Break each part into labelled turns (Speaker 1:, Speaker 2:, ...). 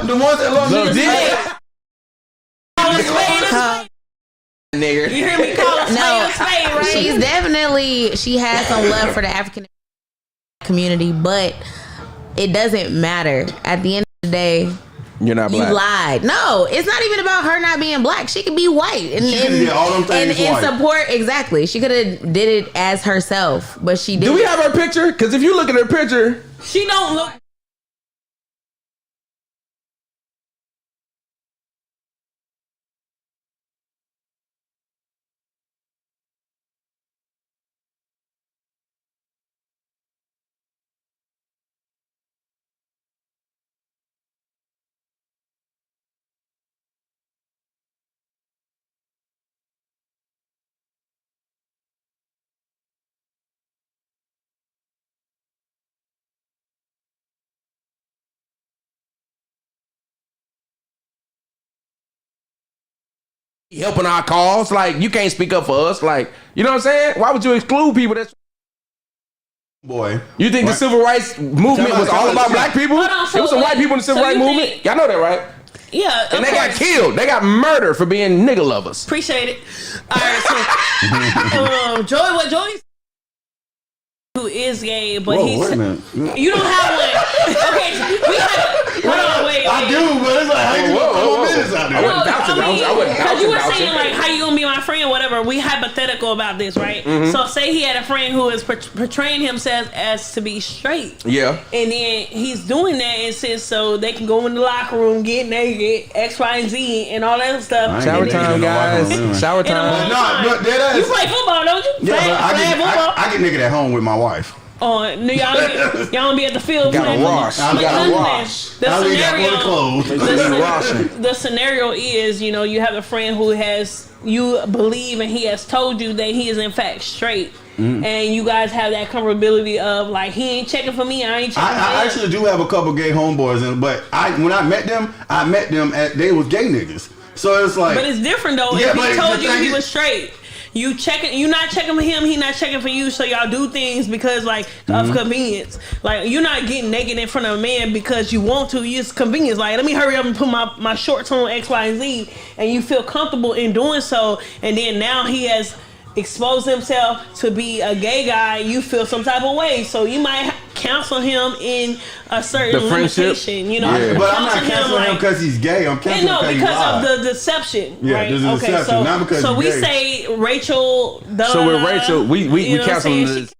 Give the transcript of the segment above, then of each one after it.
Speaker 1: the ones that love
Speaker 2: Lil
Speaker 1: niggas.
Speaker 2: Nigger.
Speaker 3: You hear me call a spade, right?
Speaker 4: She has some love for the African community, but it doesn't matter. At the end of the day,
Speaker 2: you're not black.
Speaker 4: You lied. No, it's not even about her not being black. She could be white and support. Exactly. She could have did it as herself, but she didn't.
Speaker 2: Do we have her picture? Because if you look at her picture,
Speaker 3: she don't look.
Speaker 2: helping our cause, like you can't speak up for us, like you know what I'm saying? Why would you exclude people? That's
Speaker 1: boy.
Speaker 2: You think the civil rights movement was all about black people? It was some white people in the civil rights movement. Y'all know that, right?
Speaker 3: Yeah,
Speaker 2: and they got killed. They got murdered for being nigga lovers.
Speaker 3: Appreciate it. All right, so Joy who is gay, but
Speaker 1: he's wait a minute.
Speaker 3: You don't have one. Okay, we have. Hold on, wait.
Speaker 1: I do, but it's like how you gonna minutes out there?
Speaker 3: Because you were saying like how you gonna be my friend, whatever. We hypothetical about this, right? Mm-hmm. So say he had a friend who is portraying himself as to be straight.
Speaker 2: Yeah. And
Speaker 3: then he's doing that and says so they can go in the locker room, get naked, X, Y, and Z, and all that stuff.
Speaker 2: Shower time, guys. Shower time.
Speaker 1: No,
Speaker 3: you play football, don't you?
Speaker 1: Yeah, I get naked at home with my wife.
Speaker 3: Oh, no, y'all don't be at the field.
Speaker 2: Gotta wash. Gotta wash.
Speaker 3: The scenario is, you know, you have a friend who you believe and he has told you that he is in fact straight. And you guys have that comfortability of like, he ain't checking for me, I ain't checking for him.
Speaker 1: I actually do have a couple gay homeboys, but when I met them they was gay niggas. So it's like,
Speaker 3: but it's different though. If he told you he was straight, you not checking for him, he not checking for you, so y'all do things because like of convenience. Like you're not getting naked in front of a man because you want to, it's convenience. Like, let me hurry up and put my shorts on X, Y, and Z, and you feel comfortable in doing so, and then now he has exposed himself to be a gay guy, you feel some type of way, so you might counsel him in a certain limitation, you know.
Speaker 1: Yeah. But I'm not counseling him because he's gay. I'm counseling him
Speaker 3: because of the deception.
Speaker 1: Yeah,
Speaker 3: right?
Speaker 1: There's a deception, not because
Speaker 3: so
Speaker 1: he's
Speaker 3: we
Speaker 1: gay.
Speaker 3: say Rachel.
Speaker 2: So with Rachel, we counsel this.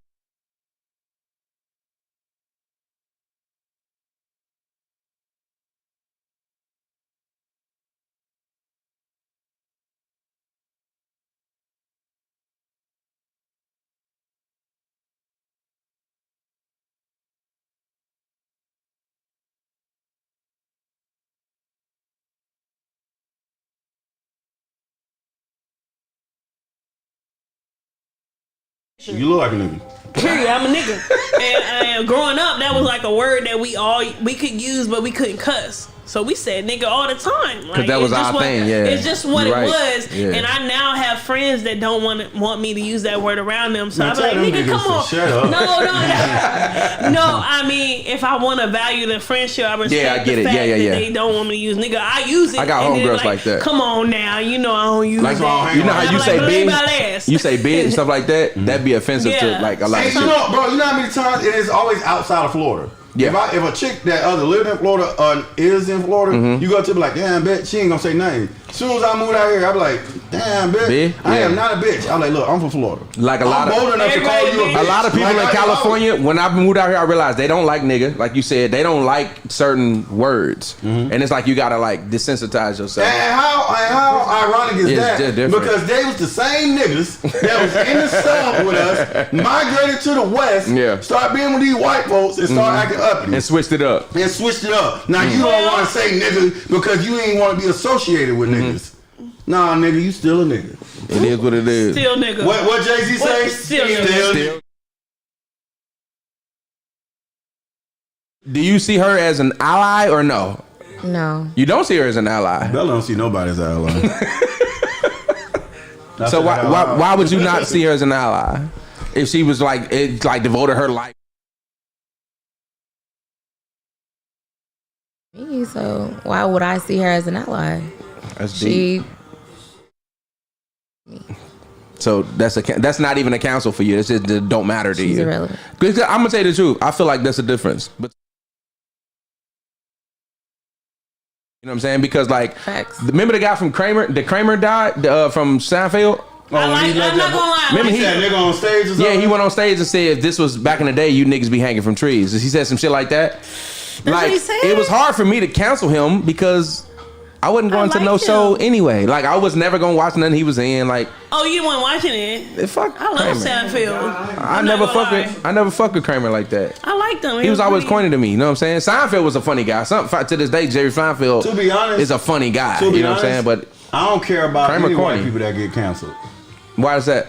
Speaker 1: You look like a nigga.
Speaker 3: Period. I'm a nigga. And growing up, that was like a word that we could use, but we couldn't cuss. So we said nigga all the time.
Speaker 2: Because that was our thing, yeah.
Speaker 3: It's just what it was.
Speaker 2: Yeah.
Speaker 3: And I now have friends that don't want me to use that word around them. So I'm like, nigga, come on.
Speaker 1: Shut up.
Speaker 3: No. I mean, if I want to value the friendship, I respect the fact that they don't want me to use nigga. I use it.
Speaker 2: I got homegirls like that.
Speaker 3: Come on now. You know I don't use
Speaker 2: like,
Speaker 3: that.
Speaker 2: You know how you say bitch? You say bitch and stuff like that? That'd be offensive to like a lot of shit.
Speaker 1: You know, bro, you know how many times it is always outside of Florida. Yeah. If a chick that either lived in Florida or is in Florida, you go to be like, damn, bitch, she ain't gonna say nothing. As soon as I moved out here, I be like, damn, bitch, I am not a bitch. I'm like, look, I'm from Florida.
Speaker 2: Like a lot of people in California, when I moved out here, I realized they don't like nigga. Like you said, they don't like certain words, and it's like you gotta like desensitize yourself.
Speaker 1: And how ironic is that? Because they was the same niggas that was in the South with us, migrated to the West, start being with these white folks, and start acting uppity.
Speaker 2: And switched it up.
Speaker 1: Now you don't want to say nigga because you ain't want to be associated with niggas. Nah, nigga, you still a nigga.
Speaker 2: It is what it is.
Speaker 3: Still nigga.
Speaker 1: What Jay-Z say?
Speaker 3: Still.
Speaker 2: Do you see her as an ally or no?
Speaker 4: No.
Speaker 2: You don't see her as an ally.
Speaker 1: Bella don't see nobody as an ally.
Speaker 2: So why would you not see her as an ally? If she was like devoted her life.
Speaker 4: So why would I see her as an ally?
Speaker 2: That's deep. So that's not even a counsel for you. It's just it don't matter to you. Irrelevant. I'm gonna tell you the truth. I feel like that's a difference. But you know what I'm saying? Because like, remember the guy from Kramer? The Kramer died from Seinfeld.
Speaker 3: I'm not gonna lie.
Speaker 1: Remember he that nigga on stage or something?
Speaker 2: Yeah, he went on stage and said if this was back in the day, you niggas be hanging from trees. He said some shit like that.
Speaker 3: That's what he said?
Speaker 2: It was hard for me to cancel him because I wasn't going to no show anyway. Like I was never gonna watch nothing he was in. Like,
Speaker 3: oh, you weren't watching it?
Speaker 2: Fuck,
Speaker 3: I love Seinfeld.
Speaker 2: I never fucked with Kramer like that.
Speaker 3: I liked him.
Speaker 2: He was always corny to me. You know what I'm saying? Seinfeld was a funny guy. To this day, Jerry Seinfeld,
Speaker 1: to be honest,
Speaker 2: is a funny guy. You know what I'm saying? But
Speaker 1: I don't care about any white people that get canceled.
Speaker 2: Why is that?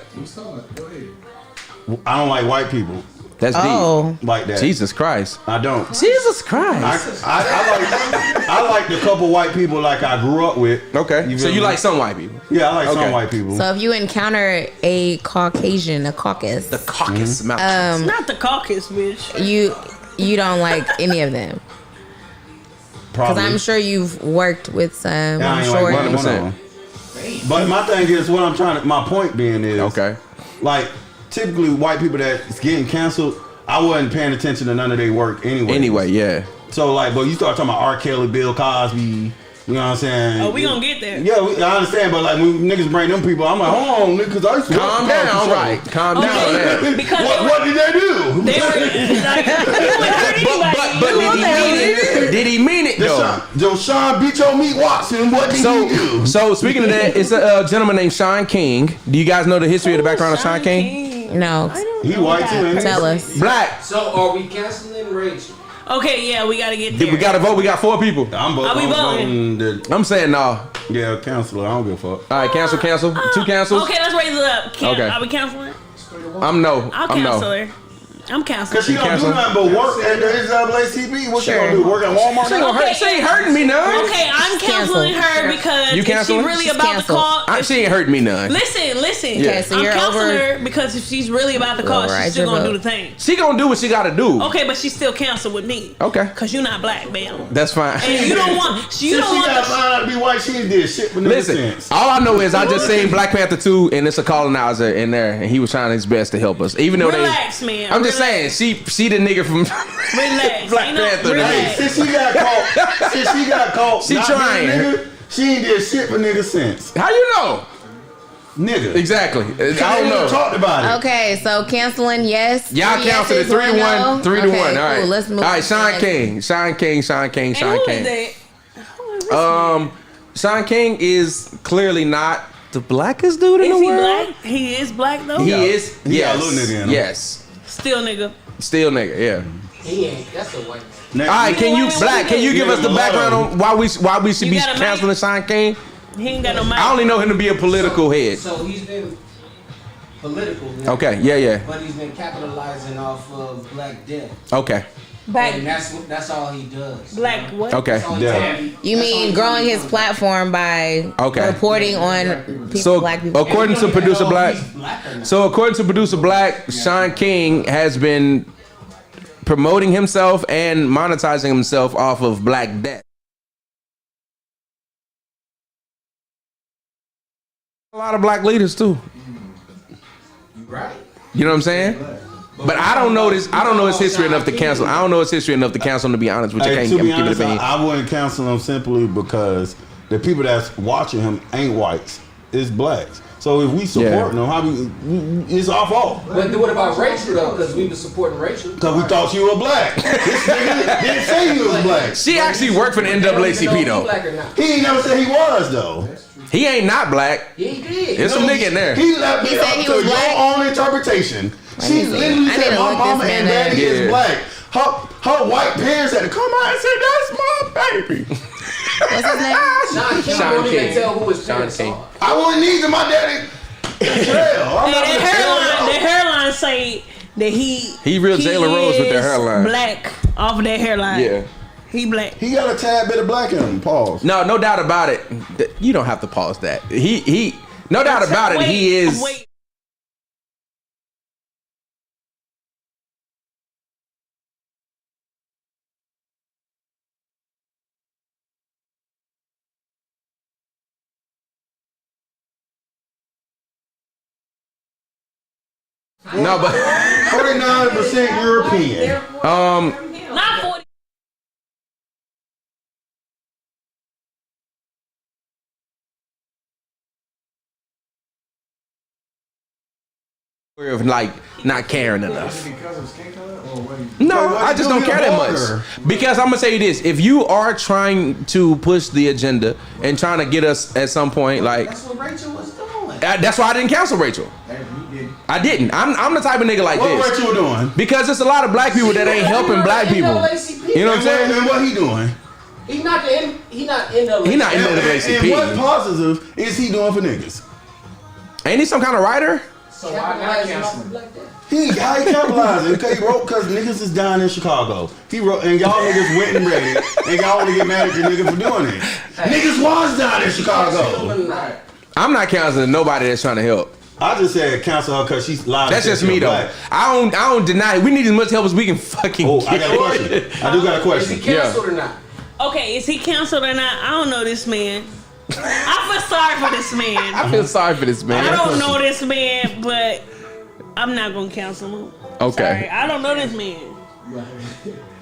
Speaker 1: I don't like white people.
Speaker 2: That's deep.
Speaker 1: Like that.
Speaker 2: Jesus Christ.
Speaker 1: I don't.
Speaker 2: Jesus Christ.
Speaker 1: I like the couple white people like I grew up with.
Speaker 2: Okay. So you like some white people?
Speaker 1: Yeah, I like some white people.
Speaker 4: So if you encounter a Caucasian, a caucus.
Speaker 2: The caucus mountains.
Speaker 3: Not the caucus, bitch.
Speaker 4: You don't like any of them. Because I'm sure you've worked with some.
Speaker 1: Yeah,
Speaker 4: I'm sure.
Speaker 1: Like 100%. But my thing is, my point being is, like, typically white people that's getting canceled, I wasn't paying attention to none of their work anyway.
Speaker 2: Anyway, yeah.
Speaker 1: So like, but you start talking about R. Kelly, Bill Cosby, you know what I'm saying?
Speaker 3: Oh, we gonna get there.
Speaker 1: Yeah, I understand, but like when niggas bring them people, I'm like, hold on, nigga, because I used to
Speaker 2: calm down, right? Calm down, man.
Speaker 1: Because what did they do?
Speaker 3: They
Speaker 2: but did he mean it though?
Speaker 1: Joe Sean beat your meat Watson. What did he do?
Speaker 2: So speaking of that, it's a gentleman named Sean King. Do you guys know the history of the background of Sean King?
Speaker 4: No.
Speaker 1: He white too.
Speaker 4: Tell us.
Speaker 2: Black.
Speaker 5: So are we canceling Rachel?
Speaker 3: Okay, yeah, we gotta get there.
Speaker 2: We gotta vote. We got 4 people.
Speaker 3: Are we voting?
Speaker 2: I'm saying no.
Speaker 1: Yeah, cancel it. I don't give a fuck.
Speaker 2: All right, cancel. 2 cancels.
Speaker 3: Okay, let's raise it up.
Speaker 2: Okay.
Speaker 3: Are we canceling?
Speaker 2: I'm no.
Speaker 3: I'll cancel her. I'm canceling.
Speaker 1: Because she don't do nothing but work at the NAACP. What she gonna do? Work at Walmart?
Speaker 2: She ain't hurting me none.
Speaker 3: Okay, I'm canceling her because if she really about the cause.
Speaker 2: She ain't hurting me none.
Speaker 3: Listen.
Speaker 4: Okay, so
Speaker 3: I'm
Speaker 4: you're
Speaker 3: canceling her because if she's really about the cause, she's still gonna do the thing.
Speaker 2: She gonna do what she gotta do.
Speaker 3: Okay, but she's still canceled with me.
Speaker 2: Okay.
Speaker 3: Because you're not black, man.
Speaker 2: That's fine.
Speaker 3: And you don't want.
Speaker 1: She gotta find out to be white. She did shit for no sense.
Speaker 2: All I know is I just seen Black Panther 2 and it's a colonizer in there and he was trying his best to help us. Even though
Speaker 3: relax, man.
Speaker 2: I'm just saying she the nigga from
Speaker 3: relax.
Speaker 2: Black Panther.
Speaker 3: Relax.
Speaker 1: Since she got caught,
Speaker 2: she trying.
Speaker 1: Nigga, she ain't did shit for nigga since.
Speaker 2: How you know?
Speaker 1: Nigga.
Speaker 2: Exactly. I don't know.
Speaker 1: Talked about it.
Speaker 4: Okay, so canceling, yes.
Speaker 2: Y'all canceled it 3-1. 3-1. All right.
Speaker 4: Cool, let's move.
Speaker 2: All right, Sean King. Sean King is clearly not the blackest dude in the world.
Speaker 3: Black? He is black though.
Speaker 2: He is.
Speaker 1: He got a little nigga in him.
Speaker 2: Yes.
Speaker 3: Still nigga,
Speaker 2: yeah.
Speaker 5: He ain't. That's a white man.
Speaker 2: All right, can you give us the background on why we should be canceling Sean King?
Speaker 3: He ain't got no mic.
Speaker 2: I only know him to be a political head.
Speaker 5: So he's been political.
Speaker 2: Okay, yeah.
Speaker 5: But he's been capitalizing off of Black death.
Speaker 2: Okay.
Speaker 5: And that's all he does.
Speaker 3: Black what?
Speaker 2: Okay.
Speaker 4: You mean growing his platform by reporting on people, black people?
Speaker 2: According to Producer Black, Sean King has been promoting himself and monetizing himself off of Black death. A lot of black leaders too.
Speaker 5: Right.
Speaker 2: You know what I'm saying? But I don't know his history enough to cancel. I don't know his history enough to cancel him, to be honest with you.
Speaker 1: I wouldn't cancel him simply because the people that's watching him ain't whites. It's blacks. So if we support them, it's our fault.
Speaker 5: But what about Rachel though? Because we were supporting Rachel.
Speaker 1: Because we thought she was black. This nigga didn't say he was black.
Speaker 2: She actually worked for the NAACP though.
Speaker 1: He ain't never said he was though.
Speaker 2: He ain't not black.
Speaker 5: He did.
Speaker 2: There's some nigga in there.
Speaker 1: He left it up to your own interpretation. She literally said my mama and daddy is black. Her white parents had to come out and say, that's my baby.
Speaker 4: What's his name?
Speaker 5: Sean King. Even tell who his parents are.
Speaker 1: I wouldn't need to my daddy.
Speaker 3: The hairline say that he
Speaker 2: real Jalen Rose with their hairline.
Speaker 3: Black off of that hairline.
Speaker 2: Yeah.
Speaker 3: He black.
Speaker 1: He got a tad bit of black in him. Pause.
Speaker 2: No doubt about it. You don't have to pause that. No doubt about it. He is. No, but
Speaker 1: 49% European.
Speaker 3: Not 40.
Speaker 2: of like not caring enough. No, I just don't care that much. Because I'm gonna say this: if you are trying to push the agenda and trying to get us at some point, like
Speaker 5: That's what Rachel was doing.
Speaker 2: that's why I didn't cancel Rachel. I didn't. I'm the type of nigga like
Speaker 1: What
Speaker 2: this.
Speaker 1: Rachel doing?
Speaker 2: Because there's a lot of black people that ain't helping black people. You know what I'm saying?
Speaker 1: And what he doing?
Speaker 5: He not NAACP.
Speaker 2: He not in the
Speaker 1: And what
Speaker 2: NAACP.
Speaker 1: positive is he doing for niggas?
Speaker 2: Ain't he some kind of writer?
Speaker 5: So why not cancel him?
Speaker 1: He capitalizing because he wrote because niggas is dying in Chicago. He wrote and y'all niggas went and read it and y'all want to get mad at the nigga for doing it. Niggas was dying in Chicago.
Speaker 2: I'm not counseling nobody that's trying to help.
Speaker 1: I just said cancel her because she's lying.
Speaker 2: That's just me though.
Speaker 1: Black.
Speaker 2: I don't deny it. We need as much help as we can fucking
Speaker 1: Oh,
Speaker 2: get.
Speaker 1: I got a question. I do got a
Speaker 5: Is
Speaker 1: question.
Speaker 5: he canceled or not?
Speaker 3: Okay, is he canceled or not? I don't know this man. I feel sorry for this man.
Speaker 2: I feel sorry for this man.
Speaker 3: I don't know this man, but I'm not gonna cancel him.
Speaker 2: Okay.
Speaker 3: Sorry, I don't know this man.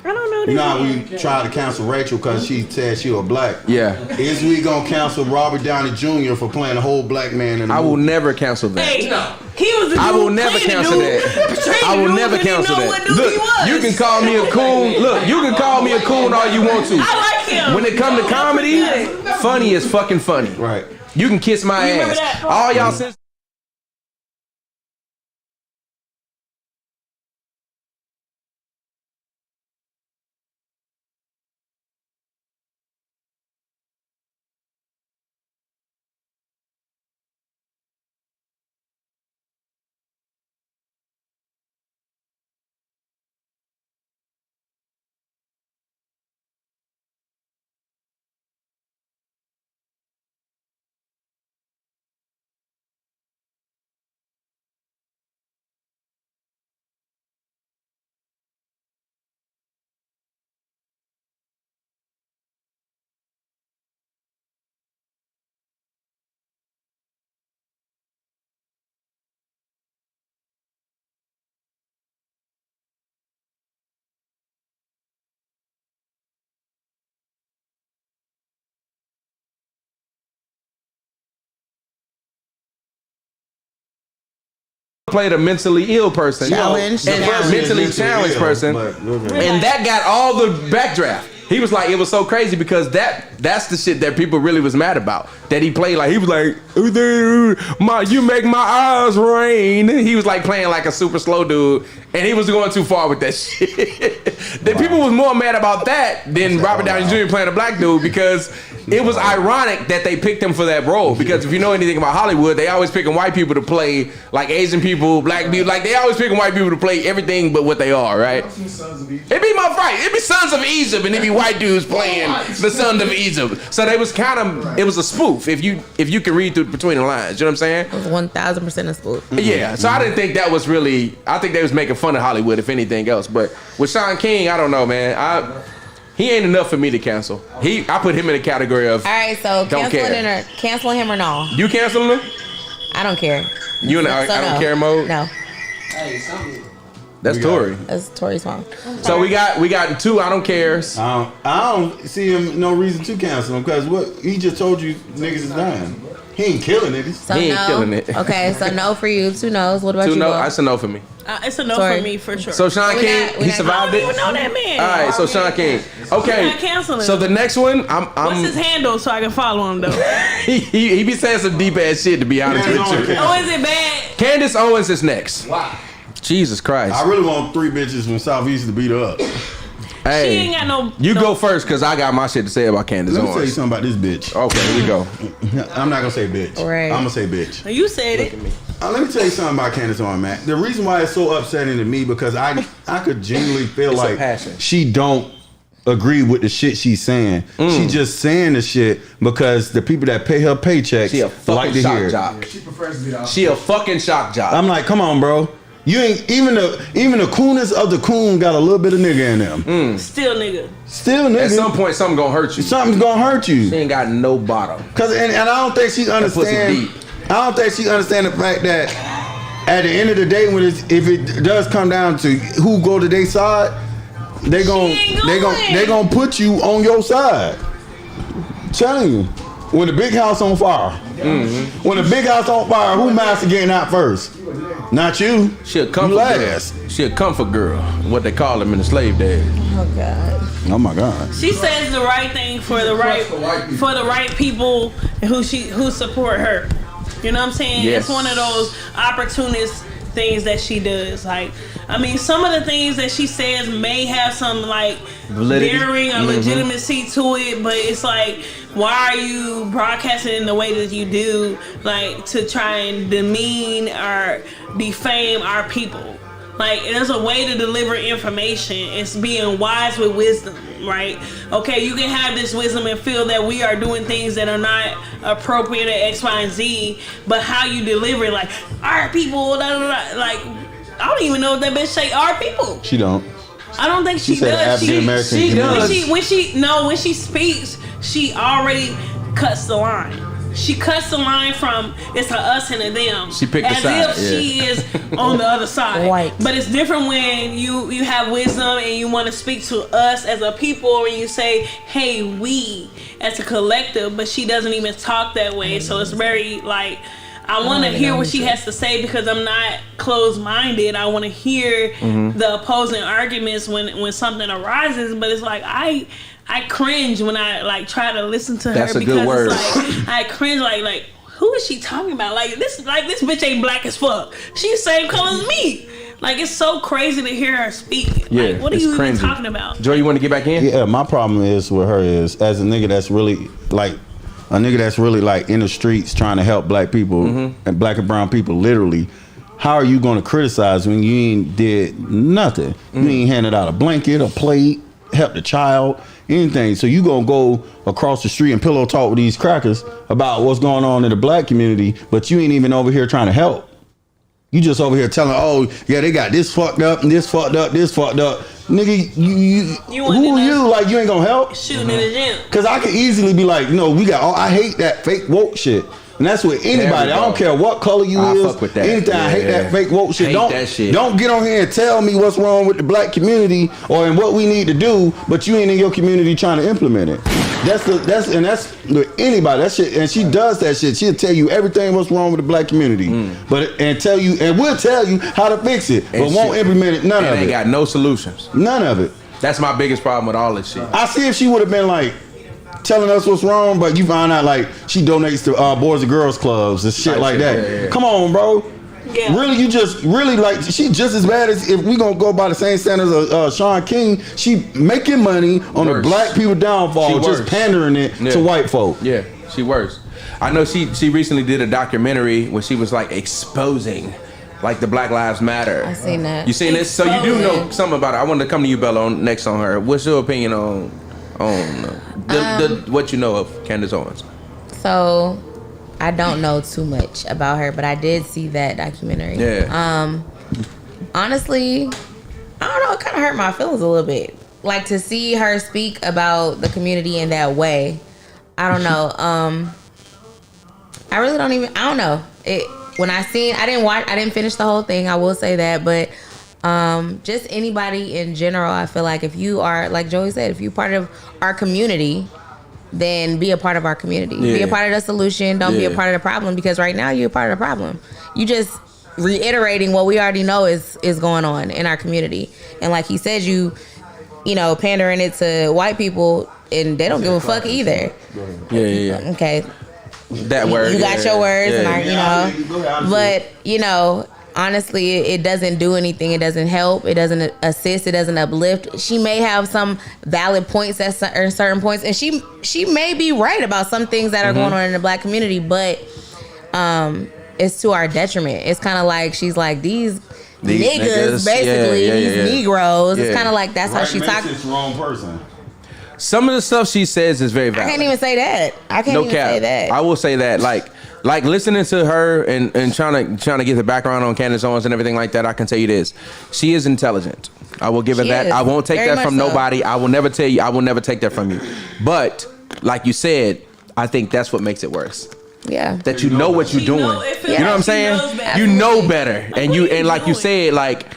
Speaker 3: I don't know this
Speaker 1: Now
Speaker 3: man.
Speaker 1: we tried to cancel Rachel because she said she was black.
Speaker 2: Yeah.
Speaker 1: Is we gonna cancel Robert Downey Jr. for playing a whole black man in the
Speaker 2: I will
Speaker 1: movie?
Speaker 2: never cancel that.
Speaker 3: Hey, he was the dude
Speaker 2: I will never
Speaker 3: playing the
Speaker 2: cancel
Speaker 3: dude,
Speaker 2: that.
Speaker 3: portraying
Speaker 2: I will
Speaker 3: the dude,
Speaker 2: never
Speaker 3: but didn't
Speaker 2: cancel
Speaker 3: know what
Speaker 2: that.
Speaker 3: dude
Speaker 2: Look,
Speaker 3: he was.
Speaker 2: you can call me a coon. Look, you can call me a coon all you want to.
Speaker 3: I like him.
Speaker 2: When it come to comedy, funny is fucking funny.
Speaker 1: Right.
Speaker 2: You can kiss my
Speaker 3: You remember
Speaker 2: ass.
Speaker 3: that?
Speaker 2: All y'all since played a mentally ill person.
Speaker 4: Challenged.
Speaker 2: And
Speaker 4: Yeah.
Speaker 2: mentally challenged person.
Speaker 1: But, okay.
Speaker 2: And that got all the backdraft. He was like, it was so crazy because that's the shit that people really was mad about. That he played like, he was like, you make my eyes rain. He was like playing like a super slow dude. And he was going too far with that shit. The people was more mad about that than Robert Downey Jr. playing a black dude because it was ironic that they picked him for that role. Because if you know anything about Hollywood, they always picking white people to play like Asian people, black people. Like they always picking white people to play everything but what they are, right? It'd be my right. It'd be Sons of Egypt and it'd be white dudes playing the Sons of Egypt. So they was kind of, it was a spoof if you can read through between the lines. You know what I'm saying?
Speaker 4: It was 1,000% a spoof.
Speaker 2: Yeah. So I didn't think that was really, I think they was making fun of Hollywood if anything else. But with Sean King, I don't know, man. He ain't enough for me to cancel. I put him in the category of
Speaker 4: All right, so
Speaker 2: don't care.
Speaker 4: canceling him or no?
Speaker 2: You canceling him?
Speaker 4: I don't care.
Speaker 2: You in the I don't care mode?
Speaker 4: No.
Speaker 5: Hey, something.
Speaker 2: That's Tory.
Speaker 4: That's Tory's phone.
Speaker 2: So we got two I don't cares.
Speaker 1: I don't see him no reason to cancel him because what he just told you niggas is dying. He ain't killing niggas.
Speaker 4: So
Speaker 2: He ain't
Speaker 4: no.
Speaker 2: killing it.
Speaker 4: Okay, so no for you. 2 no's. What about
Speaker 2: Two
Speaker 4: you?
Speaker 2: no,
Speaker 4: Bo?
Speaker 2: that's a no for me.
Speaker 3: It's a no
Speaker 4: Sorry.
Speaker 3: for me for sure.
Speaker 2: So Sean
Speaker 4: We
Speaker 2: King,
Speaker 4: got- we
Speaker 2: he
Speaker 4: got-
Speaker 2: survived
Speaker 3: I don't
Speaker 2: it.
Speaker 3: even know that man.
Speaker 2: All right, so Sean King. Okay.
Speaker 3: I'm not canceling
Speaker 2: So
Speaker 3: him.
Speaker 2: the next one,
Speaker 3: What's his handle so I can follow him though?
Speaker 2: he be saying some deep ass shit to be honest
Speaker 1: Candace
Speaker 2: with you.
Speaker 1: Owens.
Speaker 3: Oh, is it bad?
Speaker 2: Candace Owens is next.
Speaker 5: Wow.
Speaker 2: Jesus Christ.
Speaker 1: I really want 3 bitches from Southeast to beat her up.
Speaker 2: Hey,
Speaker 3: She ain't got no.
Speaker 2: you go first because I got my shit to say about Candace
Speaker 1: Let me tell you
Speaker 2: Owens.
Speaker 1: something about this bitch.
Speaker 2: Okay, here we go.
Speaker 1: I'm not gonna say bitch.
Speaker 4: Right.
Speaker 1: I'm gonna say bitch.
Speaker 3: You said it.
Speaker 1: Let me tell you something about Candace Owens, man. The reason why it's so upsetting to me because I could genuinely feel
Speaker 2: It's a
Speaker 1: like
Speaker 2: passion.
Speaker 1: she don't agree with the shit she's saying. She just saying the shit because the people that pay her paychecks
Speaker 2: She a fucking
Speaker 1: like to
Speaker 2: shock
Speaker 1: hear it.
Speaker 2: jock.
Speaker 5: She prefers to be the
Speaker 2: She a fucking shock jock.
Speaker 1: I'm like, come on, bro. You ain't even the coonest of the coon got a little bit of nigga in them.
Speaker 3: Still nigga.
Speaker 1: Still, nigga.
Speaker 2: At some point, something gonna hurt you.
Speaker 1: something's gonna hurt you.
Speaker 2: She ain't got no bottom.
Speaker 1: Cause and I don't think she
Speaker 2: pussy
Speaker 1: understand.
Speaker 2: deep.
Speaker 1: I don't think she understand the fact that at the end of the day, if it does come down to who go to their side, they gonna put you on your side. I'm telling you, when the big house on fire, when the big house on fire, who master getting out first? Not you.
Speaker 2: She a comfort girl. She a comfort girl. What they call them in the slave days.
Speaker 4: Oh God.
Speaker 1: Oh my God.
Speaker 3: She says the right thing for the right people who support her. You know what I'm saying?
Speaker 2: Yes.
Speaker 3: It's one of those opportunist things that she does. Like, I mean, some of the things that she says may have some like
Speaker 2: validity,
Speaker 3: bearing or legitimacy to it, but it's like, why are you broadcasting in the way that you do, like to try and demean or defame our people? Like, there's a way to deliver information. It's being wise with wisdom, right? Okay, you can have this wisdom and feel that we are doing things that are not appropriate at X, Y, and Z, but how you deliver it, like, our people, da, da, da, like, I don't even know if that bitch say our people.
Speaker 1: She don't.
Speaker 3: I don't think she does.
Speaker 1: She
Speaker 3: does. When she speaks, she already cuts the line. She cuts the line from it's a us and a them.
Speaker 2: She picked the side.
Speaker 3: As if she is on the other side.
Speaker 4: White.
Speaker 3: But it's different when you have wisdom and you want to speak to us as a people, and you say, hey, we as a collective, but she doesn't even talk that way. So it's very like, I want to hear what she has to say because I'm not closed-minded. I want to hear the opposing arguments when something arises, but it's like I cringe when I like try to listen to her.
Speaker 2: That's a
Speaker 3: because
Speaker 2: good word.
Speaker 3: It's like I cringe like who is she talking about? Like this bitch ain't black as fuck. She's the same color as me. Like, it's so crazy to hear her speak.
Speaker 2: Yeah,
Speaker 3: like, what are you even talking about?
Speaker 2: Joy, you want to get back in?
Speaker 1: Yeah, my problem is with her is as a nigga that's really like in the streets trying to help black people and black and brown people literally. How are you going to criticize when you ain't did nothing? You ain't handed out a blanket, a plate, helped a child, anything. So you gonna go across the street and pillow talk with these crackers about what's going on in the black community, but you ain't even over here trying to help. You just over here telling, oh yeah, they got this fucked up and this fucked up, this fucked up. Nigga, you who are you? Like, you ain't gonna help?
Speaker 3: Shooting in the gym.
Speaker 1: Cause I could easily be like, you know, I hate that fake woke shit. And that's with anybody. I don't care what color you is.
Speaker 2: Fuck with that.
Speaker 1: Anything.
Speaker 2: Yeah.
Speaker 1: I hate that fake woke shit.
Speaker 2: That shit.
Speaker 1: Don't get on here and tell me what's wrong with the black community or in what we need to do, but you ain't in your community trying to implement it. That's with anybody. That shit, and she does that shit. She'll tell you everything what's wrong with the black community, we'll tell you how to fix it, but won't implement it. None of it.
Speaker 2: Ain't got no solutions.
Speaker 1: None of it.
Speaker 2: That's my biggest problem with all this shit.
Speaker 1: I see if she would have been like telling us what's wrong, but you find out like she donates to Boys and Girls Clubs and shit like that. Yeah. Come on, bro. Yeah. Really, you just really like she just as bad as if we gonna go by the same standards of Sean King. She making money on the black people downfall, just pandering it to white folk.
Speaker 2: Yeah, she worse. I know she recently did a documentary where she was like exposing like the Black Lives Matter.
Speaker 4: I seen that.
Speaker 2: You seen this? So you do know something about it. I wanted to come to you, Bella, next on her. What's your opinion on what you know of Candace Owens?
Speaker 4: So I don't know too much about her, but I did see that documentary.
Speaker 2: Yeah.
Speaker 4: Honestly, I don't know. It kind of hurt my feelings a little bit. Like, to see her speak about the community in that way. I don't know. I really don't even. I don't know. I didn't finish the whole thing. I will say that, but just anybody in general, I feel like if you are, like Joey said, if you're part of our community, then be a part of our community. Yeah. Be a part of the solution. Don't be a part of the problem, because right now you're a part of the problem. You just reiterating what we already know is going on in our community. And like he said, you know, pandering it to white people, and they don't give a fuck either.
Speaker 2: Yeah.
Speaker 4: Okay.
Speaker 2: That word.
Speaker 4: You got your words, and but you know, honestly, it doesn't do anything. It doesn't help. It doesn't assist. It doesn't uplift. She may have some valid points at certain points, and she may be right about some things that are going on in the black community, but it's to our detriment. It's kind of like she's like these niggas, basically, these Negroes. It's kind of like that's how she talks.
Speaker 1: It's the wrong person.
Speaker 2: Some of the stuff she says is very valid.
Speaker 4: I can't even say that. Say that.
Speaker 2: I will say that, like listening to her and trying to get the background on Candace Owens and everything like that, I can tell you this: she is intelligent. I will give her that. I won't take that from nobody. I will never tell you. I will never take that from you. But like you said, I think that's what makes it worse.
Speaker 4: Yeah.
Speaker 2: That you know what you're doing. You know what I'm saying? You know better. And like you said, like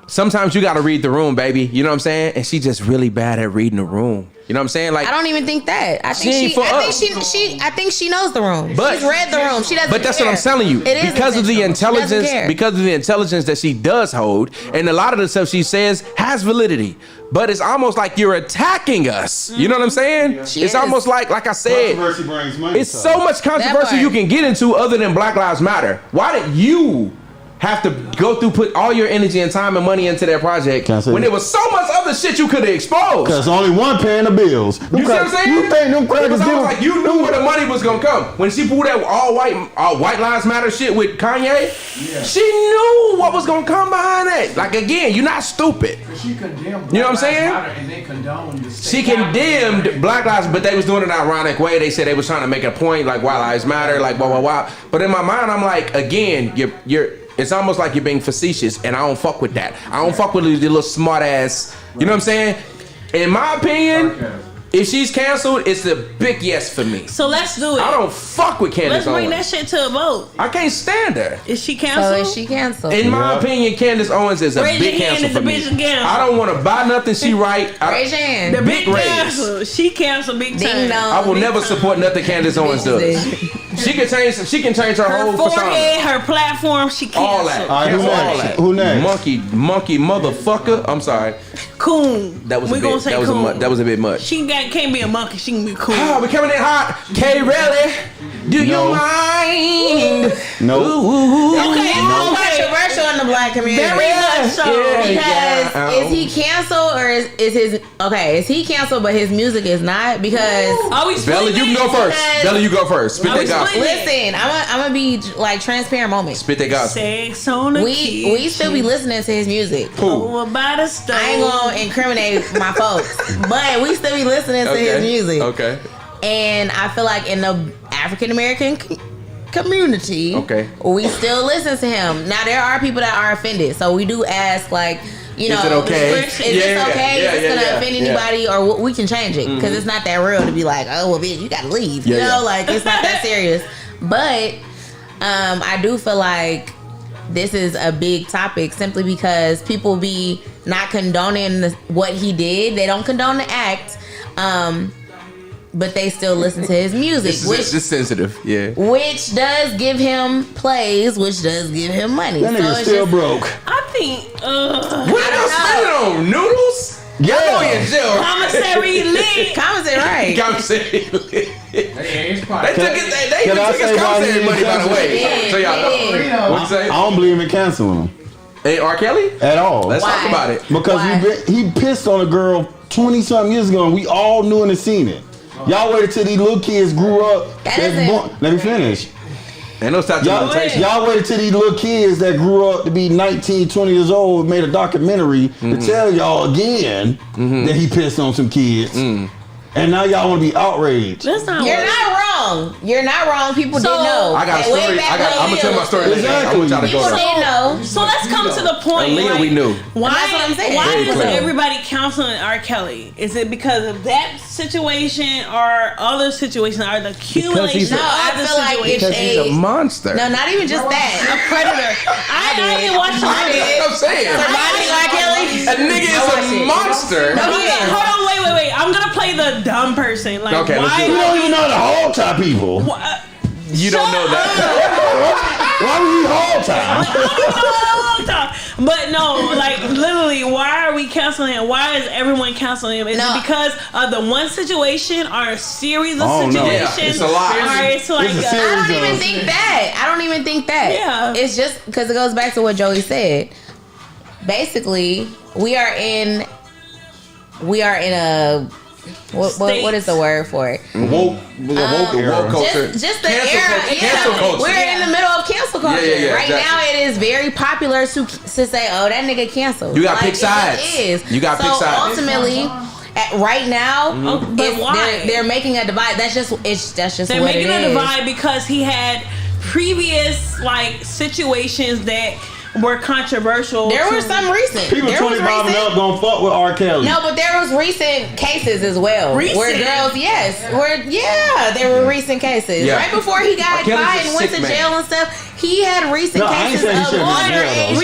Speaker 2: sometimes you gotta read the room, baby. You know what I'm saying? And she just really bad at reading the room. You know what I'm saying? Like
Speaker 4: I don't even think that. I think she knows the room.
Speaker 2: But
Speaker 4: she's read the room. She doesn't.
Speaker 2: But that's
Speaker 4: care.
Speaker 2: what I'm telling you.
Speaker 4: It is
Speaker 2: because of the intelligence,
Speaker 4: care.
Speaker 2: because of the intelligence that she does hold, and a lot of the stuff she says has validity. But it's almost like you're attacking us. You know what I'm saying? It's almost like I said,
Speaker 1: controversy brings money.
Speaker 2: it's so much controversy you can get into other than Black Lives Matter. Why did you have to go through, put all your energy and time and money into that project when there was so much other shit you could have exposed?
Speaker 1: Because only one paying the bills.
Speaker 2: You see what I'm saying?
Speaker 1: You think them crackers
Speaker 2: like you knew where the money was gonna come when she pulled that all white lives matter shit with Kanye. Yeah. She knew what was gonna come behind that. Like again, you're not stupid.
Speaker 5: She condemned.
Speaker 2: You know what I'm saying?
Speaker 5: And they condoned
Speaker 2: she condemned Black Lives, but they was doing it in an ironic way. They said they was trying to make a point, like white lives matter, like blah blah blah. But in my mind, I'm like, again, you're. It's almost like you're being facetious, and I don't fuck with that. I don't fuck with the little smart ass. You know what I'm saying? In my opinion, if she's canceled, it's a big yes for me.
Speaker 3: So let's do it.
Speaker 2: I don't fuck with Candace
Speaker 3: Let's bring
Speaker 2: Owens.
Speaker 3: that shit to a vote.
Speaker 2: I can't stand her.
Speaker 3: Is she canceled?
Speaker 4: So is she canceled?
Speaker 2: In my opinion, Candace Owens is a
Speaker 3: Raise
Speaker 2: big
Speaker 3: your hand
Speaker 2: cancel
Speaker 3: if
Speaker 2: for
Speaker 3: the
Speaker 2: me.
Speaker 3: bitch is canceled.
Speaker 2: I don't want to buy nothing she write.
Speaker 4: Raise your hand.
Speaker 3: The
Speaker 2: big
Speaker 3: big
Speaker 2: raise.
Speaker 3: cancel. She canceled big time.
Speaker 2: I will never support nothing Candace Owens does. She can change her whole
Speaker 3: forehead,
Speaker 2: persona.
Speaker 3: her platform, she canceled.
Speaker 2: All that.
Speaker 1: All right,
Speaker 2: All that.
Speaker 1: Who next?
Speaker 2: Monkey motherfucker. I'm sorry.
Speaker 3: Coon.
Speaker 2: That was
Speaker 3: we
Speaker 2: a bit.
Speaker 3: Gonna say
Speaker 2: That was a bit much.
Speaker 3: She can't be a monkey. She can be cool.
Speaker 2: Oh, we coming in hot. K. Really? Do you mind?
Speaker 1: No.
Speaker 3: Okay,
Speaker 4: controversial in the Black community.
Speaker 3: Very much so.
Speaker 4: Because is he canceled or is his is he canceled but his music is not? Because
Speaker 2: Bella, you can go first. Bella, you go first. Spit that gospel.
Speaker 4: Listen, I'm gonna be like transparent moment.
Speaker 2: Spit that gospel.
Speaker 3: Sex on the
Speaker 4: we still be listening to his music.
Speaker 3: Oh, about a stove.
Speaker 4: I ain't gonna incriminate my folks, but we still be listening to his music.
Speaker 2: Okay.
Speaker 4: And I feel like in the African American community, we still listen to him. Now there are people that are offended, so we do ask like, you know,
Speaker 2: is it okay?
Speaker 4: Is this okay? Is this gonna offend anybody, or we can change it because it's not that real to be like, oh well, bitch, you gotta leave. You know, like it's not that serious. But I do feel like this is a big topic simply because people be not condoning what he did. They don't condone the act. But they still listen to his music, which is
Speaker 2: sensitive,
Speaker 4: which does give him plays, which does give him money.
Speaker 1: That nigga still broke.
Speaker 3: I think.
Speaker 2: What else spend it on? Noodles?
Speaker 1: Yeah.
Speaker 2: I know you're Jill.
Speaker 3: Commissary lit.
Speaker 4: Commissary right.
Speaker 2: Commissary lit. They took his commissary money, by the way. So y'all know. What you say?
Speaker 1: I don't believe in canceling him.
Speaker 2: Hey, R. Kelly?
Speaker 1: At all.
Speaker 2: Let's talk about it.
Speaker 1: Because he pissed on a girl 20-something years ago, and we all knew and seen it. Y'all waited till these little kids grew up. Let me finish.
Speaker 2: Ain't no statute of limitation.
Speaker 1: Y'all waited till these little kids that grew up to be 19, 20 years old made a documentary to tell y'all again that he pissed on some kids. And now y'all want to be outraged.
Speaker 4: You're not wrong. You're not wrong. People didn't know.
Speaker 2: I got a story. I'm going to tell my story.
Speaker 1: Exactly.
Speaker 4: People didn't know.
Speaker 3: So let's come to the point.
Speaker 2: Aaliyah, we knew.
Speaker 3: Why is
Speaker 2: clear.
Speaker 3: everybody counseling R. Kelly? Is it because of that situation or other situations? Or the accumulation of other situations?
Speaker 2: Because he's a monster.
Speaker 4: No, not even just that.
Speaker 3: A predator. I didn't watch
Speaker 2: That's what I'm saying.
Speaker 4: R. Kelly.
Speaker 2: A nigga is a monster.
Speaker 3: Hold on, wait. I'm gonna play the dumb person. Like,
Speaker 2: Okay, let's do it.
Speaker 1: You don't even know the whole time people.
Speaker 2: You don't know that.
Speaker 1: Why was he whole time?
Speaker 3: But no, like literally, why are we canceling him? Why is everyone canceling him? Is it because of the one situation or a series of situations?
Speaker 2: No. Yeah, it's a lot.
Speaker 3: Or it's like
Speaker 4: I don't even think that.
Speaker 3: Yeah.
Speaker 4: It's just because it goes back to what Joey said. Basically, we are in a what is the word for it?
Speaker 1: Woke culture.
Speaker 4: Just the era.
Speaker 2: Cancel culture.
Speaker 4: We're in the middle of cancel culture. Right
Speaker 2: exactly.
Speaker 4: now, it is very popular to say, "Oh, that nigga canceled."
Speaker 2: You got pick sides.
Speaker 4: It is.
Speaker 2: You got pick sides.
Speaker 4: Ultimately, right now,
Speaker 3: but why?
Speaker 4: They're making a divide. That's just
Speaker 3: they're
Speaker 4: what
Speaker 3: making
Speaker 4: it
Speaker 3: a
Speaker 4: is.
Speaker 3: divide because he had previous like situations that were controversial.
Speaker 4: There were some recent.
Speaker 1: People 25 and up gonna fuck with R. Kelly.
Speaker 4: No, but there was recent cases as well.
Speaker 3: Recent?
Speaker 4: Where girls, there were recent cases.
Speaker 2: Yeah.
Speaker 4: Right before he got caught and went to jail and stuff, he had recent cases of underage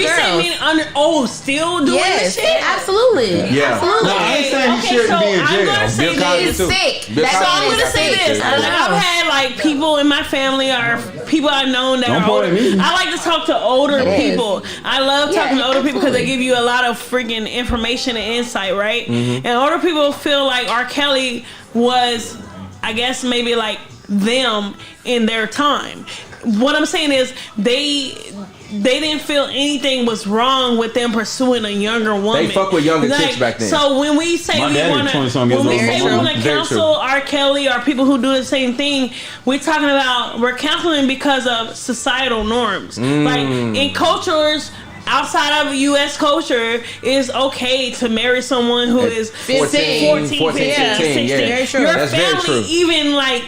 Speaker 4: girls.
Speaker 3: Still doing this shit?
Speaker 4: Absolutely.
Speaker 2: Yeah.
Speaker 4: Absolutely.
Speaker 1: No, I ain't saying he shouldn't be in
Speaker 3: I'm
Speaker 1: jail.
Speaker 3: gonna say
Speaker 4: He's
Speaker 3: this.
Speaker 4: sick.
Speaker 2: Bill
Speaker 3: So I'm gonna say this.
Speaker 4: I know.
Speaker 3: I've had like people in my family or people I've known that
Speaker 1: Don't
Speaker 3: are older.
Speaker 1: point at me.
Speaker 3: I like to talk to older people. I love talking to older people because they
Speaker 4: absolutely.
Speaker 3: give you a lot of freaking information and insight, right?
Speaker 2: Mm-hmm.
Speaker 3: And older people feel like R. Kelly was, I guess, maybe like them in their time. What I'm saying is they didn't feel anything was wrong with them pursuing a younger woman.
Speaker 2: They fuck with younger chicks back then.
Speaker 3: So when we say
Speaker 1: My
Speaker 3: we
Speaker 1: daddy
Speaker 3: want
Speaker 1: 20-something
Speaker 3: to,
Speaker 1: years old.
Speaker 3: when we
Speaker 2: Very
Speaker 3: counsel
Speaker 2: true.
Speaker 3: R. Kelly or people who do the same thing, we're talking about we're counseling because of societal norms. Like in cultures outside of U.S. culture, it's okay to marry someone who is 14, 15, 16.
Speaker 2: yeah.
Speaker 4: Very true.
Speaker 3: Your
Speaker 2: That's very
Speaker 3: family
Speaker 2: true.
Speaker 3: even like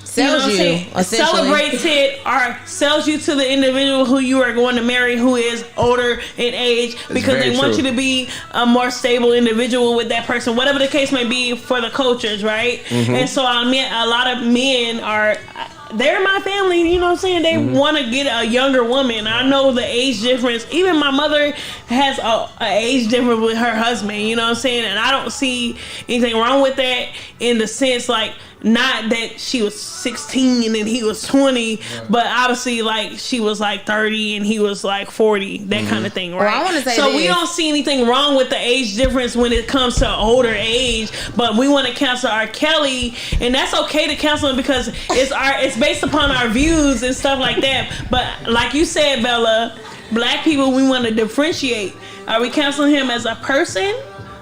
Speaker 4: Sells you, essentially.
Speaker 3: celebrates it or sells you to the individual who you are going to marry who is older in age because
Speaker 2: very
Speaker 3: they want
Speaker 2: true.
Speaker 3: you to be a more stable individual with that person, whatever the case may be for the cultures, right? And so I mean, a lot of men are. They're my family, you know what I'm saying? They want to get a younger woman. I know the age difference. Even my mother has a age difference with her husband, you know what I'm saying? And I don't see anything wrong with that in the sense, like, not that she was 16 and he was 20, but obviously, like, she was like 30 and he was like 40, that kind of thing, right?
Speaker 4: Well, I wanna say
Speaker 3: so we
Speaker 4: this.
Speaker 3: don't see anything wrong with the age difference when it comes to older age, but we want to counsel R. Kelly, and that's okay to counsel him because it's based upon our views and stuff like that. But like you said, Bella, black people, we want to differentiate. Are we counseling him as a person?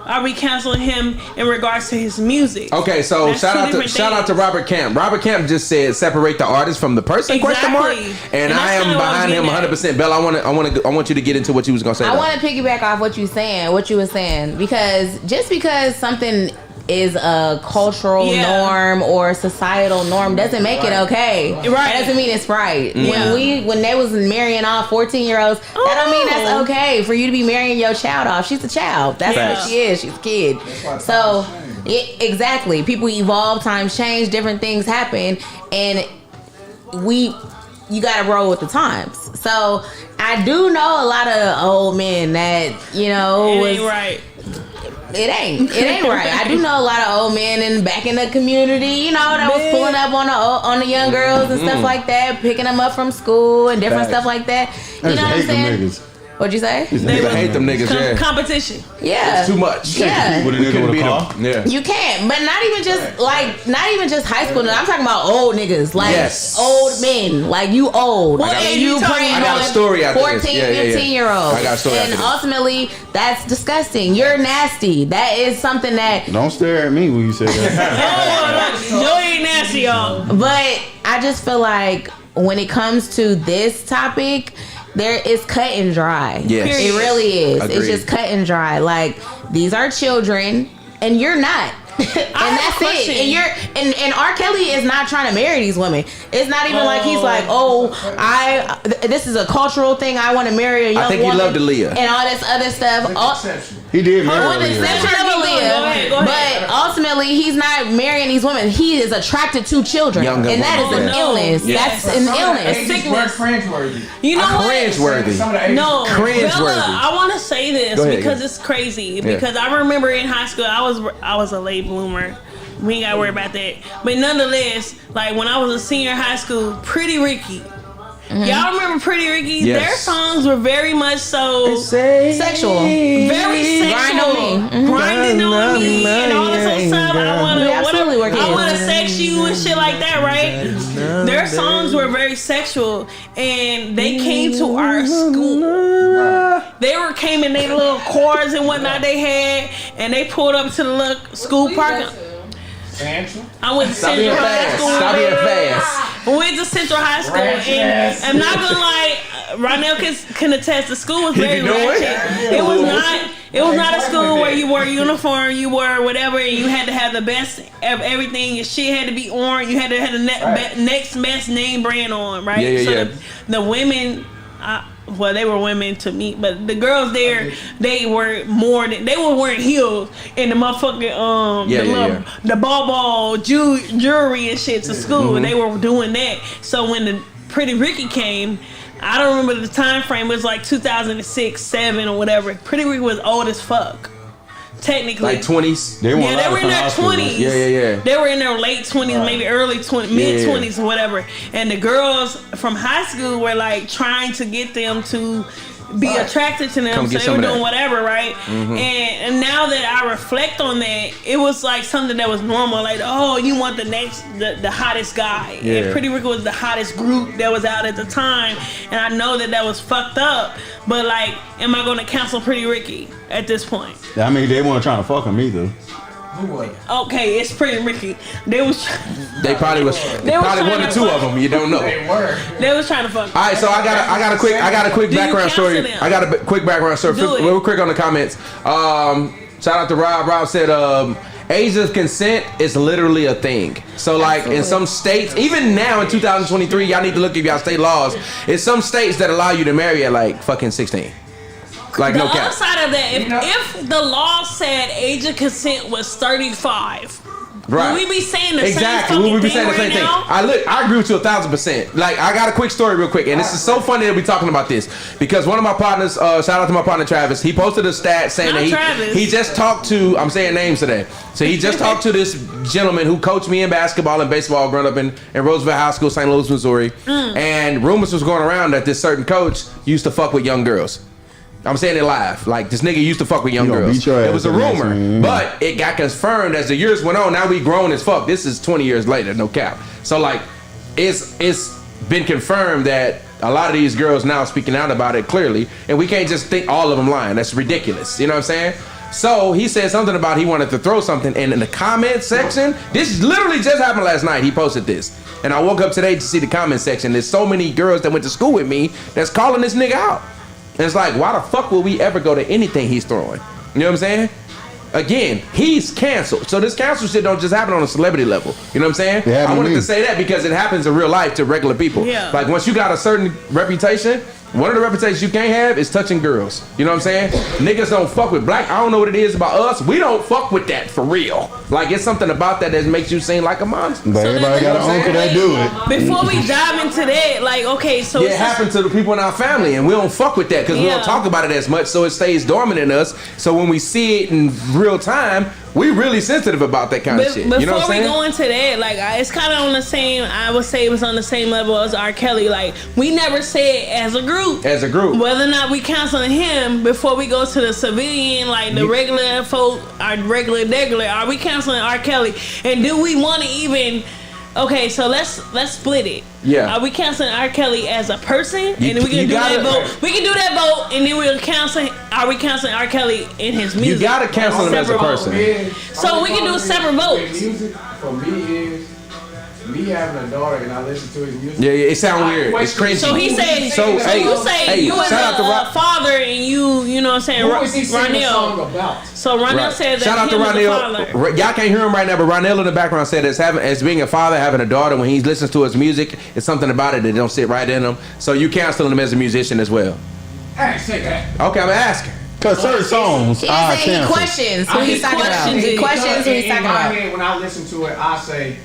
Speaker 3: Are we counseling him in regards to his music?
Speaker 2: Okay, so
Speaker 3: That's
Speaker 2: shout
Speaker 3: two
Speaker 2: out to
Speaker 3: things.
Speaker 2: Robert Camp. Robert Camp just said separate the artist from the person? Question mark.
Speaker 3: Exactly.
Speaker 2: And
Speaker 3: And
Speaker 2: I
Speaker 3: that's
Speaker 2: am
Speaker 3: kinda what I was
Speaker 2: behind him
Speaker 3: getting
Speaker 2: 100%. Bella, I want you to get into what you was gonna say.
Speaker 4: I
Speaker 2: though.
Speaker 4: want to piggyback off what you were saying, because just because something is a cultural norm or societal norm doesn't make it okay.
Speaker 3: Right.
Speaker 4: That doesn't mean it's right.
Speaker 3: Yeah.
Speaker 4: When they was marrying off 14-year-olds, that don't mean that's okay for you to be marrying your child off. She's a child. That's what she is. She's a kid. So exactly. People evolve, times change, different things happen, and you gotta roll with the times. So I do know a lot of old men that, you know,
Speaker 3: It ain't right.
Speaker 4: It ain't right. I do know a lot of old men back in the community, you know, that was pulling up on the young girls and stuff like that, picking them up from school and different stuff like that. You know what I'm saying? What's you say?
Speaker 2: Niggas hate them niggas, yeah.
Speaker 3: Competition.
Speaker 4: Yeah.
Speaker 2: It's too much.
Speaker 4: Yeah.
Speaker 1: With a nigga with a car.
Speaker 2: Yeah.
Speaker 4: You can't, but not even just high school. I'm talking about old niggas, like old men, like you old.
Speaker 3: What age
Speaker 4: you
Speaker 3: you talking
Speaker 4: praying
Speaker 3: about?
Speaker 2: I got a story
Speaker 4: on
Speaker 2: after
Speaker 4: 14,
Speaker 2: this. Yeah.
Speaker 4: 15-year-olds.
Speaker 2: I got a story
Speaker 4: And
Speaker 2: after this.
Speaker 4: ultimately, that's disgusting. You're nasty. That is something that.
Speaker 1: Don't stare at me when you say that.
Speaker 3: Joey ain't nasty, y'all.
Speaker 4: But I just feel like when it comes to this topic, there is cut and dry.
Speaker 2: Yes.
Speaker 4: It really is.
Speaker 2: Agreed.
Speaker 4: It's just cut and dry. Like, these are children and you're not. And that's it. And you're and R. Kelly is not trying to marry these women. It's not even like he's like, this is a cultural thing. I want to marry a young woman.
Speaker 2: I think he loved Aaliyah.
Speaker 4: And all this other stuff.
Speaker 1: He did marry
Speaker 4: With the
Speaker 1: Aaliyah.
Speaker 4: exception of Aaliyah.
Speaker 3: Go ahead.
Speaker 4: But ultimately, he's not marrying these women. He is attracted to children.
Speaker 2: Younger
Speaker 4: And that is
Speaker 2: women.
Speaker 4: an
Speaker 3: Oh, no.
Speaker 4: illness.
Speaker 2: Yes.
Speaker 4: That's an illness.
Speaker 3: Sickness.
Speaker 5: Cringeworthy.
Speaker 3: You know what?
Speaker 2: Cringeworthy.
Speaker 5: Some of the Asian
Speaker 3: No,
Speaker 2: Cringeworthy.
Speaker 3: Bella, I want to say this
Speaker 2: Go ahead,
Speaker 3: because
Speaker 2: yeah.
Speaker 3: it's crazy. Because I remember in high school, I was a late bloomer. We ain't gotta worry about that. But nonetheless, like when I was a senior in high school, Pretty Ricky. Y'all remember Pretty Ricky?
Speaker 2: Yes.
Speaker 3: Their songs were very much so
Speaker 4: Sexual.
Speaker 3: very sexual,
Speaker 4: Grind on me.
Speaker 3: grinding on me, and all this other stuff.
Speaker 4: We absolutely were kids.
Speaker 3: I wanna sex you and shit like that, right? Their songs were very sexual, and they came to our school. They came in their little cars and whatnot they had, and they pulled up to the little school parking. I went to
Speaker 2: Stop being
Speaker 3: Central High
Speaker 2: fast.
Speaker 3: School.
Speaker 2: Stop being fast.
Speaker 3: I went to Central High School, and I'm not gonna lie, Ronell can attest. The school was very
Speaker 2: You know
Speaker 3: ratchet. It was not a school where you wore a uniform, you wore whatever, and you had to have the best of everything. Your shit had to be orange. You had to have the next best name brand on, right?
Speaker 2: Yeah.
Speaker 3: The women well, they were women to me, but the girls there, they were wearing heels and the motherfucking the ball jewelry and shit to school. And they were doing that. So when the Pretty Ricky came, I don't remember the time frame. It was like 2006, 7 or whatever. Pretty Ricky was old as fuck. Technically,
Speaker 2: like 20s.
Speaker 3: They were in their 20s.
Speaker 2: Yeah.
Speaker 3: They were in their late 20s, maybe early 20s, mid 20s or whatever. And the girls from high school were like trying to get them to be attracted to them, so they were doing whatever, right? Mm-hmm. And now that I reflect on that, it was like something that was normal. Like, oh, you want the hottest guy. Yeah. And Pretty Ricky was the hottest group that was out at the time. And I know that was fucked up. But like, am I going to cancel Pretty Ricky at this point?
Speaker 1: I mean, they weren't trying to fuck him either.
Speaker 3: Okay, it's Pretty Ricky. They probably
Speaker 2: one or two of them. You don't know.
Speaker 3: They was trying to fuck.
Speaker 2: All right, so I got a quick background story. I got a quick background story. Real quick on the comments. Shout out to Rob. Rob said, age of consent is literally a thing. So like in some states, even now in 2023, y'all need to look at y'all state laws. In some states that allow you to marry at like fucking 16. Like
Speaker 3: the
Speaker 2: no cap.
Speaker 3: other side of that, if the law said age of consent was 35,
Speaker 2: right?
Speaker 3: Would we be saying the
Speaker 2: exactly.
Speaker 3: same
Speaker 2: We would be
Speaker 3: thing
Speaker 2: saying the same
Speaker 3: right now?
Speaker 2: thing. I agree with you 1,000%. Like I got a quick story real quick, and this is so funny that we talking about this because one of my partners, shout out to my partner Travis, he posted a stat saying that he just talked to. I'm saying names today. So he just talked to this gentleman who coached me in basketball and baseball growing up in Roosevelt High School, St. Louis, Missouri, and rumors was going around that this certain coach used to fuck with young girls. I'm saying it live. Like, this nigga used to fuck with young girls. It was a rumor. But it got confirmed as the years went on. Now we grown as fuck. This is 20 years later, no cap. So, like, it's been confirmed that a lot of these girls now speaking out about it clearly. And we can't just think all of them lying. That's ridiculous. You know what I'm saying? So, he said something about he wanted to throw something. And in the comment section, this literally just happened last night. He posted this. And I woke up today to see the comment section. There's so many girls that went to school with me that's calling this nigga out. And it's like, why the fuck will we ever go to anything he's throwing? You know what I'm saying? Again, he's canceled. So this cancel shit don't just happen on a celebrity level. You know what I'm saying?
Speaker 1: Yeah,
Speaker 2: I wanted to say that because it happens in real life to regular people.
Speaker 3: Yeah.
Speaker 2: Like once you got a certain reputation, one of the reputations you can't have is touching girls. You know what I'm saying? Niggas don't fuck with black. I don't know what it is about us. We don't fuck with that for real. Like it's something about that makes you seem like a monster.
Speaker 1: But everybody got an uncle that do it.
Speaker 3: Before we dive into that, like, okay, so
Speaker 2: it happened to the people in our family, and we don't fuck with that because we don't talk about it as much, so it stays dormant in us. So when we see it in real time, we really sensitive about that kind of shit. You know what I'm saying?
Speaker 3: Before we go into that, like, it's kind of on the same, I would say it was on the same level as R. Kelly. Like, we never said as a group. Whether or not we canceling him before we go to the civilian, like the regular folk, our regular, are we canceling R. Kelly? And do we want to even... Okay, so let's split it.
Speaker 2: Yeah.
Speaker 3: Are we canceling R. Kelly as a person? And then we can do that vote. We can do that vote, and then we'll cancel. Are we canceling R. Kelly in his music?
Speaker 2: You gotta cancel him as a person.
Speaker 3: So we can do separate votes.
Speaker 5: Music for me is me having a daughter and I listen to his music.
Speaker 2: Yeah, it sounds weird. It's crazy.
Speaker 3: So he said. So you say you as a father and you know what I'm saying?
Speaker 5: Who is he singing a song about?
Speaker 3: So Ronell said that.
Speaker 2: Shout out to Ronell. Y'all can't hear him right now, but Ronell in the background said as being a father, having a daughter, when he listens to his music, it's something about it that don't sit right in him. So you canceling him as a musician as well.
Speaker 5: Hey, say that.
Speaker 2: Okay, I'm asking.
Speaker 1: Because certain songs are
Speaker 4: canceled. He questions who he's talking about. He questions who he's talking about.
Speaker 5: When I listen to it, I say,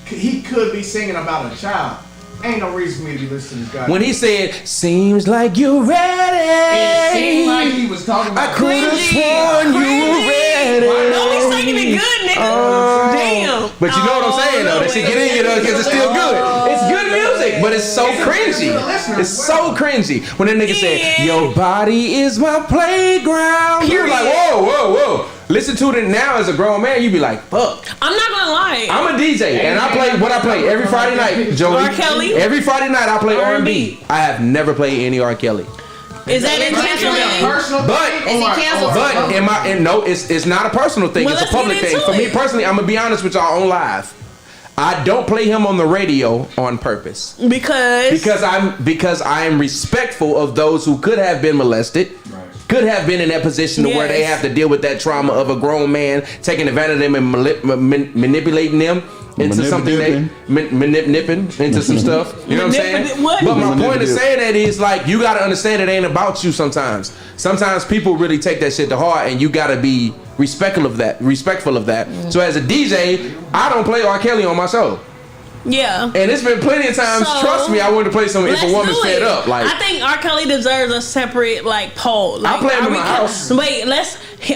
Speaker 5: he could be singing about a child. Ain't no reason for me to be listening to this guy.
Speaker 2: When he said, "Seems like you're ready,"
Speaker 5: it seemed like he was talking about.
Speaker 2: I could have sworn you were ready.
Speaker 3: Don't be singing it good, nigga. Damn.
Speaker 2: But you know what I'm saying, though. That shit get in you, though, because it's still good. It's good music, but it's so cringy. It's so cringy. When that nigga said, "Your body is my playground," you're like, whoa, whoa, whoa. Listen to it now as a grown man, you be like, fuck.
Speaker 3: I'm not gonna lie.
Speaker 2: I'm a DJ, and I play what I play every Friday night, Joey.
Speaker 3: R. Kelly?
Speaker 2: Every Friday night I play R&B. I have never played any R. Kelly.
Speaker 3: Is that intentionally?
Speaker 2: But
Speaker 4: is he canceled?
Speaker 2: But no, it's not a personal thing.
Speaker 3: Well,
Speaker 2: it's a public thing. For me personally, I'm gonna be honest with y'all on live. I don't play him on the radio on purpose. Because I am respectful of those who could have been molested. Could have been in that position to where they have to deal with that trauma of a grown man taking advantage of them and manipulating them. into something nipping into some stuff. You know what I'm saying?
Speaker 3: What?
Speaker 2: But my point of saying that is like you gotta understand it ain't about you sometimes. Sometimes people really take that shit to heart and you gotta be respectful of that. So as a DJ, I don't play R. Kelly on my show.
Speaker 3: Yeah.
Speaker 2: And it's been plenty of times, trust me, I wanted to play something if a woman's fed up. Like
Speaker 3: I think R. Kelly deserves a separate poll. Like,
Speaker 2: I play him in my house.
Speaker 3: Wait,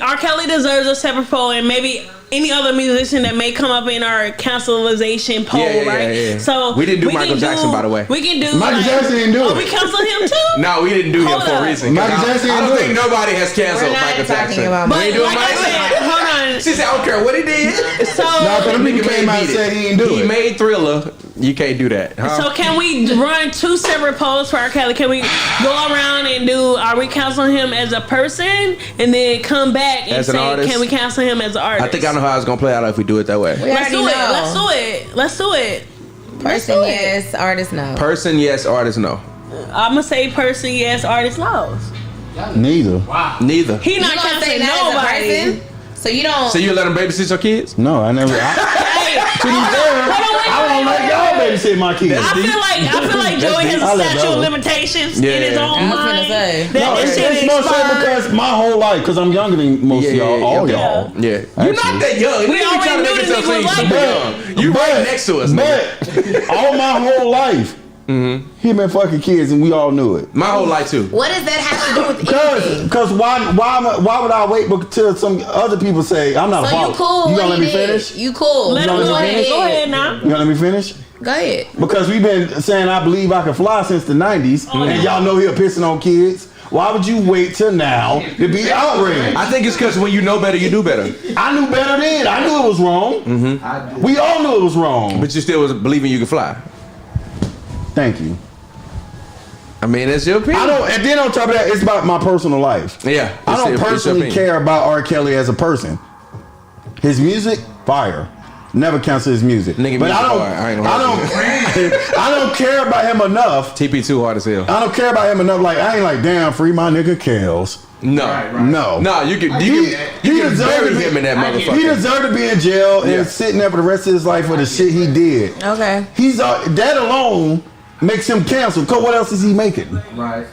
Speaker 3: R. Kelly deserves a separate poll and maybe any other musician that may come up in our cancelization poll, right?
Speaker 2: Yeah.
Speaker 3: So
Speaker 2: we didn't do Michael Jackson, by the way.
Speaker 3: We can do
Speaker 1: Michael Jackson didn't do it.
Speaker 3: Oh, we canceled him too?
Speaker 2: No, we didn't do him for a reason.
Speaker 1: Michael Jackson
Speaker 2: I
Speaker 1: didn't
Speaker 2: don't
Speaker 1: do
Speaker 2: think
Speaker 1: it.
Speaker 2: nobody has canceled
Speaker 4: We're not
Speaker 2: Michael
Speaker 4: talking
Speaker 2: Jackson.
Speaker 4: about
Speaker 3: But
Speaker 2: We ain't doing
Speaker 3: like I
Speaker 2: Michael.
Speaker 3: said, hold on.
Speaker 2: She said, I don't care what he did.
Speaker 3: So
Speaker 1: Nah, he came out and said he didn't do it.
Speaker 2: He made Thriller. You can't do that. Huh?
Speaker 3: So can we run two separate polls for R. Kelly? Can we go around and are we canceling him as a person and then come back and
Speaker 2: As an
Speaker 3: say,
Speaker 2: artist?
Speaker 3: can we cancel him as an artist?
Speaker 2: I think I know how it's gonna play out if we do it that way.
Speaker 3: Let's do it. Let's do it.
Speaker 4: Person yes, artist no.
Speaker 2: Person yes, artist no.
Speaker 3: I'm gonna say person yes, artist no.
Speaker 1: Neither.
Speaker 5: Wow.
Speaker 2: Neither.
Speaker 3: He not
Speaker 4: You gonna say
Speaker 3: canceling
Speaker 4: that as a
Speaker 3: nobody.
Speaker 4: person? So you don't.
Speaker 2: So you let him babysit your kids?
Speaker 1: No, I never.
Speaker 3: Hey,
Speaker 1: To be fair, I won't let y'all babysit my kids.
Speaker 3: I feel like Joey has
Speaker 1: I
Speaker 3: a
Speaker 1: let
Speaker 3: statute of
Speaker 1: go.
Speaker 3: limitations
Speaker 2: Yeah.
Speaker 3: in his own
Speaker 4: I was
Speaker 3: mind.
Speaker 4: gonna say.
Speaker 3: That
Speaker 1: No,
Speaker 3: this shit
Speaker 1: it's more so
Speaker 3: expired.
Speaker 1: because my whole life, because I'm younger than most of y'all, all
Speaker 2: yeah.
Speaker 1: y'all.
Speaker 2: Yeah. You're not
Speaker 1: Actually.
Speaker 2: that young.
Speaker 3: We
Speaker 2: You ain't
Speaker 3: already
Speaker 2: trying to
Speaker 3: knew
Speaker 2: make
Speaker 3: the
Speaker 2: yourself
Speaker 3: nigga
Speaker 2: seem
Speaker 3: was
Speaker 2: super
Speaker 3: like
Speaker 2: young. You right next to us, nigga.
Speaker 1: But all my whole life, he been fucking kids, and we all knew it.
Speaker 2: My whole life too.
Speaker 4: What does that have to do with anything?
Speaker 1: Because why would I wait until some other people say I'm not a
Speaker 4: So
Speaker 1: father?
Speaker 4: you cool?
Speaker 1: You gonna
Speaker 4: what
Speaker 1: let
Speaker 4: he
Speaker 1: me
Speaker 4: did.
Speaker 1: finish?
Speaker 4: You cool?
Speaker 3: Let
Speaker 1: You
Speaker 3: him
Speaker 1: gonna
Speaker 3: go
Speaker 1: let me
Speaker 3: ahead.
Speaker 1: finish?
Speaker 3: Go ahead now.
Speaker 1: You gonna let me finish?
Speaker 4: Go ahead.
Speaker 1: Because we've been saying I believe I can fly since the 90s, and y'all know he'll pissing on kids. Why would you wait till now to be outraged?
Speaker 2: I think it's because when you know better, you do better.
Speaker 1: I knew better then. I knew it was wrong. We all knew it was wrong.
Speaker 2: But you still was believing you could fly.
Speaker 1: Thank you.
Speaker 2: I mean, that's your opinion.
Speaker 1: I don't, and then on top of that, it's about my personal life.
Speaker 2: Yeah.
Speaker 1: I don't
Speaker 2: it's your
Speaker 1: personally
Speaker 2: opinion.
Speaker 1: care about R. Kelly as a person. His music, fire. Never cancel his music.
Speaker 2: Nigga,
Speaker 1: but
Speaker 2: music
Speaker 1: I don't.
Speaker 2: hard. I ain't gonna
Speaker 1: I don't care about him enough.
Speaker 2: TP2 hard as hell.
Speaker 1: I don't care about him enough. Like I ain't like, damn, free my nigga Kels.
Speaker 2: No.
Speaker 5: Right, right.
Speaker 1: No.
Speaker 2: No, you can
Speaker 1: He
Speaker 2: deserve
Speaker 1: deserved
Speaker 2: him in that motherfucker.
Speaker 1: He deserved to be in jail
Speaker 2: Yeah.
Speaker 1: and sitting there for the rest of his life for the shit he did.
Speaker 4: Okay.
Speaker 1: He's that alone makes him canceled. Cause what else is he making?
Speaker 5: Right.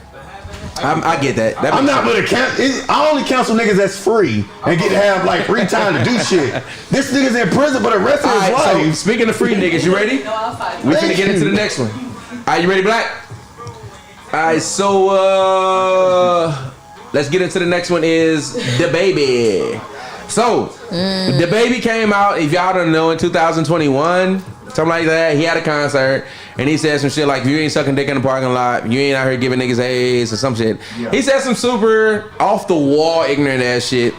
Speaker 2: I get that.
Speaker 1: I'm not gonna cancel. I only cancel niggas that's free and get to have like free time to do shit. This nigga's in prison for the rest of
Speaker 2: All
Speaker 1: his
Speaker 2: right, so
Speaker 1: life.
Speaker 2: speaking of free niggas, you ready? We finna get into the next one. Are you ready, Black? All right, so let's get into the next one. Is the baby. So the baby came out. If y'all don't know, in 2021, something like that. He had a concert and he said some shit like, "If you ain't sucking dick in the parking lot, you ain't out here giving niggas AIDS or some shit."
Speaker 5: Yeah.
Speaker 2: He said some super off the wall, ignorant ass shit.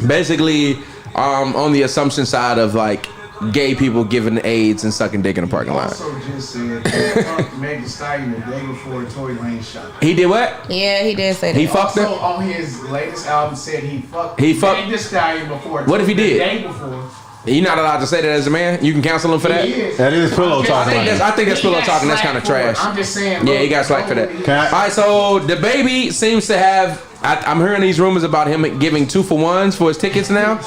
Speaker 2: Basically, on the assumption side of like gay people giving AIDS and sucking dick in the parking lot.
Speaker 5: Also just said he fucked Megan Thee Stallion the day before the Tory Lane shot.
Speaker 2: He did what?
Speaker 4: Yeah, he did say that.
Speaker 2: He fucked her?
Speaker 5: Also on his latest album said he fucked
Speaker 2: He fucked-
Speaker 5: Megan Thee Stallion before.
Speaker 2: What if he
Speaker 5: the
Speaker 2: did?
Speaker 5: day before.
Speaker 2: You're not allowed to say that as a man. You can cancel him for that.
Speaker 5: He is.
Speaker 1: That is pillow
Speaker 5: I
Speaker 1: talking.
Speaker 2: I think that's
Speaker 5: He
Speaker 2: pillow
Speaker 5: got
Speaker 2: talking. That's
Speaker 5: slack
Speaker 2: kind of
Speaker 5: for it.
Speaker 2: trash.
Speaker 5: I'm just saying.
Speaker 2: Yeah,
Speaker 5: bro,
Speaker 2: he got slack for that.
Speaker 5: totally-
Speaker 1: Can I-
Speaker 2: All right, so the baby seems to have. I'm hearing these rumors about him giving 2-for-1s for his tickets now.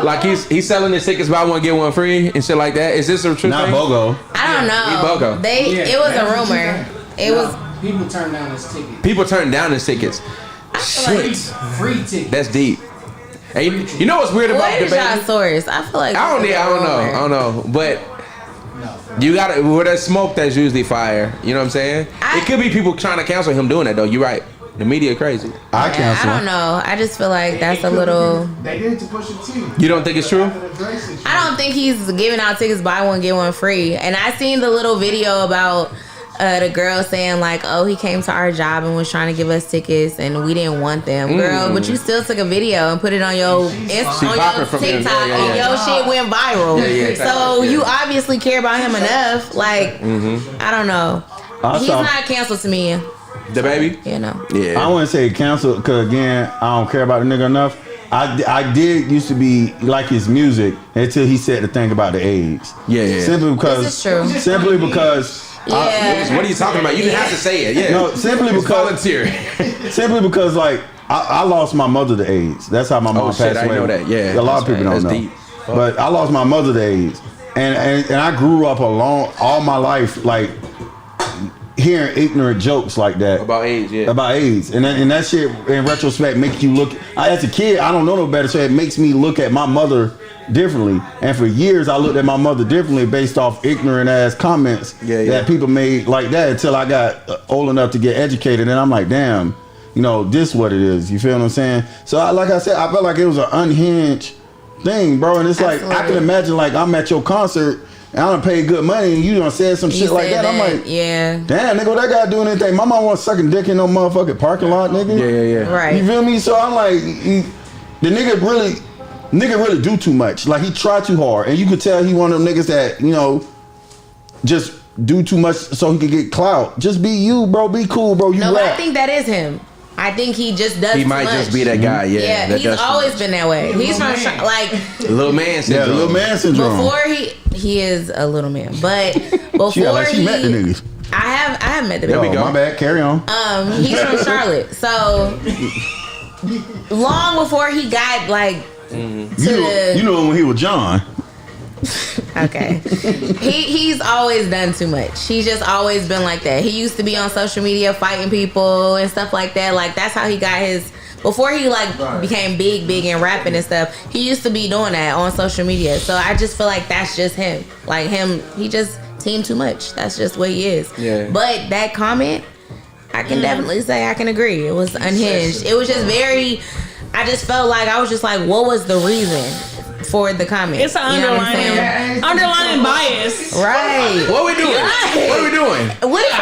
Speaker 2: Like he's selling his tickets, buy one get one free and shit like that. Is this a true
Speaker 1: Not
Speaker 2: thing?
Speaker 1: BOGO.
Speaker 4: I don't know.
Speaker 2: He BOGO.
Speaker 4: It was a
Speaker 5: that's what you
Speaker 4: rumor.
Speaker 5: think.
Speaker 4: It
Speaker 5: No,
Speaker 4: was.
Speaker 5: people turn down his ticket.
Speaker 2: People turn down his tickets.
Speaker 5: Free, free ticket.
Speaker 2: That's deep. Hey, you know what's weird about
Speaker 4: What
Speaker 2: the
Speaker 4: is
Speaker 2: baby?
Speaker 4: y'all source? I feel like
Speaker 2: I don't know. But you gotta, where there's smoke, there's usually fire. You know what I'm saying? It could be people trying to cancel him doing that though. You're right. The media crazy.
Speaker 1: I
Speaker 4: I
Speaker 1: cancel.
Speaker 4: don't know. I just feel like that's
Speaker 5: It
Speaker 4: a
Speaker 5: could
Speaker 4: little.
Speaker 5: be- They did it to push it too.
Speaker 2: You don't think it's true?
Speaker 4: I don't think he's giving out tickets, buy one get one free. And I seen the little video about the girl saying like, "Oh, he came to our job and was trying to give us tickets, and we didn't want them, girl." But you still took a video and put it on your on
Speaker 2: popping
Speaker 4: your
Speaker 2: from
Speaker 4: TikTok,
Speaker 2: him. Yeah.
Speaker 4: and your shit went viral.
Speaker 2: exactly.
Speaker 4: So you obviously care about him enough. Like, I don't know. He's
Speaker 1: saw-
Speaker 4: not canceled to me.
Speaker 2: The baby?
Speaker 4: You know.
Speaker 2: Yeah.
Speaker 1: I wouldn't say cancel because again, I don't care about the nigga enough. I did used to be like his music until he said the thing about the AIDS.
Speaker 2: Yeah.
Speaker 1: Simply because.
Speaker 4: This is true.
Speaker 1: Simply because.
Speaker 4: Yeah.
Speaker 2: What are you talking about? You didn't have to say it. Yeah.
Speaker 1: No, simply
Speaker 2: It's
Speaker 1: because.
Speaker 2: volunteer.
Speaker 1: Simply because like I lost my mother to AIDS. That's how my mom
Speaker 2: shit,
Speaker 1: passed
Speaker 2: I
Speaker 1: away.
Speaker 2: know that. Yeah,
Speaker 1: a lot of
Speaker 2: that's
Speaker 1: people
Speaker 2: right.
Speaker 1: don't
Speaker 2: That's
Speaker 1: know.
Speaker 2: deep.
Speaker 1: But I lost my mother to AIDS, And I grew up all my life like hearing ignorant jokes like that
Speaker 2: about AIDS,
Speaker 1: and that shit in retrospect makes you look. As a kid, I don't know no better, so it makes me look at my mother differently. And for years, I looked at my mother differently based off ignorant ass comments that people made like that until I got old enough to get educated, and I'm like, damn, this is what it is. You feel what I'm saying? So like I said, I felt like it was an unhinged thing, bro. And it's like I can imagine like I'm at your concert. And I done paid good money and you done said some shit like that. I'm like, damn, nigga, what that guy doing anything? My mom wasn't sucking dick in no motherfucking parking lot, nigga.
Speaker 2: Yeah.
Speaker 4: Right.
Speaker 1: You feel me? So I'm like, the nigga really do too much. Like he tried too hard. And you could tell he one of them niggas that, just do too much so he could get clout. Just be you, bro. Be cool, bro.
Speaker 4: But I think that is him. I think he just does.
Speaker 2: He might just be that guy. Yeah,
Speaker 4: he's always been that way. He's from like
Speaker 2: little man syndrome.
Speaker 1: Yeah, little man syndrome.
Speaker 4: Before he is a little man, but before
Speaker 1: she met the niggas.
Speaker 4: I have met the
Speaker 1: There
Speaker 4: niggas.
Speaker 1: we go. My bad. Carry on.
Speaker 4: He's from Charlotte, so long before he got like
Speaker 1: you know when he was John.
Speaker 4: Okay. He's always done too much. He's just always been like that. He used to be on social media fighting people and stuff like that. Like that's how he got his before he became big in rapping and stuff. He used to be doing that on social media. So I just feel like that's just him. Like he just teamed too much. That's just what he is.
Speaker 2: Yeah.
Speaker 4: But that comment, I can definitely say I can agree. It was unhinged. It was just I just felt like I was just like, what was the reason for the comment?
Speaker 3: It's an underlying bias.
Speaker 4: Right.
Speaker 2: What we doing?
Speaker 4: Right.
Speaker 2: What are we doing?
Speaker 4: What if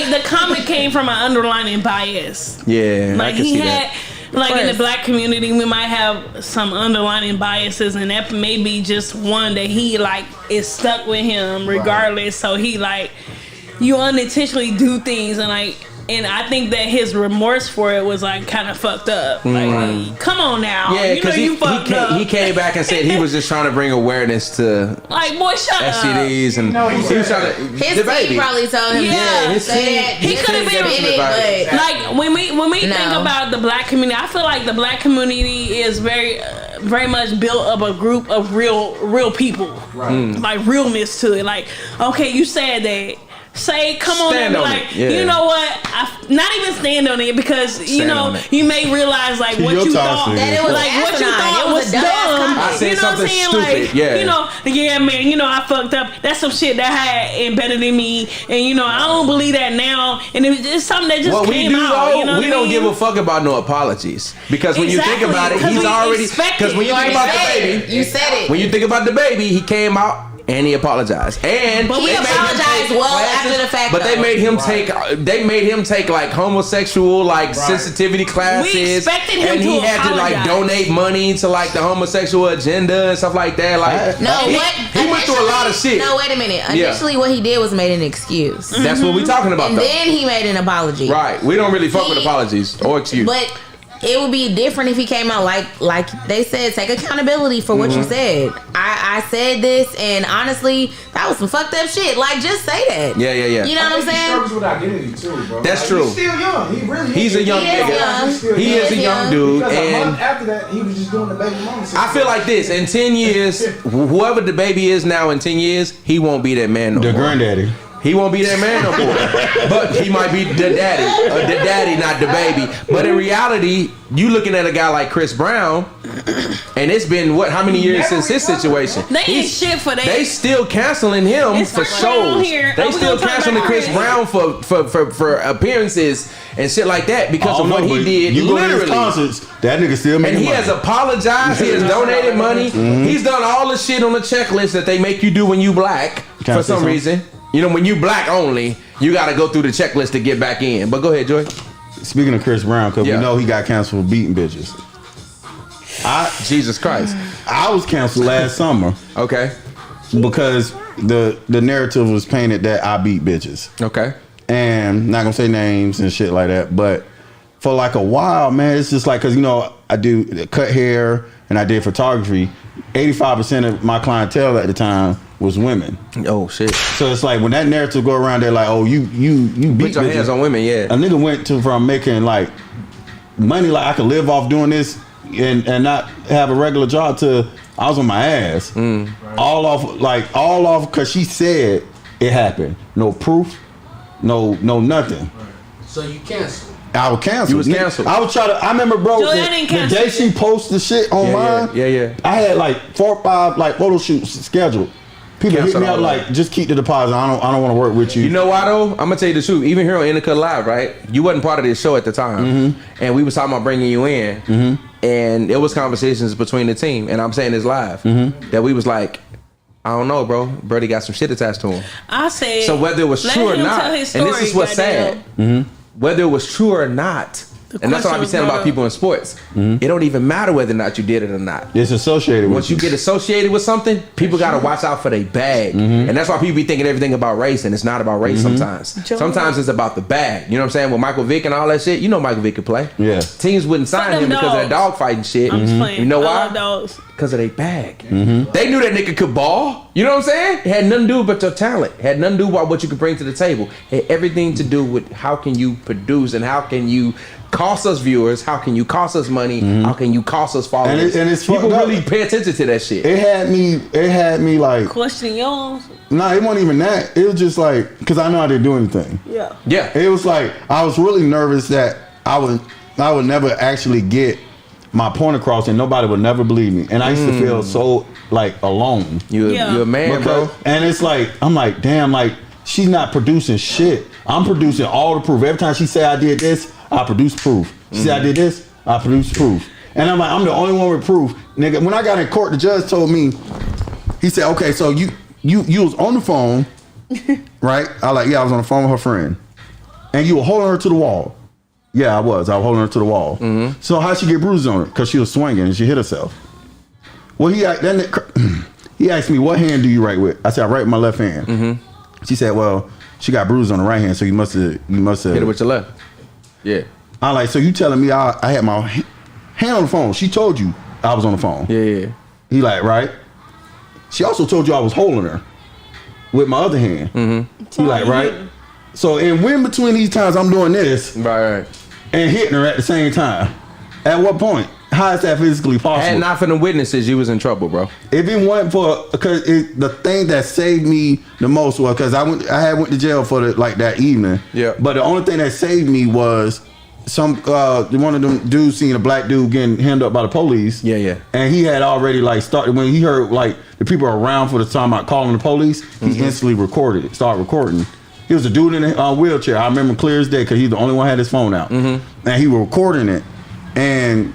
Speaker 3: like the comment came from an underlying bias.
Speaker 2: Yeah.
Speaker 3: Like he had like in the black community we might have some underlying biases and that may be just one that he like is stuck with him regardless. So he like you unintentionally do things and I think that his remorse for it was like kind of fucked up. Like, come on now.
Speaker 2: Yeah, because he came back and said he was just trying to bring awareness to
Speaker 3: like, boy, shut
Speaker 2: STDs
Speaker 3: up.
Speaker 2: and he was trying to
Speaker 4: his team probably told him
Speaker 3: he could have been in it, but like when we think about the black community, I feel like the black community is very much built up a group of real people, like realness to it. Like, okay, you said that. Say, come
Speaker 2: stand
Speaker 3: on, like, you know what? Not even stand on it because you may realize like what you thought
Speaker 4: that it was
Speaker 3: like what you thought was dumb.
Speaker 2: I said something stupid.
Speaker 3: Like, I fucked up. That's some shit that had embedded in me, and I don't believe that now. And it's something that just came out.
Speaker 2: We don't give a fuck about no apologies because when you think about it, he's already because when you think about the baby,
Speaker 4: you said it.
Speaker 2: When you think about the baby, he came out. And he apologized.
Speaker 4: But he apologized after the fact.
Speaker 2: But they made him take like homosexual sensitivity classes.
Speaker 3: We expected him
Speaker 2: and he had to like donate money to like the homosexual agenda and stuff like that. Like he went through a lot of shit.
Speaker 4: No, wait a minute. Initially what he did was made an excuse.
Speaker 2: That's what we talking about.
Speaker 4: And then he made an apology.
Speaker 2: Right. We don't really fuck with apologies or excuses.
Speaker 4: But it would be different if he came out like they said, take accountability for what you said. I said this, and honestly, that was some fucked up shit. Like, just say that.
Speaker 2: Yeah.
Speaker 4: You know what I'm saying?
Speaker 5: He struggles with identity too, bro.
Speaker 2: That's true.
Speaker 5: He's still young.
Speaker 2: He's a young nigga. He is a young dude.
Speaker 5: Because
Speaker 2: and
Speaker 5: a month after that, he was just doing the baby mama situation.
Speaker 2: I feel like this. In 10 years, whoever the baby is now in 10 years, he won't be that man no more.
Speaker 1: The granddaddy.
Speaker 2: He won't be that man no more. But he might be the daddy. The daddy, not the baby. But in reality, you looking at a guy like Chris Brown, and it's been how many years since his situation?
Speaker 3: They ain't shit for that.
Speaker 2: They still canceling him for shows. They still canceling Chris Brown for appearances and shit like that because of what he did.
Speaker 1: You go to his concerts, that nigga still making money.
Speaker 2: And he has apologized. He has donated money. He's done all the shit on the checklist that they make you do when you black for some reason. When you black only, you got to go through the checklist to get back in. But go ahead, Joy.
Speaker 1: Speaking of Chris Brown, because we know he got canceled for beating bitches.
Speaker 2: Jesus Christ.
Speaker 1: I was canceled last summer.
Speaker 2: Okay.
Speaker 1: Because the narrative was painted that I beat bitches.
Speaker 2: Okay.
Speaker 1: And not going to say names and shit like that. But for like a while, man, it's just like, because, I do cut hair and I did photography. 85% of my clientele at the time was women.
Speaker 2: Oh shit!
Speaker 1: So it's like when that narrative go around, they're like, "Oh, you beat
Speaker 2: put your hands on women." Yeah,
Speaker 1: a nigga went from making like money like I could live off doing this and not have a regular job till I was on my ass. All off because she said it happened. No proof, no nothing.
Speaker 6: So you canceled.
Speaker 1: I was canceled.
Speaker 2: You was canceled.
Speaker 1: I was trying to. I remember, bro, the day she posted shit on mine.
Speaker 2: Yeah.
Speaker 1: I had like 4 or 5 like photo shoots scheduled. People hit me up like, just keep the deposit. I don't want to work with you.
Speaker 2: You know why though? I'm gonna tell you the truth. Even here on Indica Live, right? You wasn't part of this show at the time, and we was talking about bringing you in, and there was conversations between the team, and I'm saying this live that we was like, I don't know, bro. Brody got some shit attached to him.
Speaker 3: I said.
Speaker 2: So whether it was true or not, and this is what's sad. Whether it was true or not. And that's what I be saying about people in sports. It don't even matter whether or not you did it or not.
Speaker 1: It's associated with
Speaker 2: Once you get associated with something, people got to watch out for their bag. And that's why people be thinking everything about race, and it's not about race sometimes. Sometimes it's about the bag. You know what I'm saying? With Michael Vick and all that shit, you know Michael Vick could play.
Speaker 1: Yeah.
Speaker 2: Teams wouldn't sign him because of that dog fighting shit.
Speaker 3: I'm just playing.
Speaker 2: You know why?
Speaker 3: I love dogs.
Speaker 2: Because of their bag. They knew that nigga could ball. You know what I'm saying? It had nothing to do with your talent. It had nothing to do with what you could bring to the table. It had everything to do with how can you produce and how can you cost us viewers, how can you cost us money, how can you cost us followers.
Speaker 1: And it's
Speaker 2: people really pay attention to that shit.
Speaker 1: It had me like
Speaker 3: questioning yours.
Speaker 1: Nah, it wasn't even that. It was just like, because I know I didn't do anything.
Speaker 2: Yeah.
Speaker 1: It was like I was really nervous that I would never actually get my point across and nobody would never believe me. And I used to feel so like alone.
Speaker 2: You're a man, bro.
Speaker 1: And it's like, I'm like, damn, like she's not producing shit. I'm producing all the proof. Every time she say I did this, I produce proof. She said I did this, I produce proof. And I'm like, I'm the only one with proof. Nigga, when I got in court, the judge told me, he said, okay, so you was on the phone, right? I was on the phone with her friend. And you were holding her to the wall. Yeah, I was holding her to the wall. So how'd she get bruises on her? Because she was swinging and she hit herself. Well, he asked me, what hand do you write with? I said, I write with my left hand. She said, well, she got bruises on the right hand, so you must have
Speaker 2: hit it with your left. Yeah.
Speaker 1: I like, so you telling me I had my hand on the phone. She told you I was on the phone.
Speaker 2: Yeah.
Speaker 1: He like, right? She also told you I was holding her with my other hand. He like, right? So in between these times I'm doing this
Speaker 2: right,
Speaker 1: and hitting her at the same time. At what point? How is that physically possible?
Speaker 2: And not for the witnesses, you was in trouble, bro.
Speaker 1: If it wasn't for, because the thing that saved me the most was because I had went to jail for that evening.
Speaker 2: Yeah.
Speaker 1: But the only thing that saved me was one of them dudes seen a black dude getting hemmed up by the police.
Speaker 2: Yeah.
Speaker 1: And he had already started when he heard the people around for the time about calling the police. He instantly started recording. He was a dude in a wheelchair. I remember clear as day because he's the only one who had his phone out. And he was recording it. And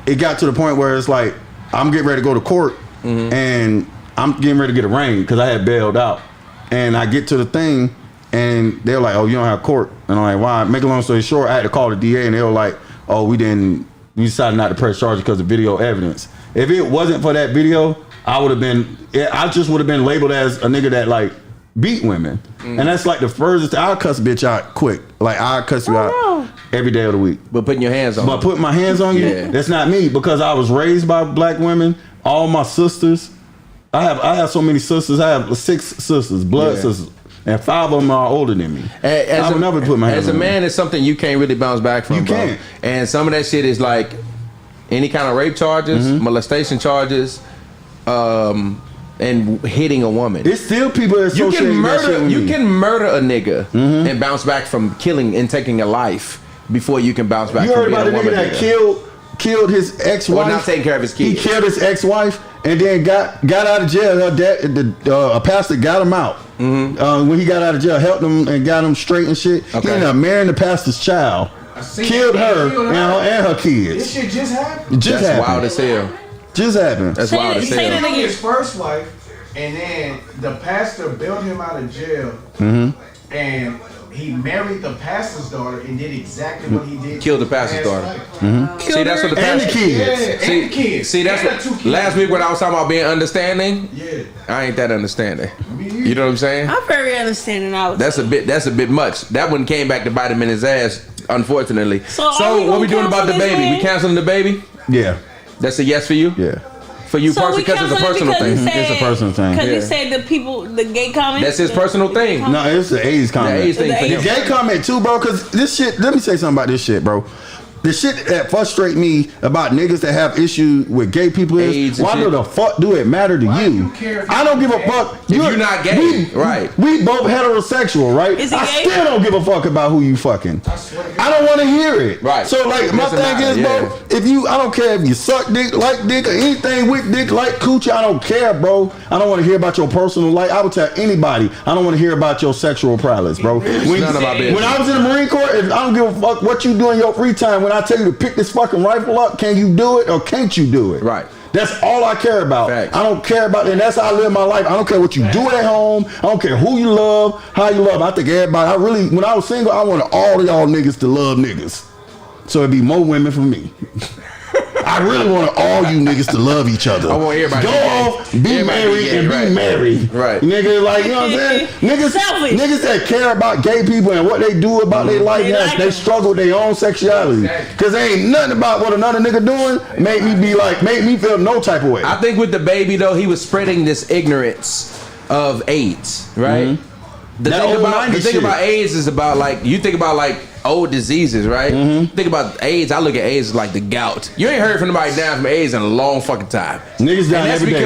Speaker 1: it got to the point where it's like, I'm getting ready to go to court and I'm getting ready to get arraigned because I had bailed out. And I get to the thing and they're like, oh, you don't have court. And I'm like, why? Make a long story short, I had to call the DA and they were like, oh, we decided not to press charges because of video evidence. If it wasn't for that video, I just would have been labeled as a nigga that beat women. And that's the furthest. I'll cuss a bitch out quick. I'll cuss you out every day of the week.
Speaker 2: But putting your hands on
Speaker 1: But putting my hands on you, that's not me, because I was raised by black women. All my sisters, I have so many sisters. I have 6 sisters, blood sisters, and 5 of them are older than me. I would never put my hands on
Speaker 2: As a man, it's something you can't really bounce back from.
Speaker 1: You can't.
Speaker 2: And some of that shit is any kind of rape charges, molestation charges, and hitting a woman.
Speaker 1: It's still people that associate that shit with me.
Speaker 2: You can murder a nigga and bounce back from killing and taking a life before you can bounce back.
Speaker 1: You
Speaker 2: from
Speaker 1: heard about the nigga that killed his ex-wife?
Speaker 2: Or not taking care of his kids.
Speaker 1: He killed his ex-wife and then got out of jail. Her dad, a pastor got him out. When he got out of jail, helped him and got him straight and shit.
Speaker 2: Okay.
Speaker 1: He ended up marrying the pastor's child. Killed her and her kids.
Speaker 5: This shit just happened.
Speaker 2: That's wild as hell.
Speaker 1: Just happened.
Speaker 2: That's wild as hell.
Speaker 5: He killed his first wife, and then the pastor bailed him out of jail, and he married the pastor's daughter and did exactly what he did.
Speaker 2: Killed the pastor's daughter. See, that's what the
Speaker 1: And the
Speaker 2: pastor.
Speaker 1: kids.
Speaker 5: And the kids.
Speaker 2: See, that's
Speaker 5: And the 2
Speaker 2: what.
Speaker 5: kids.
Speaker 2: Last week when I was talking about being understanding, I ain't that understanding. You know what I'm saying?
Speaker 3: I'm very understanding.
Speaker 2: That's a bit much. That one came back to bite him in his ass, unfortunately.
Speaker 3: So are we
Speaker 2: what we doing
Speaker 3: gonna
Speaker 2: about the
Speaker 3: cancel this
Speaker 2: baby?
Speaker 3: man?
Speaker 2: We canceling the baby?
Speaker 1: Yeah.
Speaker 2: That's a yes for you?
Speaker 1: Yeah.
Speaker 2: For you
Speaker 3: So
Speaker 2: personally,
Speaker 3: we
Speaker 2: because it's a
Speaker 3: canceling
Speaker 2: personal
Speaker 3: because
Speaker 2: thing.
Speaker 3: he
Speaker 1: It's a personal thing.
Speaker 3: Because
Speaker 2: Yeah.
Speaker 3: you said the gay comment.
Speaker 2: That's his personal thing.
Speaker 1: No, it's the AIDS comment.
Speaker 2: The AIDS thing for
Speaker 1: The
Speaker 2: him.
Speaker 1: gay comment too, bro, because this shit, let me say something about this shit, bro. the shit that frustrate me about niggas that have issues with gay people is why the fuck do it matter to you? I don't give a fuck.
Speaker 2: If you're not gay, right?
Speaker 1: We both heterosexual, right?
Speaker 3: Is he
Speaker 1: I
Speaker 3: gay?
Speaker 1: still don't give a fuck about who you fucking. I don't want to hear it.
Speaker 2: Right.
Speaker 1: So like my thing is, bro, if you, I don't care if you suck dick, like dick, or anything with dick, like coochie, I don't care, bro. I don't want to hear about your personal life. I would tell anybody, I don't want to hear about your sexual prowess, bro. When I was in the Marine Corps, if I don't give a fuck what you do in your free time, when I tell you to pick this fucking rifle up, can you do it or can't you do it?
Speaker 2: Right.
Speaker 1: That's all I care about.
Speaker 2: Facts.
Speaker 1: I don't care about, and that's how I live my life. I don't care what you do at home. I don't care who you love, how you love. I think everybody, when I was single, I wanted all of y'all niggas to love niggas. So it'd be more women for me. I really want all you niggas to love each other.
Speaker 2: I want everybody
Speaker 1: go off, be married, and be married.
Speaker 2: Right.
Speaker 1: Nigga, like, you know what I'm saying? Niggas that care about gay people and what they do about their life, they struggle with their own sexuality. Because there ain't nothing about what another nigga doing make me feel no type of way.
Speaker 2: I think with the baby, though, he was spreading this ignorance of AIDS, right?
Speaker 1: Mm-hmm.
Speaker 2: The thing about AIDS is about, like, you think about, like, old diseases, right? Mm-hmm. Think about AIDS. I look at AIDS as like the gout. You ain't heard from nobody down from AIDS in a long fucking time.
Speaker 1: Niggas down every day.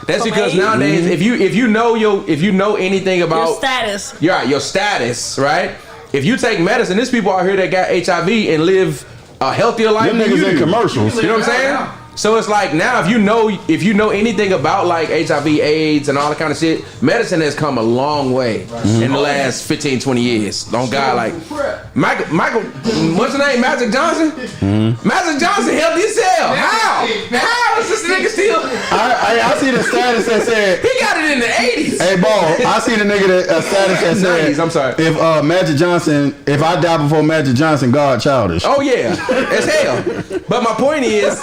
Speaker 2: That's because nowadays, if you know anything about
Speaker 3: your status,
Speaker 2: your status, right? If you take medicine, there's people out here that got HIV and live a healthier life.
Speaker 1: Them niggas in commercials.
Speaker 2: You know what I'm saying? So it's like now, if you know anything about like HIV, AIDS, and all that kind of shit, medicine has come a long way in the last 15, 20 years. On God, like Michael, what's his name? Magic Johnson. Magic Johnson healthy as hell. How is this nigga still?
Speaker 1: I see the status that said
Speaker 2: he got it in the 80s.
Speaker 1: Hey, ball. I see the nigga that status that said
Speaker 2: 90s. I'm sorry.
Speaker 1: If Magic Johnson, if I die before Magic Johnson, God childish.
Speaker 2: Oh yeah, as hell. But my point is.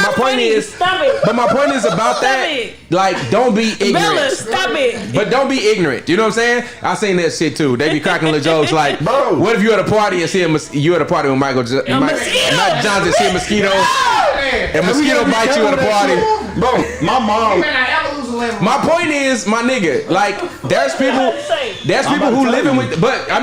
Speaker 3: Stop it.
Speaker 2: But my point is about that. Like, don't be ignorant.
Speaker 3: Bella, stop it.
Speaker 2: But don't be ignorant. You know what I'm saying? I seen that shit too. They be cracking little jokes like,
Speaker 1: bro,
Speaker 2: what if you at a party and see you at a party with Michael Johnson, see a mosquito, and mosquito bite you at a party,
Speaker 1: bro? My mom.
Speaker 2: My point is, my nigga, like there's people who living with. But I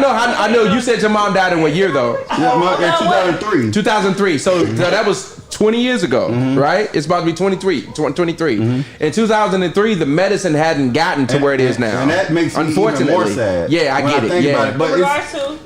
Speaker 2: know you said your mom died in what year though?
Speaker 1: Yeah, in 2003.
Speaker 2: 2003. So that was 20 years ago, right? It's about to be 23. In 2003, the medicine hadn't gotten to where it is now.
Speaker 1: And that makes me even more sad.
Speaker 2: Yeah, I get it. Yeah.
Speaker 1: But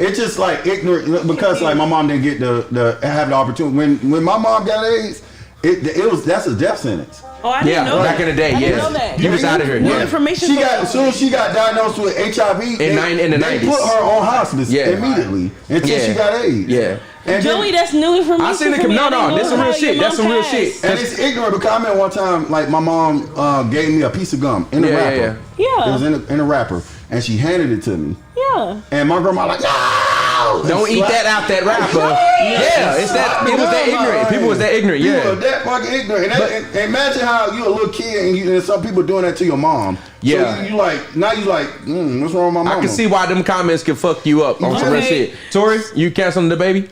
Speaker 1: it's just like ignorant because like my mom didn't get the have the opportunity. When my mom got AIDS, that's a death sentence.
Speaker 3: Oh, I didn't know
Speaker 2: back
Speaker 3: that.
Speaker 2: in the day,
Speaker 3: I didn't know that.
Speaker 2: He was out of here.
Speaker 3: More information.
Speaker 1: As soon as she got diagnosed with HIV,
Speaker 2: in the 90s,
Speaker 1: they put her on hospice immediately until she got AIDS.
Speaker 2: Yeah.
Speaker 3: And Joey, that's new information.
Speaker 2: I seen it. No, this is real shit. That's some real shit.
Speaker 1: And it's ignorant because I remember one time, like my mom gave me a piece of gum in a wrapper.
Speaker 3: Yeah.
Speaker 1: It was in a wrapper, and she handed it to me.
Speaker 3: Yeah.
Speaker 1: And my grandma like, no!
Speaker 2: Don't eat that out that wrapper. Yeah, it's that. It was that ignorant. People was that ignorant. Yeah.
Speaker 1: People were that fucking ignorant. And imagine how you a little kid and some people doing that to your mom.
Speaker 2: Yeah.
Speaker 1: So you like what's wrong with my mama?
Speaker 2: I can see why them comments can fuck you up on some real shit. Tori, you canceling the baby?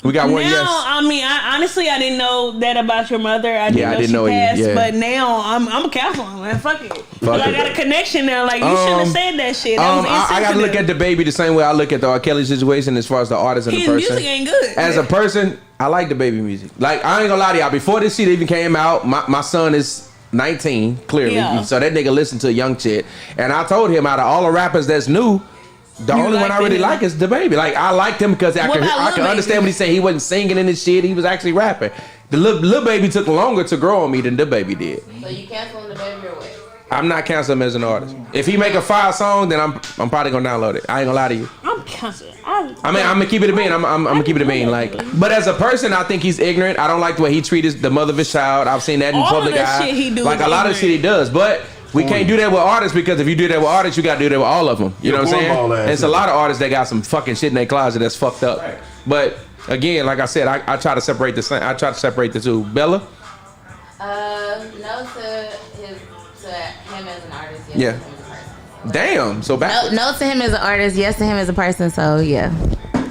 Speaker 2: We got one. Yes.
Speaker 3: I mean, honestly, I didn't know that about your mother. I didn't know she passed, but now I'm counseling, man. Fuck it. I got a connection now. Like you shouldn't have said that shit.
Speaker 2: I gotta look at the baby the same way I look at the R. Kelly situation as far as the artist and the person.
Speaker 3: His music ain't good.
Speaker 2: As a person, I like the baby music. Like I ain't gonna lie to y'all. Before this shit even came out, my son is 19, clearly. So that nigga listened to young shit, and I told him out of all the rappers that's new. The only one I really like is the baby. Like I liked him because I can understand what he's saying. He wasn't singing in his shit. He was actually rapping. The little baby took longer to grow on me than the baby did.
Speaker 4: So you canceling the baby or what?
Speaker 2: I'm not canceling him as an artist. If he make a fire song, then I'm probably gonna download it. I ain't gonna lie to you.
Speaker 3: I'm canceling.
Speaker 2: I'm gonna keep it a bean. I'm gonna keep it a bean. Like, but as a person, I think he's ignorant. I don't like the way he treated the mother of his child. I've seen that in public eye.
Speaker 3: Shit he do
Speaker 2: like a lot of shit he does, but. We can't do that with artists because if you do that with artists, you gotta do that with all of them. You know what I'm saying? And it's a lot of artists that got some fucking shit in their closet that's fucked up. Right. But again, like I said, I try to separate the two. Bella?
Speaker 4: No to him as an artist. Yes
Speaker 2: Yeah.
Speaker 4: to him as a person.
Speaker 2: Damn. So back.
Speaker 4: No to him as an artist. Yes to him as a person. So yeah.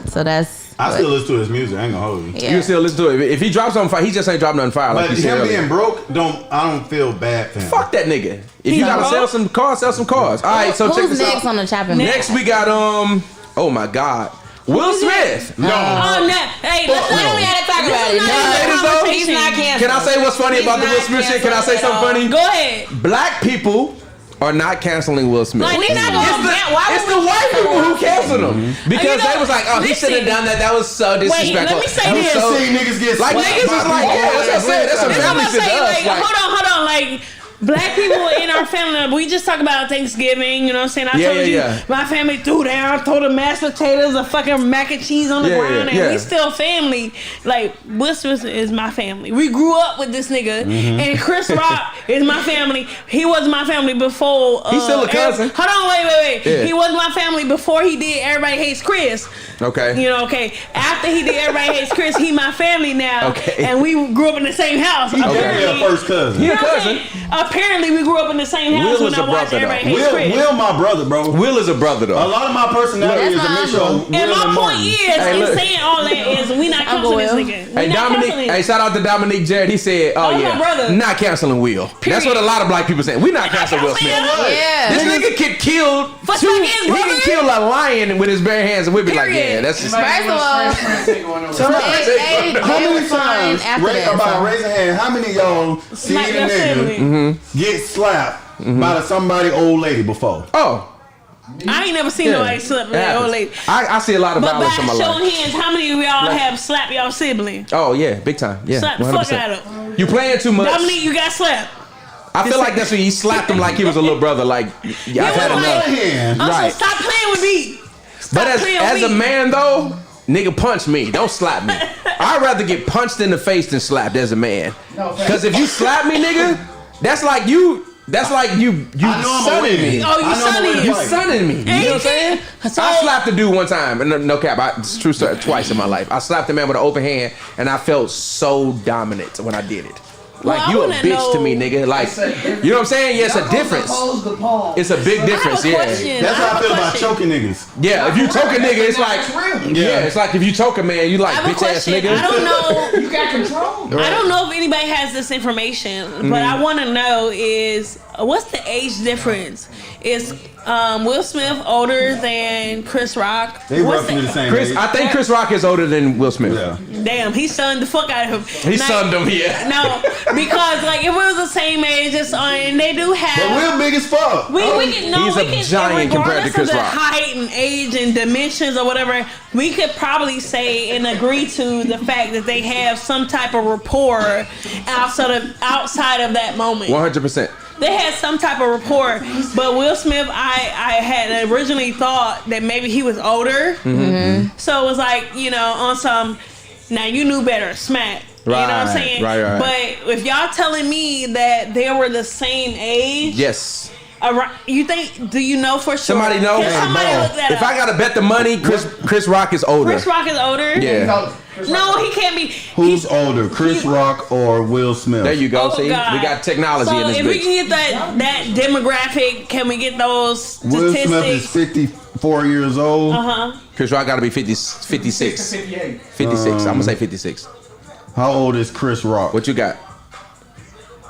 Speaker 4: So that's.
Speaker 1: I still listen to his music. I ain't gonna hold you.
Speaker 4: Yeah.
Speaker 2: You still listen to it. If he drops something fire, he just ain't dropping nothing fire.
Speaker 1: But
Speaker 2: like you said
Speaker 1: him
Speaker 2: earlier.
Speaker 1: being broke, I don't feel bad for him.
Speaker 2: Fuck that nigga. If you gotta sell some cars, sell some cars. All right, so check this out.
Speaker 4: Who's next on the chopping block?
Speaker 2: Next we got oh my god, Will Smith.
Speaker 1: No.
Speaker 3: Oh, no. Hey, let's
Speaker 4: We don't have to talk about it.
Speaker 2: Can I say this, though?
Speaker 4: He's not canceled.
Speaker 2: Can I say what's funny about the Will Smith shit? Can I say something funny?
Speaker 3: Go ahead.
Speaker 2: Black people are not canceling Will Smith.
Speaker 3: Like, we not
Speaker 2: It's the white people who canceled him because they was like, "Oh, he shouldn't have done that. That was so disrespectful."
Speaker 3: Let me say
Speaker 2: That was
Speaker 3: this.
Speaker 2: so-
Speaker 1: See niggas get
Speaker 2: Like
Speaker 1: slapped
Speaker 2: niggas
Speaker 1: by
Speaker 2: is like,
Speaker 1: people.
Speaker 2: yeah, that's what I said. That's some
Speaker 3: I'm
Speaker 2: family
Speaker 3: gonna
Speaker 2: shit to
Speaker 3: say,
Speaker 2: us.
Speaker 3: like, hold on. Like, black people in our family, we just talk about Thanksgiving, you know what I'm saying? I told you, my family threw the mashed potatoes, the fucking mac and cheese on the ground, and we still family. Like, Will Smith is my family. We grew up with this nigga, and Chris Rock is my family. He was my family before.
Speaker 2: He's still a cousin.
Speaker 3: Hold on, wait. Yeah. He was my family before he did Everybody Hates Chris.
Speaker 2: Okay.
Speaker 3: You know, okay. After he did Everybody Hates Chris, he my family now.
Speaker 2: Okay.
Speaker 3: And we grew up in the same house.
Speaker 1: He a first cousin.
Speaker 2: He a cousin.
Speaker 3: Apparently, we grew up in the same house
Speaker 2: Will
Speaker 3: when
Speaker 2: is
Speaker 3: I
Speaker 2: a
Speaker 3: watched
Speaker 2: brother,
Speaker 3: Everybody
Speaker 2: though.
Speaker 3: Hates Chris.
Speaker 1: Will my brother, bro.
Speaker 2: Will is a brother
Speaker 1: A
Speaker 2: though.
Speaker 1: lot of my personality is a mixture of Will
Speaker 3: And my
Speaker 1: and
Speaker 3: point
Speaker 1: Martin.
Speaker 3: is, saying all that is we not canceling this nigga.
Speaker 2: Hey, Dominique. Hey, shout out to Dominique Jarrett. He said, "Oh
Speaker 3: my
Speaker 2: yeah,
Speaker 3: brother.
Speaker 2: not canceling Will." That's what a lot of black people say. We not canceling Will Smith.
Speaker 4: Yeah.
Speaker 2: This nigga get killed.
Speaker 3: For
Speaker 2: He
Speaker 3: fucking his
Speaker 2: can
Speaker 3: brother?
Speaker 2: kill a lion with his bare hands, and we'd be like,
Speaker 3: Period.
Speaker 2: "Yeah, that's just."
Speaker 4: First of all,
Speaker 1: How many times, raise a hand, how many of y'all seen
Speaker 3: Smack
Speaker 1: a
Speaker 3: your
Speaker 1: nigga
Speaker 3: family.
Speaker 1: get slapped by somebody old lady before?
Speaker 2: Oh,
Speaker 3: I ain't never seen nobody slap that old lady.
Speaker 2: I see a lot of
Speaker 3: But
Speaker 2: violence
Speaker 3: by
Speaker 2: in my
Speaker 3: showing
Speaker 2: life.
Speaker 3: hands, how many of y'all have slapped y'all sibling?
Speaker 2: Oh yeah, big time. Yeah,
Speaker 3: Slap the
Speaker 2: 100%.
Speaker 3: fuck out of him.
Speaker 2: You playing too much.
Speaker 3: Dominique, you got slapped.
Speaker 2: I feel like that's when he slapped him like he was a little brother. Like, yeah, I've had
Speaker 3: was
Speaker 2: enough.
Speaker 1: Hand.
Speaker 3: Also,
Speaker 2: Right.
Speaker 3: stop playing with me.
Speaker 2: But
Speaker 3: Stop playing
Speaker 2: as
Speaker 3: with
Speaker 2: a
Speaker 3: me.
Speaker 2: man though, nigga, punch me. Don't slap me. I'd rather get punched in the face than slapped as a man. Because if you slap me, nigga, that's like you. That's like you sunning me.
Speaker 3: Oh, you sunning
Speaker 2: You
Speaker 3: me.
Speaker 2: sunning me. You know what I'm saying?
Speaker 3: So-
Speaker 2: I slapped a dude one time, and no cap, it's true story, twice in my life. I slapped a man with an open hand, and I felt so dominant when I did it. Like,
Speaker 3: Well, I
Speaker 2: you a
Speaker 3: wanna
Speaker 2: bitch to me, nigga. Like, you know what I'm saying? Yeah, it's a difference. It's a big difference, yeah.
Speaker 1: That's how I feel about choking niggas.
Speaker 2: Yeah, if you choke a nigga, it's like, yeah, it's like if you choke a man, you like
Speaker 3: I have a
Speaker 2: bitch ass
Speaker 3: question.
Speaker 2: nigga.
Speaker 3: I don't know.
Speaker 5: You got control.
Speaker 3: I don't know if anybody has this information, but I want to know is what's the age difference? Is Will Smith older than Chris Rock?
Speaker 1: They roughly the same age.
Speaker 2: I think Chris Rock is older than Will Smith.
Speaker 1: Yeah.
Speaker 3: Damn, he sunned the fuck out of him.
Speaker 2: He sunned him, yeah.
Speaker 3: No, because like if it was the same age, it's and they do have.
Speaker 1: But Will big as fuck.
Speaker 3: We can know
Speaker 2: He's
Speaker 3: we
Speaker 2: a
Speaker 3: can,
Speaker 2: giant compared to
Speaker 3: regardless
Speaker 2: Chris
Speaker 3: of the
Speaker 2: Rock.
Speaker 3: height and age and dimensions or whatever, we could probably say and agree to the fact that they have some type of rapport outside of that moment.
Speaker 2: 100%.
Speaker 3: They had some type of rapport, but Will Smith, I had originally thought that maybe he was older, so it was like on some. Now you knew better, smack. You know what I'm saying?
Speaker 2: Right.
Speaker 3: But if y'all telling me that they were the same age,
Speaker 2: Yes.
Speaker 3: you think? Do you know for sure?
Speaker 2: Somebody know?
Speaker 3: Can somebody look that
Speaker 2: If
Speaker 3: up?
Speaker 2: I gotta bet the money, Chris Rock is older.
Speaker 3: Chris Rock is older.
Speaker 2: Yeah.
Speaker 3: No, he can't be.
Speaker 1: Who's older, Chris Rock or Will Smith?
Speaker 2: There you go.
Speaker 3: Oh,
Speaker 2: See,
Speaker 3: God.
Speaker 2: we got technology
Speaker 3: So
Speaker 2: in this
Speaker 3: if we
Speaker 2: bitch.
Speaker 3: can get that demographic, can we get those
Speaker 1: Will Smith is
Speaker 3: statistics?
Speaker 1: 54 years old.
Speaker 2: Chris Rock gotta be 56.
Speaker 5: 58.
Speaker 2: 56. I'm gonna say 56.
Speaker 1: How old is Chris Rock?
Speaker 2: What you got?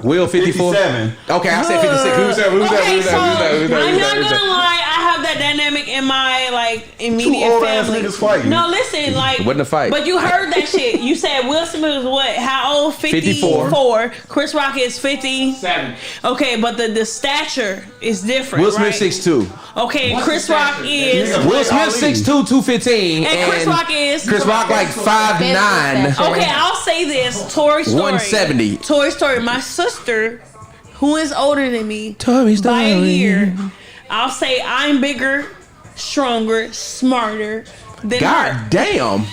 Speaker 2: Will 54?
Speaker 1: 57.
Speaker 2: Okay, I said 56. Who's that?
Speaker 3: Okay, so I'm not gonna lie. I have that dynamic in my immediate
Speaker 1: Two old ass
Speaker 3: family.
Speaker 1: niggas fighting.
Speaker 3: No, listen,
Speaker 2: Wasn't a fight.
Speaker 3: But you heard that shit. You said Will Smith is what? How old? 54. Chris Rock is 50. Okay, but the stature is different.
Speaker 2: Will Smith
Speaker 3: right?
Speaker 2: 6'2".
Speaker 3: Okay, Chris Rock is.
Speaker 2: Will Smith 6'2", 215.
Speaker 3: And Chris Rock is.
Speaker 2: Chris Rock like 5'9".
Speaker 3: Okay, I'll say this. Toy Story.
Speaker 2: 170.
Speaker 3: Toy Story. My sister, who is older than me
Speaker 2: Toy
Speaker 3: by a
Speaker 2: Story.
Speaker 3: year, I'll say I'm bigger, stronger, smarter than her.
Speaker 2: God damn.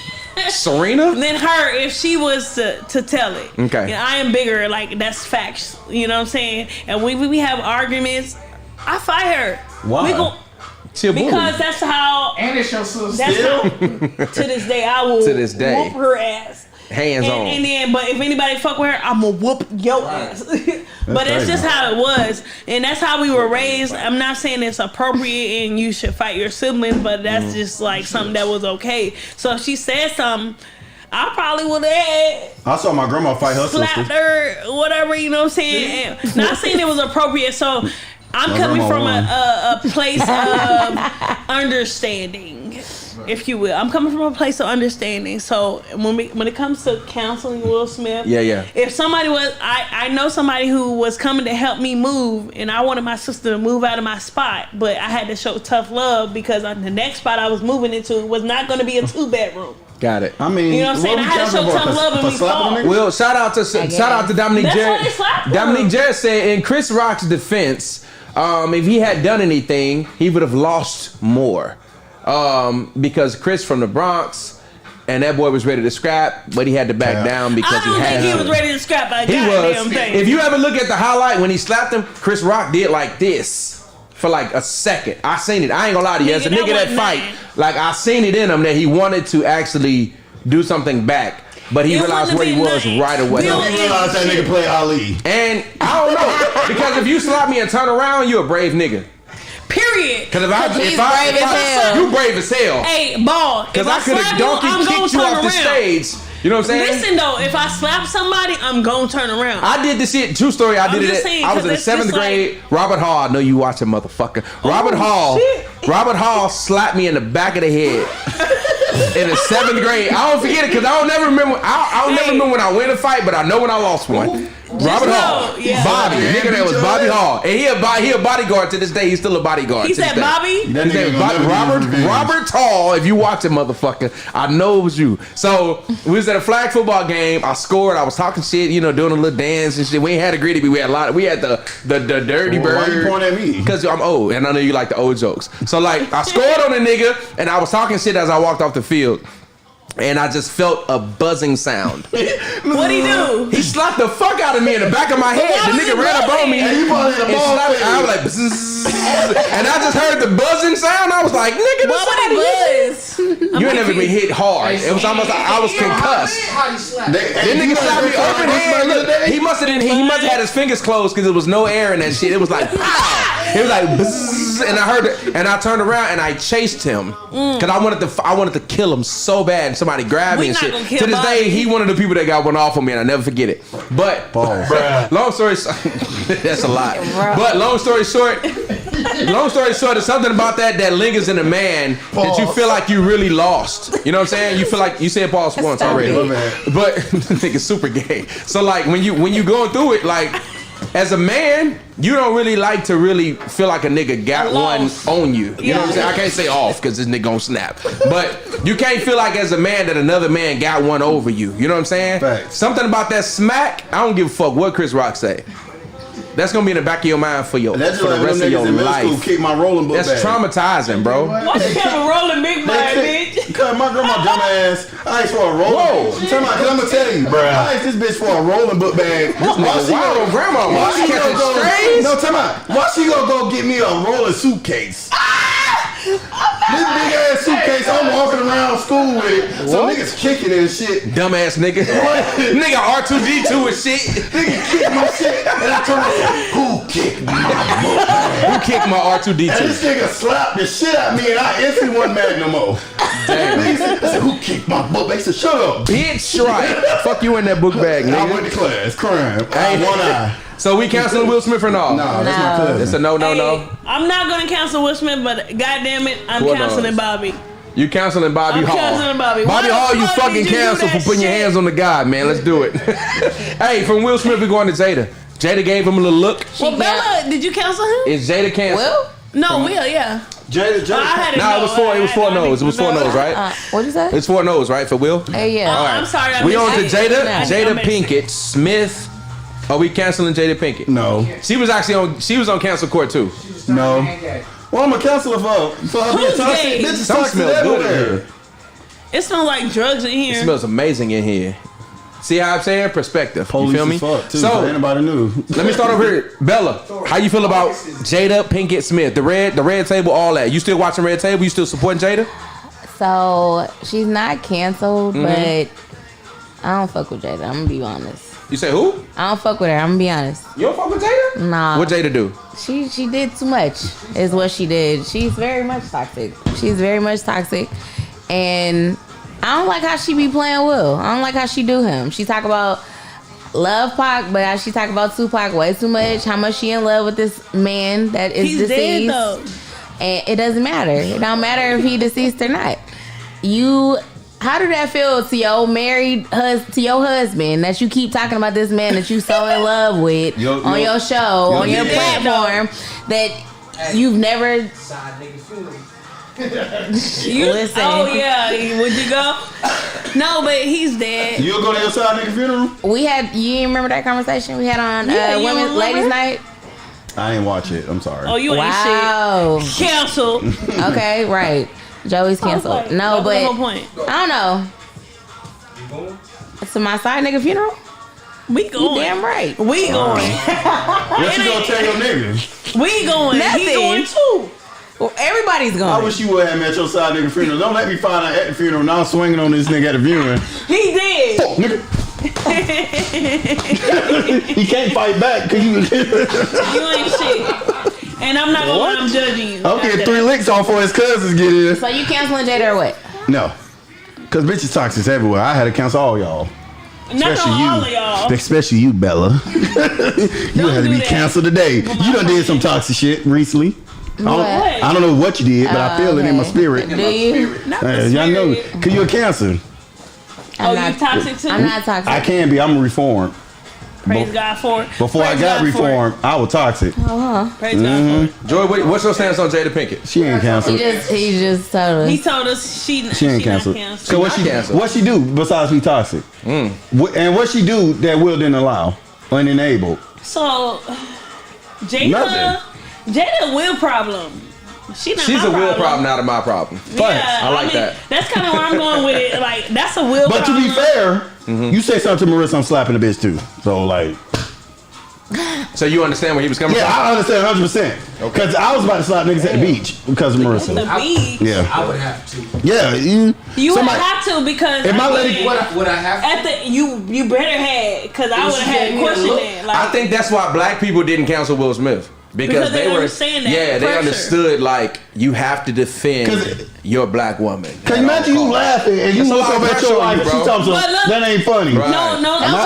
Speaker 2: Serena?
Speaker 3: Than her if she was to tell it.
Speaker 2: Okay.
Speaker 3: And I am bigger, that's facts. You know what I'm saying? And we have arguments, I fight her.
Speaker 1: Why?
Speaker 3: Because that's how.
Speaker 5: And it's your sister.
Speaker 3: That's how. To this day, I will.
Speaker 2: To this day.
Speaker 3: whoop her ass.
Speaker 2: Hands on.
Speaker 3: And then, but if anybody fuck with her, I'm gonna whoop your ass. But that's just how it was, and that's how we were raised. I'm not saying it's appropriate and you should fight your siblings, but that's just like something that was okay. So if she said something, I probably would have
Speaker 1: I saw my grandma fight her
Speaker 3: slapped
Speaker 1: sister.
Speaker 3: her, whatever, you know what I'm saying? And not saying it was appropriate. So I'm coming from a place of understanding. if you will. I'm coming from a place of understanding. So when it comes to counseling Will Smith, if somebody was, I know somebody who was coming to help me move, and I wanted my sister to move out of my spot, but I had to show tough love because the next spot I was moving into was not going to be a 2-bedroom.
Speaker 2: Got it.
Speaker 1: I mean,
Speaker 3: you know what I'm saying? I had to show tough love and we fought.
Speaker 2: Well, shout out to Dominique Jarrett. Dominique Jarrett said, in Chris Rock's defense, if he had done anything, he would have lost more. Because Chris from the Bronx, and that boy was ready to scrap, but he had to back down because he had. I don't think he was ready to scrap. He was. If you ever look at the highlight when he slapped him, Chris Rock did like this. For like a second. I seen it. I ain't gonna lie to you. As a nigga that fight, like I seen it in him that he wanted to actually do something back. But he realized where he was right away.
Speaker 1: He realized that nigga play Ali.
Speaker 2: And I don't know. Because if you slap me and turn around, you a brave nigga.
Speaker 3: Period.
Speaker 2: Because if I you brave as hell.
Speaker 3: Hey, ball.
Speaker 2: Because I could have donkey kicked you off the stage. You know what I'm saying?
Speaker 3: Listen though, if I slap somebody, I'm gonna turn around.
Speaker 2: I did this shit. True story. I did it. I was in the 7th grade. Robert Hall. I know you watching, motherfucker. Robert Hall slapped me in the back of the head in the 7th grade. I don't forget it because I don't never remember. I don't never remember when I win a fight, but I know when I lost one. Robert Hall, Bobby, nigga, that was Bobby Hall, and he a bodyguard to this day. He's still a bodyguard.
Speaker 3: He said Bobby.
Speaker 2: His name Robert Hall. If you watch it, motherfucker, I know it was you. So we was at a flag football game. I scored. I was talking shit, doing a little dance and shit. We ain't had a gritty, but we had a lot. We had the dirty bird.
Speaker 1: Why you pointing at me?
Speaker 2: Because I'm old, and I know you like the old jokes. So like, I scored on a nigga, and I was talking shit as I walked off the field. And I just felt a buzzing sound.
Speaker 3: What'd he do?
Speaker 2: He slapped the fuck out of me in the back of my head. The nigga ran up on me and slapped me. I was like, bzzz, and I just heard the buzzing sound. I was like, nigga,
Speaker 3: what would he buzz?
Speaker 2: You ain't never been hit hard. It was almost like I was concussed. That nigga slapped me open hand. Look, he must have had his fingers closed because there was no air in that shit. It was like, pow. It was like, bzzz, and I heard it, and I turned around and I chased him because I wanted to kill him so bad. Somebody grabbed me and shit. To this day, he one of the people that got one off on me, and I never forget it. But long story, that's a lot. But long story short, there's something about that lingers in a man that you feel like you really lost. You know what I'm saying? You feel like you said pause once already, but nigga's super gay. So like when you going through it, like as a man, you don't really like to really feel like a nigga got one on you. You know what I'm saying? I can't say off because this nigga gon' snap. But you can't feel like as a man that another man got one over you. You know what I'm saying? Facts. Something about that smack, I don't give a fuck what Chris Rock say. That's gonna be in the back of your mind for the rest of your life.
Speaker 1: Kick my rolling book
Speaker 2: That's traumatizing, bro.
Speaker 3: Why you have a rolling big bag, bitch?
Speaker 1: Because my grandma dumbass, I asked for a rolling. Whoa! I'm gonna tell you, bro. I asked this bitch for a rolling book bag.
Speaker 2: Why grandma? Why she catching strays?
Speaker 1: No, tell me, why she gonna go get me a rolling suitcase? This big ass suitcase, I'm walking around school with it. So niggas kicking it and shit.
Speaker 2: Dumbass nigga. Nigga R2D2 and shit.
Speaker 1: Nigga kick my shit. And I turn around, who kicked my book?
Speaker 2: Who kicked my R2D2?
Speaker 1: And this nigga slapped the shit out of me and I instantly wasn't mad no more. Damn. I said, who kicked my book? They said, shut up.
Speaker 2: Bitch, right. Fuck you in that book bag, nigga.
Speaker 1: I went to class, crying. I ain't one eye.
Speaker 2: So we canceling Will Smith or no?
Speaker 1: No, that's my cousin.
Speaker 2: It's a no.
Speaker 3: I'm not gonna cancel Will Smith, but goddamn it, I'm canceling Bobby.
Speaker 2: You canceling Bobby Hall?
Speaker 3: I'm canceling Bobby.
Speaker 2: Bobby Hall, you fucking canceled for putting your hands on the guy, man. Let's do it. Hey, from Will Smith, we're going to Jada. Jada gave him a little look.
Speaker 3: Well, Bella, did you cancel him?
Speaker 2: Is Jada canceled?
Speaker 3: Will? No, Will, yeah.
Speaker 1: Jada.
Speaker 2: It was 4 no's. It was 4 no's, right?
Speaker 4: What'd you say?
Speaker 2: It's 4 no's, right, for Will?
Speaker 4: Yeah.
Speaker 3: All right. I'm sorry.
Speaker 2: We on to Jada Pinkett Smith. Are we canceling Jada Pinkett?
Speaker 1: No.
Speaker 2: She was on cancel court too.
Speaker 1: No. Well, I'm a canceler for her being toxic. Bitches toxic everywhere.
Speaker 3: It smells like drugs in here.
Speaker 2: It smells amazing in here. See how I'm saying? Perspective.
Speaker 1: Police
Speaker 2: you feel me?
Speaker 1: Fuck too,
Speaker 2: so
Speaker 1: anybody knew.
Speaker 2: Let me start over here. Bella, how you feel about Jada Pinkett Smith? The red table, all that. You still watching Red Table? You still supporting Jada?
Speaker 4: So she's not canceled, but I don't fuck with Jada. I'm gonna be honest.
Speaker 2: You say who?
Speaker 4: I don't fuck with her. I'm gonna be honest.
Speaker 2: You don't fuck with Jada?
Speaker 4: Nah.
Speaker 2: What Jada do?
Speaker 4: She did too much. Is what she did. She's very much toxic. And I don't like how she be playing Will. I don't like how she do him. She talk about love Pac, but she talk about Tupac way too much. How much she in love with this man that is deceased.
Speaker 3: Dead though.
Speaker 4: And it doesn't matter. It don't matter if he deceased or not. How did that feel to your to your husband that you keep talking about this man that you so in love with on your show, on your platform that you've never...
Speaker 5: Side nigga funeral.
Speaker 4: Listen.
Speaker 3: Oh yeah, would you go? No, but he's dead.
Speaker 1: You'll go to your side nigga funeral?
Speaker 4: You remember that conversation we had on Women's Ladies Night?
Speaker 1: I didn't watch it. I'm sorry.
Speaker 3: Oh, you ain't shit. Canceled.
Speaker 4: Okay, right. Joey's canceled.
Speaker 3: Like,
Speaker 4: no, but
Speaker 3: no point.
Speaker 4: I don't know. To my side nigga funeral?
Speaker 3: We going.
Speaker 4: You damn right.
Speaker 3: We going.
Speaker 1: What you gonna tell your nigga?
Speaker 3: We going.
Speaker 4: Nothing.
Speaker 3: He going too.
Speaker 4: Well, everybody's going.
Speaker 1: I wish you would have met your side nigga funeral. Don't let me find out at the funeral. Now I'm swinging on this nigga at the viewing.
Speaker 3: He did.
Speaker 1: Fuck, nigga. He can't fight back because you
Speaker 3: ain't shit. And I'm not gonna lie, I'm judging you.
Speaker 1: I'm getting 3 licks off for his cousins get in.
Speaker 4: So you canceling Jada or what?
Speaker 1: No. Because bitches toxic everywhere. I had to cancel all y'all.
Speaker 3: Not all of y'all.
Speaker 1: Especially you, Bella. You had to be canceled today. You done did some toxic shit recently. I don't know what you did, but I feel it in my spirit.
Speaker 4: Do you?
Speaker 1: Y'all know it. Because you're a Cancer.
Speaker 3: You toxic too?
Speaker 4: I'm not toxic.
Speaker 1: I can be. I'm reformed.
Speaker 3: Praise God for it.
Speaker 1: Before I got reformed, I was toxic.
Speaker 3: Praise God for it.
Speaker 2: Joy, what's your stance on Jada Pinkett?
Speaker 1: She ain't canceled.
Speaker 4: He just told us.
Speaker 3: He told us she
Speaker 1: ain't canceled. So what she do besides be toxic? And what she do that Will didn't allow or enable?
Speaker 3: So Jada Will problem. She's
Speaker 2: a Will problem, not a my problem.
Speaker 3: Yeah,
Speaker 2: I like that.
Speaker 3: That's kind of where I'm going with it. Like that's a Will
Speaker 1: But
Speaker 3: problem.
Speaker 1: to be fair, you say something to Marissa, I'm slapping the bitch too. So like.
Speaker 2: So you understand where he was coming from?
Speaker 1: Yeah, I understand 100%. Because I was about to slap niggas at the beach because of Marissa.
Speaker 3: The beach.
Speaker 1: Yeah,
Speaker 5: I would have to.
Speaker 1: Yeah,
Speaker 3: you would have to because
Speaker 1: if my lady,
Speaker 5: Would I have to?
Speaker 3: at the you better had because I would have had a question then. Like,
Speaker 2: I think that's why black people didn't cancel Will Smith. Because they were
Speaker 3: understand that
Speaker 2: they
Speaker 3: pressure.
Speaker 2: understood like you have to defend your black woman.
Speaker 1: Cause imagine you laughing and you look over at your wife and she talks to that ain't funny.
Speaker 2: Right.
Speaker 3: No.
Speaker 4: My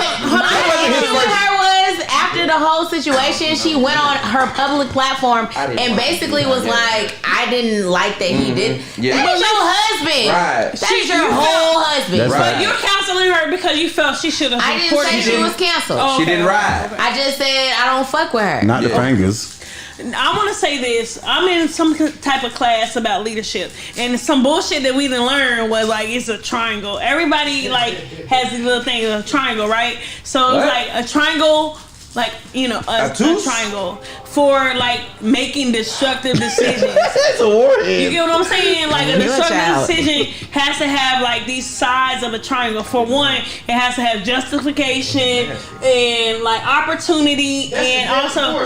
Speaker 4: issue with her was after the whole situation, she went on her public platform and basically was like, "I didn't like that he did."
Speaker 2: Yeah.
Speaker 4: That is your husband.
Speaker 2: Right.
Speaker 4: That is your whole husband.
Speaker 1: That's
Speaker 3: But
Speaker 1: right.
Speaker 3: you're counseling her because you felt she should have.
Speaker 4: I didn't say she was canceled.
Speaker 3: Oh,
Speaker 2: She didn't ride.
Speaker 4: I just said I don't fuck with her.
Speaker 1: Not the fingers.
Speaker 3: I want to say this. I'm in some type of class about leadership, and some bullshit that we didn't learn was like it's a triangle. Everybody like has these little things, a triangle, right? So it's like a triangle, like a triangle for like making destructive decisions.
Speaker 1: That's a warhead.
Speaker 3: You get what I'm saying? Like a destructive decision has to have like these sides of a triangle. For one, it has to have justification and like opportunity and also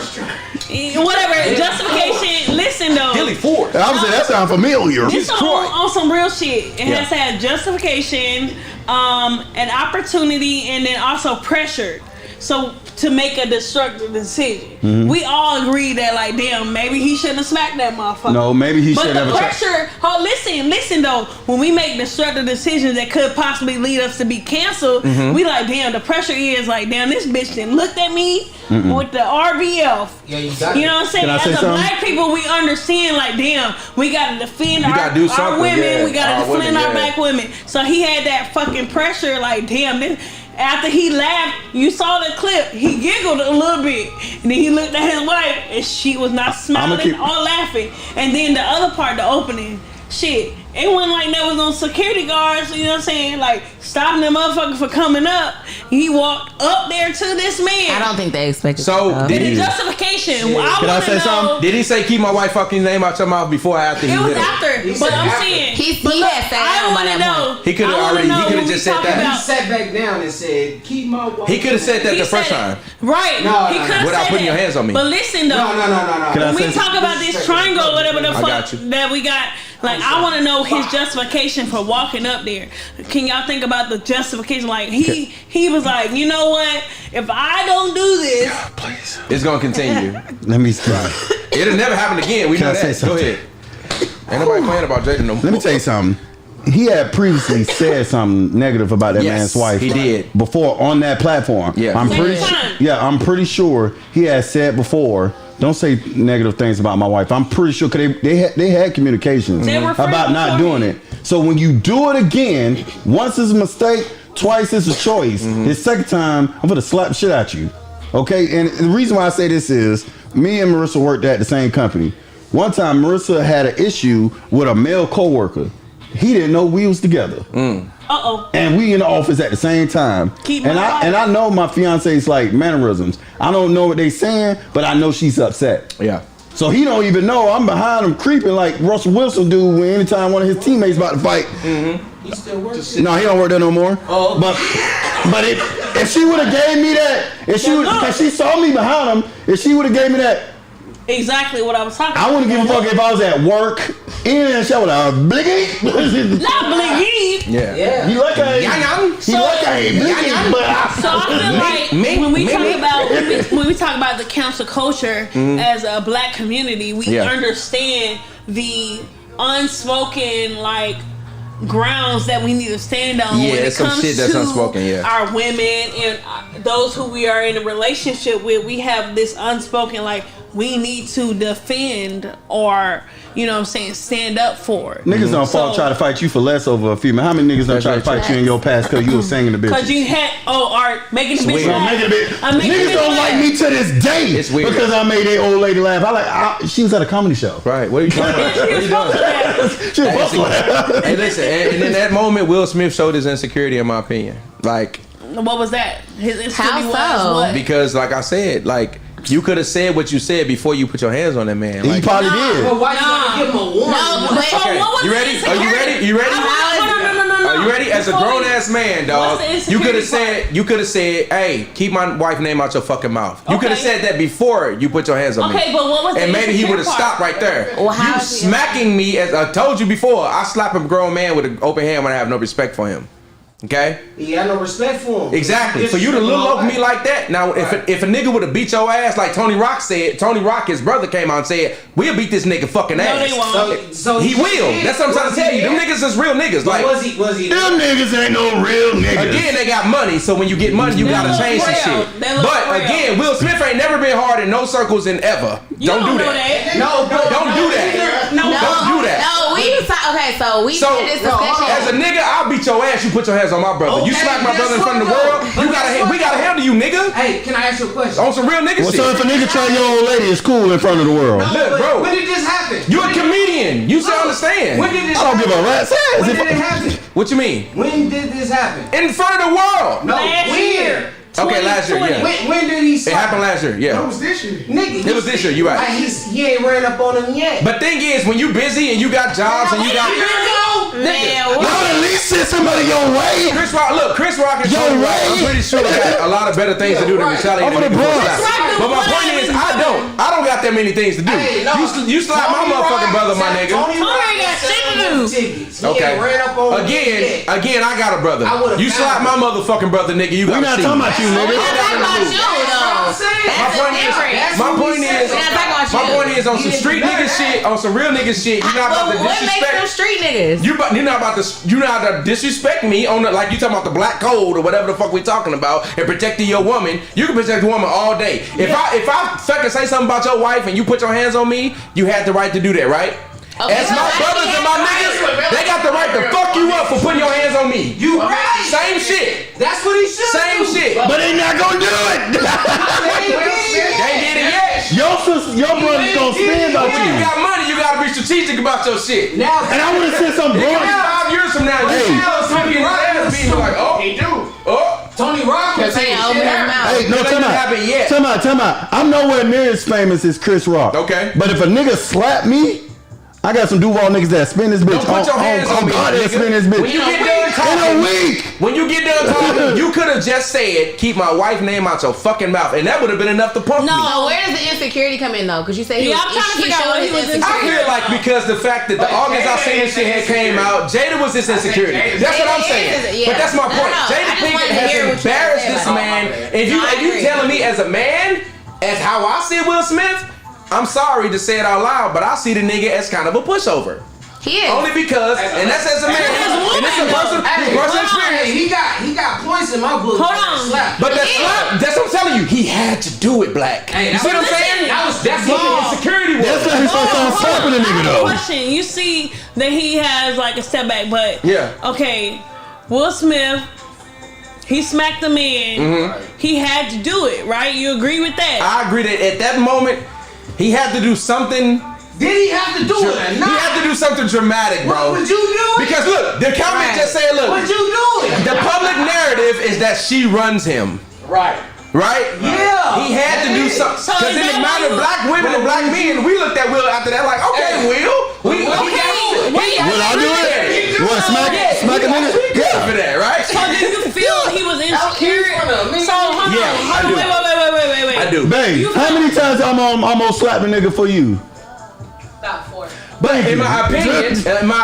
Speaker 3: whatever justification. Listen though,
Speaker 2: Billy Ford.
Speaker 1: I was saying that sounds familiar.
Speaker 3: it's on some real shit. It has to have justification, an opportunity, and then also pressure. So to make a destructive decision, we all agree that like, damn, maybe he shouldn't have smacked that motherfucker.
Speaker 1: No, maybe he should have.
Speaker 3: But the pressure. Listen though. When we make destructive decisions that could possibly lead us to be canceled, we like, damn. The pressure is like, damn, this bitch didn't look at me with the RBF.
Speaker 5: Yeah, you
Speaker 3: know what I'm saying? As a black people, we understand like, damn, we gotta defend our women.
Speaker 2: Yeah.
Speaker 3: We gotta defend our black women. So he had that fucking pressure. Like, damn, this. After he laughed, you saw the clip, he giggled a little bit. And then he looked at his wife and she was not smiling or laughing. And then the other part, the opening, shit, it wasn't like there was no security guards, you know what I'm saying? Like, stopping them motherfucker for coming up. He walked up there to this man.
Speaker 4: I don't think they expected
Speaker 2: So,
Speaker 3: did he justification?
Speaker 1: Can I say something?
Speaker 2: Did he say keep my wife fucking name out your mouth before or after he
Speaker 3: It was
Speaker 2: hit her?
Speaker 3: after, but I'm saying
Speaker 4: He had sat down by that point.
Speaker 2: He could have just said that.
Speaker 5: He sat back down and said, "Keep my wife."
Speaker 2: He could have said that the first time.
Speaker 3: Right.
Speaker 5: No,
Speaker 3: he could have
Speaker 2: without
Speaker 3: said
Speaker 2: putting
Speaker 3: that.
Speaker 2: your hands on me.
Speaker 3: But listen though.
Speaker 5: No.
Speaker 3: When we talk about this triangle, whatever the
Speaker 2: got
Speaker 3: fuck
Speaker 2: you.
Speaker 3: that we got, like I want to know his justification for walking up there. Can y'all think about the justification? Like he was like, you know what? If I don't do this,
Speaker 1: Please.
Speaker 2: It's gonna continue.
Speaker 1: Let me try.
Speaker 2: It'll never happen again. We
Speaker 1: Can
Speaker 2: know
Speaker 1: I say
Speaker 2: that. Go
Speaker 1: something?
Speaker 2: ahead. Ain't nobody playing about Jada no more.
Speaker 1: Let me tell you something. He had previously said something negative about that man's wife.
Speaker 2: He did.
Speaker 1: Before on that platform.
Speaker 2: Yeah.
Speaker 1: I'm pretty sure he had said before don't say negative things about my wife. I'm pretty sure because they had communications about not doing it. So when you do it again, once it's a mistake, twice it's a choice. The second time, I'm gonna slap shit at you. Okay, and the reason why I say this is me and Marissa worked at the same company. One time, Marissa had an issue with a male coworker. He didn't know we was together. And we in the office at the same time. And I know my fiance's like mannerisms. I don't know what they saying, but I know she's upset.
Speaker 2: Yeah.
Speaker 1: So he don't even know I'm behind him creeping like Russell Wilson do when anytime one of his teammates about to fight.
Speaker 5: He still works.
Speaker 1: No, he don't work there no more. But if she would have gave me that, because she saw me behind him, if she would have gave me that.
Speaker 3: Exactly what I was talking about.
Speaker 1: I wouldn't give a fuck if I was at work in the show with a bliggy.
Speaker 3: Not bliggy.
Speaker 2: Yeah.
Speaker 1: He look at
Speaker 3: So I feel like when we talk about the council culture as a black community, we understand the unspoken like grounds that we need to stand on when it comes to our women and those who we are in a relationship with. We have this unspoken like we need to defend or stand up for it.
Speaker 1: Niggas don't try to fight you for less over a female. How many niggas don't try to fight you in your past because you was singing the bitch?
Speaker 3: Because you had making the bitch laugh.
Speaker 1: Niggas don't like me to this day
Speaker 2: it's weird.
Speaker 1: Because I made that old lady laugh. She was at a comedy show.
Speaker 2: Right. What are you talking about? What are you doing?
Speaker 1: She was supposed to laugh.
Speaker 2: Hey, listen, and in that moment, Will Smith showed his insecurity, in my opinion. Like,
Speaker 3: what was that? His insecurity was what?
Speaker 2: Because, like I said, like. You could have said what you said before you put your hands on that man.
Speaker 1: He probably did.
Speaker 5: But why you gotta give him a warning?
Speaker 2: You ready? Are you ready? You ready? Are you ready? As a grown ass man, dog, you could have said, "Hey, keep my wife's name out your fucking mouth." You could have said that before you put your hands on me.
Speaker 3: Okay, but what was
Speaker 2: and maybe he would have stopped right there.
Speaker 4: Well,
Speaker 2: you smacking me, as I told you before, I slap a grown man with an open hand when I have no respect for him. Okay?
Speaker 5: He had no respect for him.
Speaker 2: Exactly. For you to look over me like that. Now, if a nigga would have beat your ass like Tony Rock, his brother came out and said, we'll beat this nigga fucking ass.
Speaker 3: No, they won't.
Speaker 2: So he will. That's what I'm trying to tell you. Them niggas is real niggas. Like,
Speaker 5: was he?
Speaker 1: Them niggas ain't no real niggas.
Speaker 2: Again, they got money, so when you get money, you gotta change some shit. But again, Will Smith ain't never been hard in no circles in ever. Don't do that.
Speaker 5: No, but
Speaker 2: don't do that. Don't do that.
Speaker 4: No, we had this discussion.
Speaker 2: As a nigga, I'll beat your ass. You put your hands on my brother. You smack my brother in front of the world. We gotta handle you, nigga.
Speaker 5: Hey, can I ask you a question?
Speaker 2: On some real nigga shit.
Speaker 1: So if a nigga try your old lady, it's cool in front of the world.
Speaker 2: Look, bro.
Speaker 5: When did this happen?
Speaker 2: You a comedian. You should understand.
Speaker 5: When did this
Speaker 1: I don't give a rat's ass.
Speaker 5: When did it happen?
Speaker 2: What you mean?
Speaker 5: When did this happen?
Speaker 2: In front of the world.
Speaker 5: No,
Speaker 3: last year.
Speaker 2: Okay, last year, yeah.
Speaker 5: When did he start?
Speaker 2: It happened last year, yeah.
Speaker 5: No, it was this year. Nigga.
Speaker 2: It was this year, you right.
Speaker 5: He ain't ran up on him yet.
Speaker 2: But thing is, when you busy and you got jobs and you got...
Speaker 4: Man,
Speaker 1: Y'all at least send somebody your way.
Speaker 2: Chris Rock and Tony Rock, I'm pretty sure got a lot of better things to do than retaliate. But my point is, I don't got that many things to do. You slap my motherfucking brother, my nigga.
Speaker 3: Tony got shit to do.
Speaker 2: Okay. Again, I got a brother. You slap my motherfucking brother, nigga. You got to see.
Speaker 1: We not talking about you, nigga.
Speaker 2: My point is on some street nigga shit, on some real nigga shit. You're not about to disrespect.
Speaker 4: What makes them street niggas?
Speaker 2: You're not about to disrespect me on the, like you talking about the black code or whatever the fuck we talking about and protecting your woman. You can protect a woman all day. If I fucking say something about your wife and you put your hands on me, you had the right to do that, right? Okay, as my brothers and my niggas, they got the right to fuck you up for putting your hands on me. You right. Same shit.
Speaker 5: That's what he should
Speaker 2: Same
Speaker 5: do.
Speaker 2: shit.
Speaker 1: But they not gonna do it.
Speaker 2: They did it yet.
Speaker 1: Your brother's gonna spend about
Speaker 2: When you got money, you gotta be strategic about your shit.
Speaker 5: Now,
Speaker 1: and I wanna send some brothers.
Speaker 2: 5 years from now, you still Tony Rock being like, oh, he do. Oh,
Speaker 5: Tony Rock can say shit.
Speaker 1: Hey, no,
Speaker 2: time out.
Speaker 1: Time out. I'm nowhere near as famous as Chris Rock.
Speaker 2: Okay.
Speaker 1: But if a nigga slap me, I got some Duval niggas that spin this bitch.
Speaker 2: Don't put your hands on me, nigga.
Speaker 1: Spin this bitch.
Speaker 2: When you get done talking,
Speaker 1: in a week.
Speaker 2: When you get done talking, you could have just said, "Keep my wife's name out your fucking mouth," and that would have been enough to pump me.
Speaker 4: No, where does the insecurity come in though? Because you say
Speaker 3: I'm trying to figure out what he was insecure.
Speaker 2: I feel like because the fact that the August I seen this shit had came out, Jada was this insecurity. That's what I'm saying. But that's my point. Jada Pinkett has embarrassed this man. If you telling me as a man, as how I see Will Smith, I'm sorry to say it out loud, but I see the nigga as kind of a pushover.
Speaker 4: He is.
Speaker 2: Only because, and that's as a man, and it's a personal experience.
Speaker 6: He got points in my book.
Speaker 3: Hold on.
Speaker 2: But that slap, that's what I'm telling you. He had to do it, Black.
Speaker 6: Hey,
Speaker 2: you see what I'm saying? That's what the insecurity was.
Speaker 1: That's how he started slapping a nigga though.
Speaker 3: Question: you see that he has like a step back, but okay, Will Smith. He smacked the man. Mm-hmm. He had to do it, right? You agree with that?
Speaker 2: I agree that at that moment, he had to do something.
Speaker 6: Did he have to do it or not?
Speaker 2: He had to do something dramatic, bro.
Speaker 6: What would you do?
Speaker 2: Because look, the comment just said, look.
Speaker 6: What you doing?
Speaker 2: The public narrative is that she runs him.
Speaker 6: Right? Yeah.
Speaker 2: He had to do something. Because in the matter of black women and black men, we looked at Will after that like, okay, Will. Will I do it? You want to smack a nigga? Yeah. For that, right?
Speaker 3: So do you feel he was insecure? So hold on. Wait.
Speaker 2: I do.
Speaker 1: Babe, how many times I'm gonna slap a nigga for you?
Speaker 3: About 4.
Speaker 2: But in my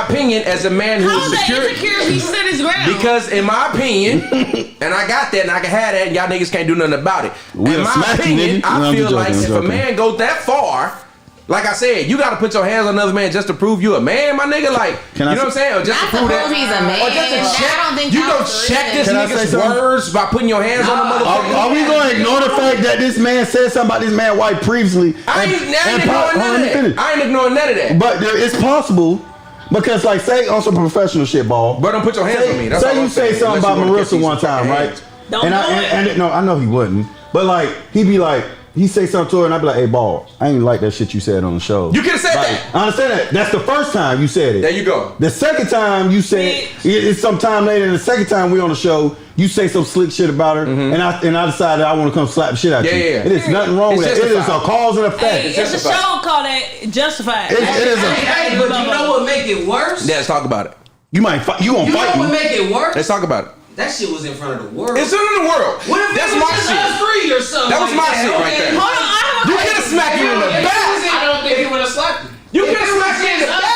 Speaker 2: opinion, as a man who is secure,
Speaker 3: he stood his ground.
Speaker 2: Because in my opinion, and I got that and I can have that, and y'all niggas can't do nothing about it. In my opinion, I feel like if a man goes that far, like I said, you gotta put your hands on another man just to prove you a man, my nigga. Like, you know what I'm saying? Or just to prove that
Speaker 4: he's a man.
Speaker 2: Or just to check.
Speaker 4: I don't think
Speaker 2: you don't check this nigga's words by putting your hands on the motherfucker.
Speaker 1: Are we gonna ignore the fact that this man said something about this man white previously?
Speaker 2: I ain't ignoring none of that. I ain't ignoring none of that.
Speaker 1: But it's possible. Because, like, say on some professional shit, ball.
Speaker 2: But don't put your hands on me. That's
Speaker 1: say you say something about Marissa one time, right? I know he wouldn't. But like, he'd be like, he say something to her, and I'd be like, hey, ball, I ain't like that shit you said on the show.
Speaker 2: You could have said that.
Speaker 1: I understand that. That's the first time you said it.
Speaker 2: There you go.
Speaker 1: The second time you said it's some time later, and the second time we on the show, you say some slick shit about her, and I decided I want to come slap the shit out you.
Speaker 2: Yeah.
Speaker 1: It is nothing wrong with that. It is a cause and effect.
Speaker 3: Hey, it's a show called that Justified.
Speaker 6: But you know what make it worse?
Speaker 2: Yeah, let's talk about it.
Speaker 1: You might fight. You gonna fight?
Speaker 6: You know what make it worse?
Speaker 2: Let's talk about it.
Speaker 6: That shit was in front of the world.
Speaker 2: It's in the world.
Speaker 6: What if
Speaker 2: that's
Speaker 6: it was
Speaker 2: my
Speaker 6: just
Speaker 2: shit.
Speaker 6: us three or something?
Speaker 2: That was my shit right there.
Speaker 3: Hold on,
Speaker 2: you could have smacked you in the back.
Speaker 6: I don't think he would have slapped you.
Speaker 2: You could have smacked me in the back.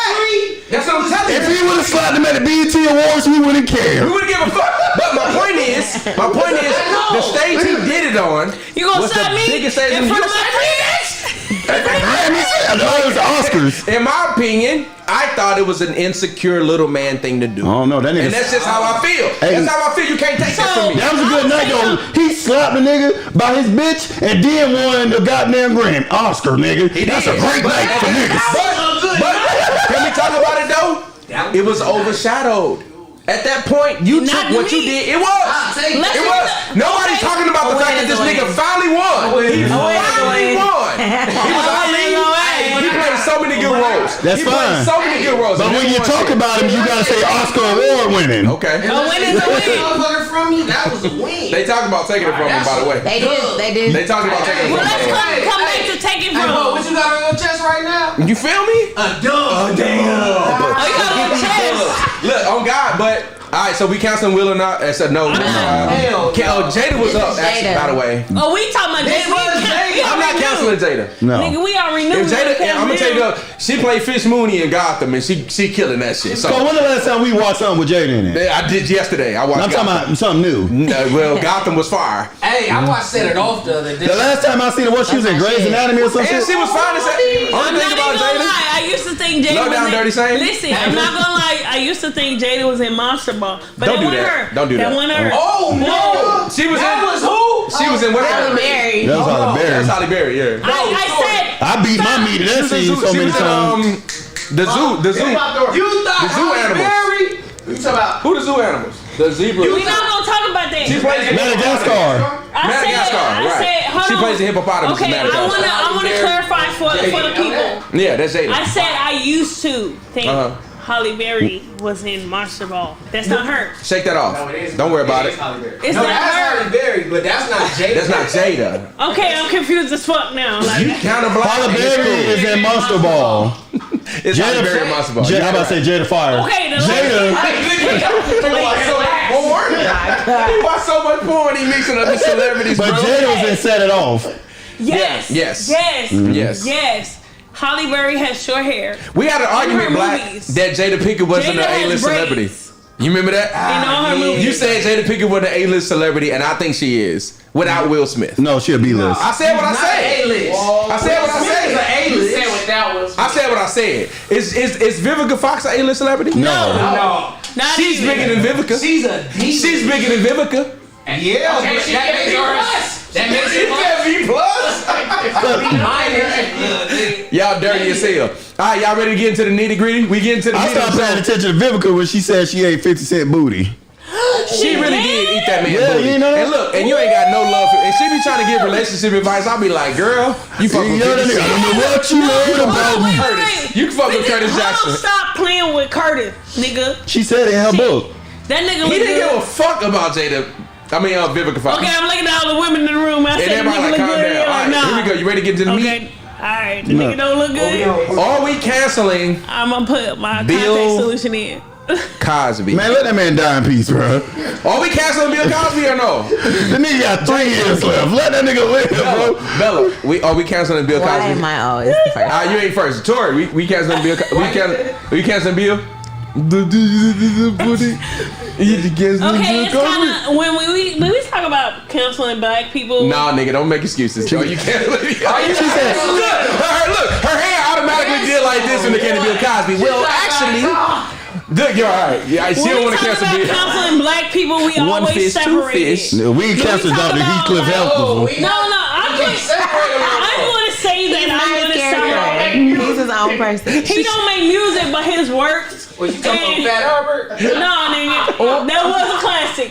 Speaker 2: That's what I'm telling you.
Speaker 1: If he would have slapped him at the BET Awards, we wouldn't care.
Speaker 2: We wouldn't give a fuck. But my point is, the stage he did it on.
Speaker 3: You gonna slap me
Speaker 2: in front of my friends?
Speaker 1: I know it was the Oscars.
Speaker 2: In my opinion, I thought it was an insecure little man thing to do.
Speaker 1: Oh no, that nigga.
Speaker 2: And that's just how I feel.
Speaker 1: Hey,
Speaker 2: that's how I feel. You can't take that from me.
Speaker 1: That was a good night though. He slapped a nigga by his bitch and then won the goddamn Grammy. Oscar, nigga. That's a great night for niggas.
Speaker 2: But can we talk about it though? It was overshadowed. At that point, you took what you did. It was. Nobody's talking about the fact that this nigga finally won. He finally won. He was he played so many good roles.
Speaker 1: That's fine.
Speaker 2: So many good roles.
Speaker 1: But when you talk about him, you gotta say Oscar award winning.
Speaker 2: Okay.
Speaker 3: A win is a win.
Speaker 6: From you, that was a win.
Speaker 2: They talking about taking it from him, by the way.
Speaker 4: They did.
Speaker 2: They talking about taking it from him.
Speaker 3: Well, let's come back to take it from.
Speaker 6: What you got on your chest right now?
Speaker 2: You feel me?
Speaker 6: A dub.
Speaker 2: Damn.
Speaker 3: Oh, you got on your chest.
Speaker 2: Look, on God, but. Alright, so we canceling Will or not? I said no. Jada was up, actually, by the way.
Speaker 3: Oh, we talking about Jada.
Speaker 2: I'm not canceling Jada.
Speaker 1: No.
Speaker 3: Nigga, we already knew.
Speaker 2: If Jada, I'm gonna tell you, she played Fish Mooney in Gotham, and she killing that shit. So
Speaker 1: when the last time we watched something with Jada in it?
Speaker 2: I did yesterday. I watched.
Speaker 1: I'm talking about something new.
Speaker 2: No, well, Gotham was fire.
Speaker 6: Hey, I watched Set It Off the other day.
Speaker 1: The last time I seen her, she was in Grey's Anatomy or something.
Speaker 2: And she was fine as hell. Only thing about Jada.
Speaker 3: I used to think Jada
Speaker 2: Low down, dirty same.
Speaker 3: Listen, I'm not gonna lie. I used to think Jada was in Monster Ball, but
Speaker 2: Don't do that. Don't do that.
Speaker 3: That wasn't her.
Speaker 6: Oh no!
Speaker 2: She was
Speaker 6: that
Speaker 2: in.
Speaker 6: Was who?
Speaker 2: She was in what?
Speaker 4: Halle Berry.
Speaker 1: That was Halle Berry.
Speaker 2: That's Halle Berry. Yeah.
Speaker 3: I said.
Speaker 1: I beat my meat in that scene so many times.
Speaker 2: The zoo.
Speaker 6: You thought
Speaker 2: the zoo animals.
Speaker 6: You talking about
Speaker 2: who the zoo animals? The zebra.
Speaker 3: We not gonna talk about that.
Speaker 2: She plays in
Speaker 1: Madagascar.
Speaker 2: She plays the hippopotamus.
Speaker 3: Okay, I want to clarify for the people.
Speaker 2: Yeah, that's Jada.
Speaker 3: I said I used to think Halle Berry was in Monster Ball. That's not her.
Speaker 2: Shake that off. No, don't worry about it.
Speaker 3: It's not her.
Speaker 6: Halle Berry, but that's not Jada.
Speaker 2: That's not Jada.
Speaker 3: Okay, I'm confused as fuck now. Like,
Speaker 2: You kind of blind.
Speaker 1: Halle Berry is in Monster Ball.
Speaker 2: It's Halle Berry in Monster Ball.
Speaker 1: How about to say Jada Fire?
Speaker 3: Okay,
Speaker 1: Jada.
Speaker 2: He watched so much porn, he mixing up the celebrities.
Speaker 1: But Jada was in Set It Off.
Speaker 3: Yes. Halle Berry has short hair.
Speaker 2: We had an argument, Black, that Jada Pinkett wasn't an A-list celebrity. You remember that?
Speaker 3: In all her movies.
Speaker 2: You said Jada Pinkett was an A-list celebrity, and I think she is. Without Will Smith.
Speaker 1: No, she'll be list.
Speaker 2: I said what I said.
Speaker 6: A-list.
Speaker 2: I said what I said.
Speaker 6: A-list. Without
Speaker 2: I said what I said. Is Vivica Fox an A-list celebrity?
Speaker 3: No. Not
Speaker 2: She's
Speaker 3: even.
Speaker 2: bigger than Vivica.
Speaker 6: She's a diva.
Speaker 2: She's bigger than Vivica.
Speaker 5: Yeah,
Speaker 6: Okay,
Speaker 5: but
Speaker 6: she get B plus. That makes it
Speaker 2: B+. Y'all dirty as hell. All right, y'all ready to get into the nitty gritty? We get into the.
Speaker 1: I started paying attention to Vivica when she said she ate 50 Cent booty.
Speaker 2: She really did eat that man
Speaker 1: Yeah,
Speaker 2: booty.
Speaker 1: you know that?
Speaker 2: And look, and you ain't got no love for. And she be trying to give relationship advice. I'll be like, girl, you fuck with
Speaker 1: That nigga, I don't know what you learned about me.
Speaker 2: Curtis. You can fuck with Curtis Jackson.
Speaker 3: Stop playing with Curtis, nigga.
Speaker 1: She said it in her book.
Speaker 3: That nigga
Speaker 2: He
Speaker 3: look
Speaker 2: didn't give
Speaker 3: good.
Speaker 2: a fuck about Jada. Vivica Fox.
Speaker 3: Okay, I'm looking at all the women in the room. I
Speaker 2: And
Speaker 3: said,
Speaker 2: everybody
Speaker 3: nigga
Speaker 2: like,
Speaker 3: look
Speaker 2: calm
Speaker 3: good.
Speaker 2: down. All right,
Speaker 3: Nah.
Speaker 2: here we go. You ready to get to the meat?
Speaker 3: Okay. Alright, the nigga don't look good.
Speaker 2: Are we canceling
Speaker 3: I'm gonna put my
Speaker 2: Bill-
Speaker 3: contact solution in.
Speaker 2: Cosby?
Speaker 1: Man, let that man die in peace, bro.
Speaker 2: Are we canceling Bill Cosby or no?
Speaker 1: The nigga got 3 years left. Let that nigga live, bro.
Speaker 2: Bella, are we canceling Bill Cosby?
Speaker 4: Why am I always the first?
Speaker 2: You ain't first. Tori, we canceling Bill. We canceling Bill.
Speaker 3: Okay, it's kind of when we talk about canceling black people.
Speaker 2: Nah, nigga, don't make excuses. Yo, you can't. She
Speaker 1: said,
Speaker 2: look, her hair automatically did like this when it came to Bill Cosby. Well, actually, look, you're all right. Yeah, she
Speaker 3: When
Speaker 2: don't
Speaker 3: we
Speaker 2: want to
Speaker 3: talk
Speaker 2: cancel
Speaker 3: about
Speaker 2: Bill.
Speaker 3: canceling black people, we
Speaker 2: One
Speaker 3: always
Speaker 2: fish, two
Speaker 3: separate
Speaker 2: fish.
Speaker 3: it.
Speaker 1: we canceled
Speaker 3: talk
Speaker 1: Dr.
Speaker 3: about,
Speaker 1: Heathcliff
Speaker 3: like,
Speaker 1: Health before.
Speaker 3: No, I'm going to say that I'm going to separate.
Speaker 4: He's his own person.
Speaker 3: He don't make music, but his works.
Speaker 6: Well, you come from Fat Albert?
Speaker 3: No, nigga, that was a classic.